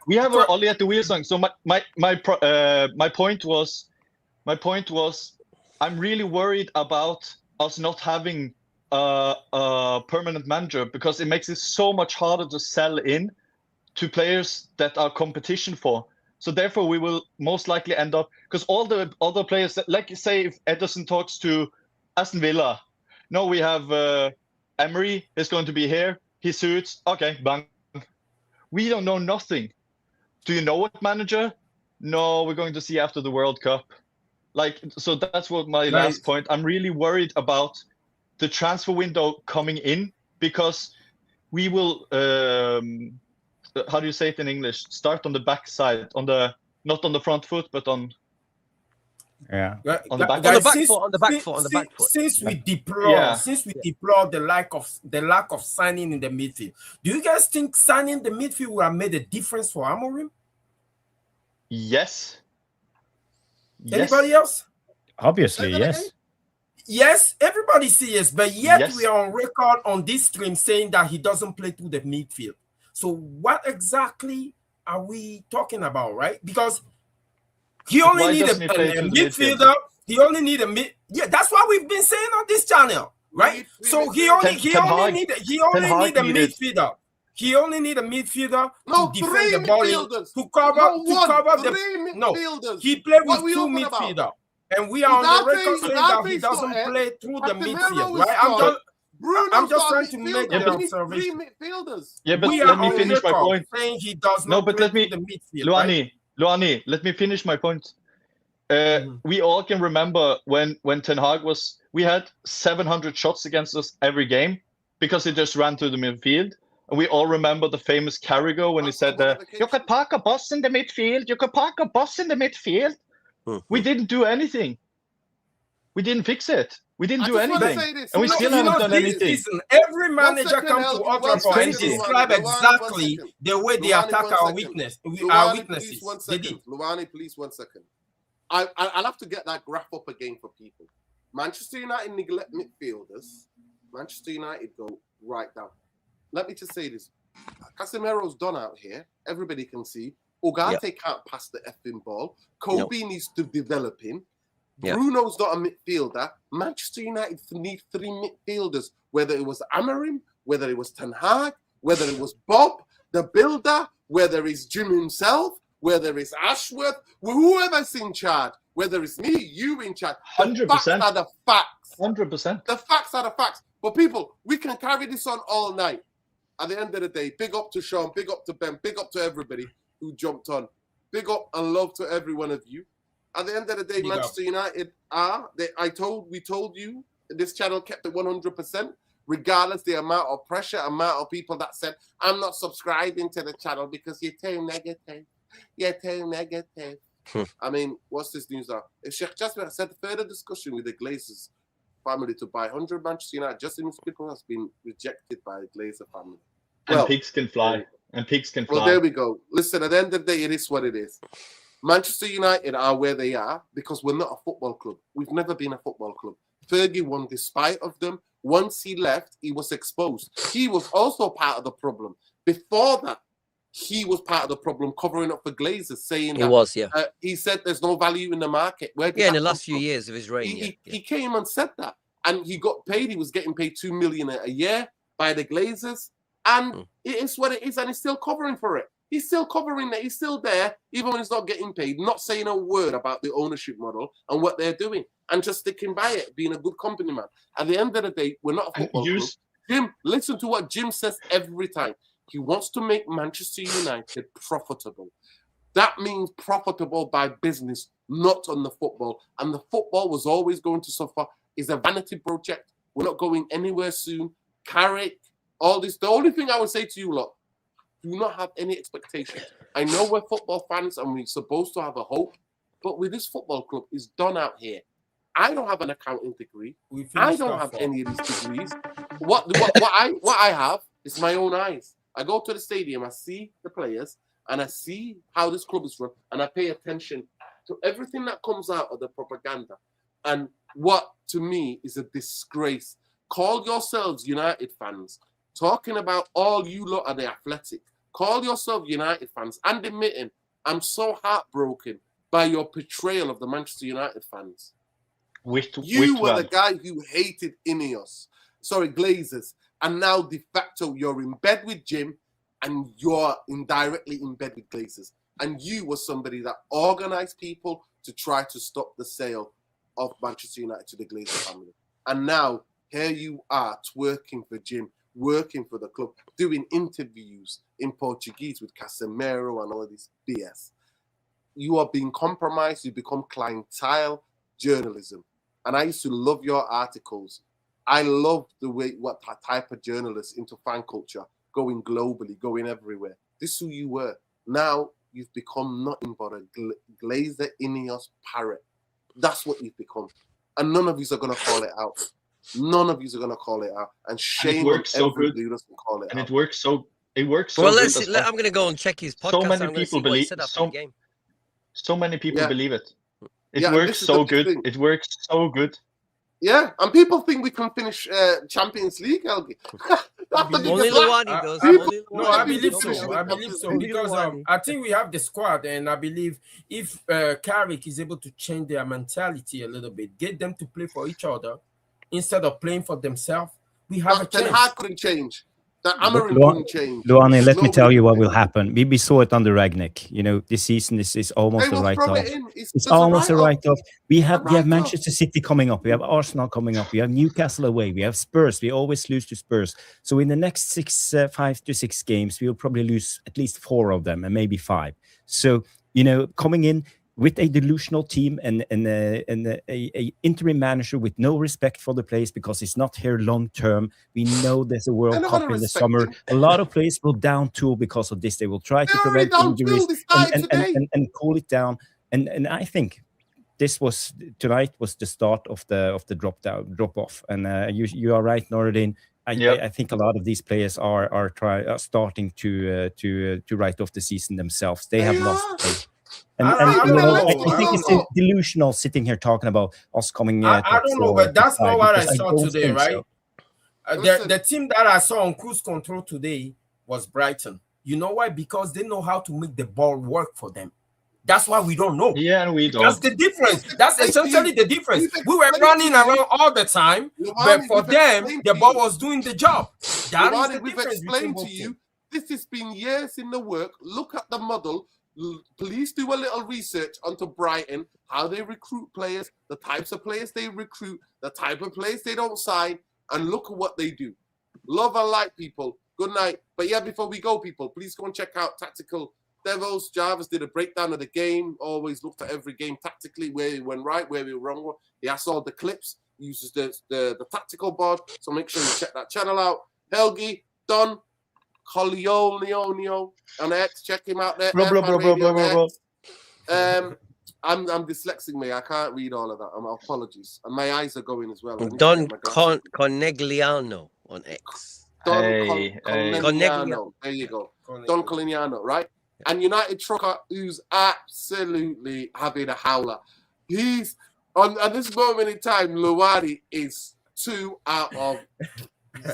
We have Ollie at the wheel song. So my point was, I'm really worried about us not having a permanent manager, because it makes it so much harder to sell in to players that are competition for. So therefore, we will most likely end up, because all the other players, like say if Ederson talks to Aston Villa, no, we have Emery is going to be here. He suits. Okay, bang. We don't know nothing. Do you know what manager? No, we're going to see after the World Cup. Like, so that's what my last point. I'm really worried about the transfer window coming in, because we will, how do you say it in English? Start on the back side, not on the front foot, but on the back foot. Since we deplore the lack of signing in the midfield, do you guys think signing the midfield would have made a difference for Amorim? Yes. Anybody else? Obviously, yes. Yes, everybody says yes, but yet we are on record on this stream saying that he doesn't play through the midfield. So what exactly are we talking about, right? Because he only Why need a doesn't he play to the midfielder. He only need a mid. Yeah, that's what we've been saying on this channel, right? So he only need a midfielder. He only need a midfielder to defend the ball, to cover the. He played with two midfielders, and we are on the record saying that he doesn't play through the midfield, right? I'm just trying to make the observation. Yeah, but let me finish my point. Saying he does not play through the midfield, Luani, let me finish my point. We all can remember when Ten Hag was. We had 700 shots against us every game because he just ran to the midfield. And we all remember the famous Carragher when he said, "You could park a bus in the midfield. You could park a bus in the midfield." We didn't do anything. We didn't fix it. We didn't do anything, and we still haven't done anything. Every manager comes to Old Trafford and describe exactly the way they attack our weaknesses. Luani, please 1 second. I'll have to get that graph up again for people. Manchester United neglect midfielders. Manchester United go right down. Let me just say this. Casemiro's done out here. Everybody can see. Ugarte can't pass the effing ball. Kobe needs to develop him. Bruno's not a midfielder. Manchester United need 3 midfielders, whether it was Amorim, whether it was Ten Hag, whether it was Bob, the builder, whether it's Jim himself, whether it's Ashworth, whoever's in charge, whether it's me, you in charge. 100%. Facts are the facts. 100%. The facts are the facts. But people, we can carry this on all night. At the end of the day, big up to Sean, big up to Ben, big up to everybody who jumped on. Big up and love to every one of you. At the end of the day, Manchester United we told you, this channel kept it 100%, regardless the amount of pressure, amount of people that said, I'm not subscribing to the channel because you're too negative. You're too negative. I mean, what's this news now? Sheikh Jasper said further discussion with the Glazers family to buy 100 Manchester United. Justin People has been rejected by the Glazer family. And pigs can fly. Well, there we go. Listen, at the end of the day, it is what it is. Manchester United are where they are because we're not a football club. We've never been a football club. Fergie won despite of them. Once he left, he was exposed. He was also part of the problem. Before that, he was part of the problem, covering up for Glazers, saying he said there's no value in the market. In the last few years of his reign. He came and said that. And he got paid. He was getting paid $2 million a year by the Glazers. And it is what it is. And he's still covering for it. He's still covering it. He's still there, even when he's not getting paid, not saying a word about the ownership model and what they're doing, and just sticking by it, being a good company man. At the end of the day, we're not a football club. Jim, listen to what Jim says every time. He wants to make Manchester United profitable. That means profitable by business, not on the football. And the football was always going to suffer. It's a vanity project. We're not going anywhere soon. Carrick, all this. The only thing I would say to you, lot, do not have any expectations. I know we're football fans and we're supposed to have a hope, but with this football club, it's done out here. I don't have an accounting degree. I don't have any of these degrees. What I have is my own eyes. I go to the stadium, I see the players, and I see how this club is run, and I pay attention to everything that comes out of the propaganda. And what, to me, is a disgrace. Call yourselves United fans, talking about all you lot are the Athletic. Call yourself United fans and admitting, I'm so heartbroken by your portrayal of the Manchester United fans. You were the guy who hated Glazers, and now de facto you're in bed with Jim and you're indirectly in bed with Glazers. And you were somebody that organized people to try to stop the sale of Manchester United to the Glazer family. And now here you are twerking for Jim, working for the club, doing interviews in Portuguese with Casemiro and all this BS. You are being compromised. You become clientele journalism. And I used to love your articles. I loved the way, what type of journalists into fan culture, going globally, going everywhere. This is who you were. Now you've become nothing but a Glazer Ineos parrot. That's what you've become. And none of you are going to call it out. None of you are going to call it out. And shame on everybody who doesn't call it out. And it works so well, I'm going to go and check his podcast. So many people believe so many people believe it. It works so good. It works so good. Yeah, and people think we can finish Champions League, Helgi. Only Luwani does. No, I believe Nobody so. else. I believe so Only because Luwani. I think we have the squad, and I believe if Carrick is able to change their mentality a little bit, get them to play for each other instead of playing for themselves, we have a Ten chance. Hag couldn't change. That Amarin couldn't change. Luani, let me Nobody tell you what could will change. happen. We saw it under Ragnick. You know, this season is almost They a will throw write-off. it in. It's almost a write-off. We have write-off. Manchester City coming up. We have Arsenal coming up. We have Newcastle away. We have Spurs. We always lose to Spurs. So in the next 5 to 6 games, we will probably lose at least 4 of them and maybe 5. So, you know, coming in with a delusional team and a interim manager with no respect for the players because it's not here long term. We know there's a World Cup in the summer. A lot of players will down tool because of this. They will try to prevent injuries and cool it down. And I think tonight was the start of the drop off. And you are right, Noradin. I think a lot of these players are starting to write off the season themselves. They have lost faith. I think it's delusional sitting here talking about us coming. I don't know, but that's not what I saw today, right? So. The team that I saw on cruise control today was Brighton. You know why? Because they know how to make the ball work for them. That's why we don't know. Yeah, and we don't. That's the difference. That's essentially the difference. We were running around all the time, but for them, the ball was doing the job. That is the we've difference. Explained to you, this has been years in the work. Look at the model. Please do a little research onto Brighton, how they recruit players, the types of players they recruit, the type of players they don't sign, and look at what they do. Love and light, people. Good night. But yeah, before we go, people, please go and check out Tactical Devils. Jarvis did a breakdown of the game, always looked at every game tactically, where he went right, where he went wrong. He has all the clips, he uses the tactical board, so make sure you check that channel out. Helgi, Don, Colionio on X, check him out there. I'm dyslexic, me. I can't read all of that. Apologies. And my eyes are going as well. Don Conegliano on X. Don Conegliano. There you go. Don Conegliano, right? And United Trucker, who's absolutely having a howler. He's on at this moment in time, Luwani is 2 out of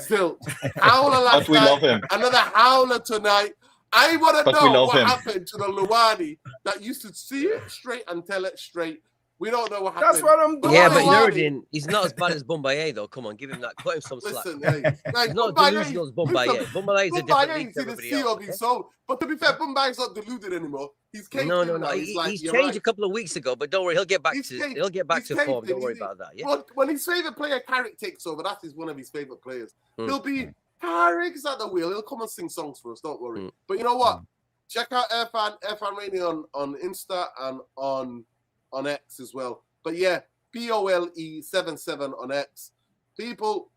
Still, howler last but we love him. Another howler tonight. I want to know what happened to the Luwani that used to see it straight and tell it straight. We don't know what happened. That's what I'm doing. Yeah, but Nuruddin, he's not as bad as Bombaye, though. Come on, give him that. Cut him some slack. Listen, hey, he's not delusional as Bombaye. Bombaye is a different league to everybody else. His soul. But to be fair, Bombaye's not deluded anymore. He's no. He's changed a couple of weeks ago, but don't worry, he'll get back to form. Don't worry about that. Yeah. When his favorite player Carrick takes over, that is one of his favorite players. He'll be Carrick's at the wheel. He'll come and sing songs for us. Don't worry. But you know what? Check out Airfan Radio on Insta and on X as well. But yeah, POLE77 on X. People,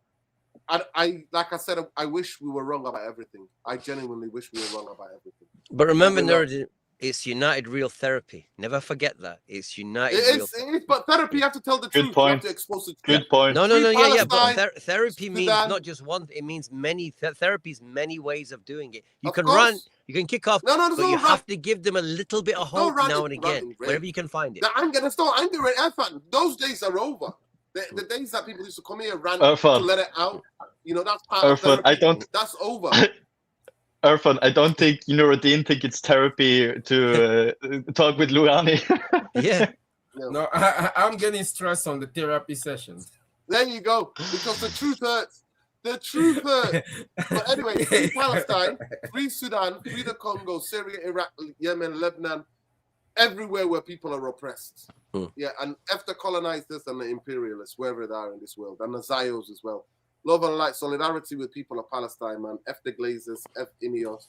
I like I said, I wish we were wrong about everything. I genuinely wish we were wrong about everything. But remember, Nerd, it's United Real Therapy. Never forget that. It's United Real Therapy. But therapy, you have to tell the truth. Point. You have to expose the truth. Good point. No. Yeah. But therapy means not just one. It means many. Therapy's many ways of doing it. You can run. You can kick off. But you have to give them a little bit of hope now and again, wherever you can find it. I'm going to start. I'm doing Irfan. Those days are over. The days that people used to come here and rant to let it out. You know, that's part of therapy. That's over. Irfan, I don't think Nuruddin think it's therapy to talk with Luwani. Yeah. No, I'm getting stressed on the therapy sessions. There you go. Because the truth hurts. The truth hurts. But anyway, free Palestine, free Sudan, free the Congo, Syria, Iraq, Yemen, Lebanon, everywhere where people are oppressed. Yeah, and F the colonizers and the imperialists, wherever they are in this world, and the Zios as well. Love and light, solidarity with people of Palestine, man. F the Glazers, F Ineos.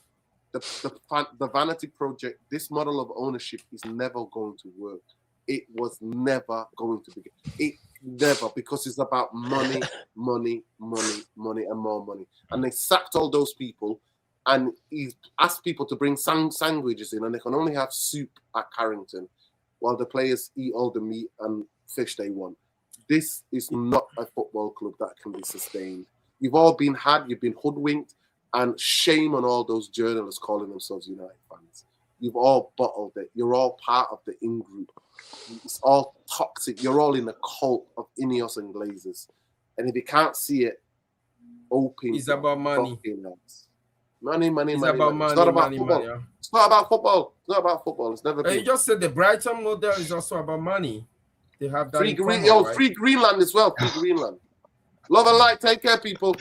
The vanity project, this model of ownership is never going to work. It was never going to be. It never, because it's about money, and more money. And they sacked all those people, and he asked people to bring sandwiches in, and they can only have soup at Carrington, while the players eat all the meat and fish they want. This is not a football club that can be sustained. You've all been you've been hoodwinked, and shame on all those journalists calling themselves United fans. You've all bottled it. You're all part of the in-group. It's all toxic. You're all in a cult of Ineos and Glazers. And if you can't see it, open. It's about money. Money. It's about money. It's not about money, football. money, yeah. It's not about football. It's not about football. It's never been. You just said the Brighton model is also about money. They have that Free in common, right? free Greenland as well. Free Greenland. Love and light. Take care, people.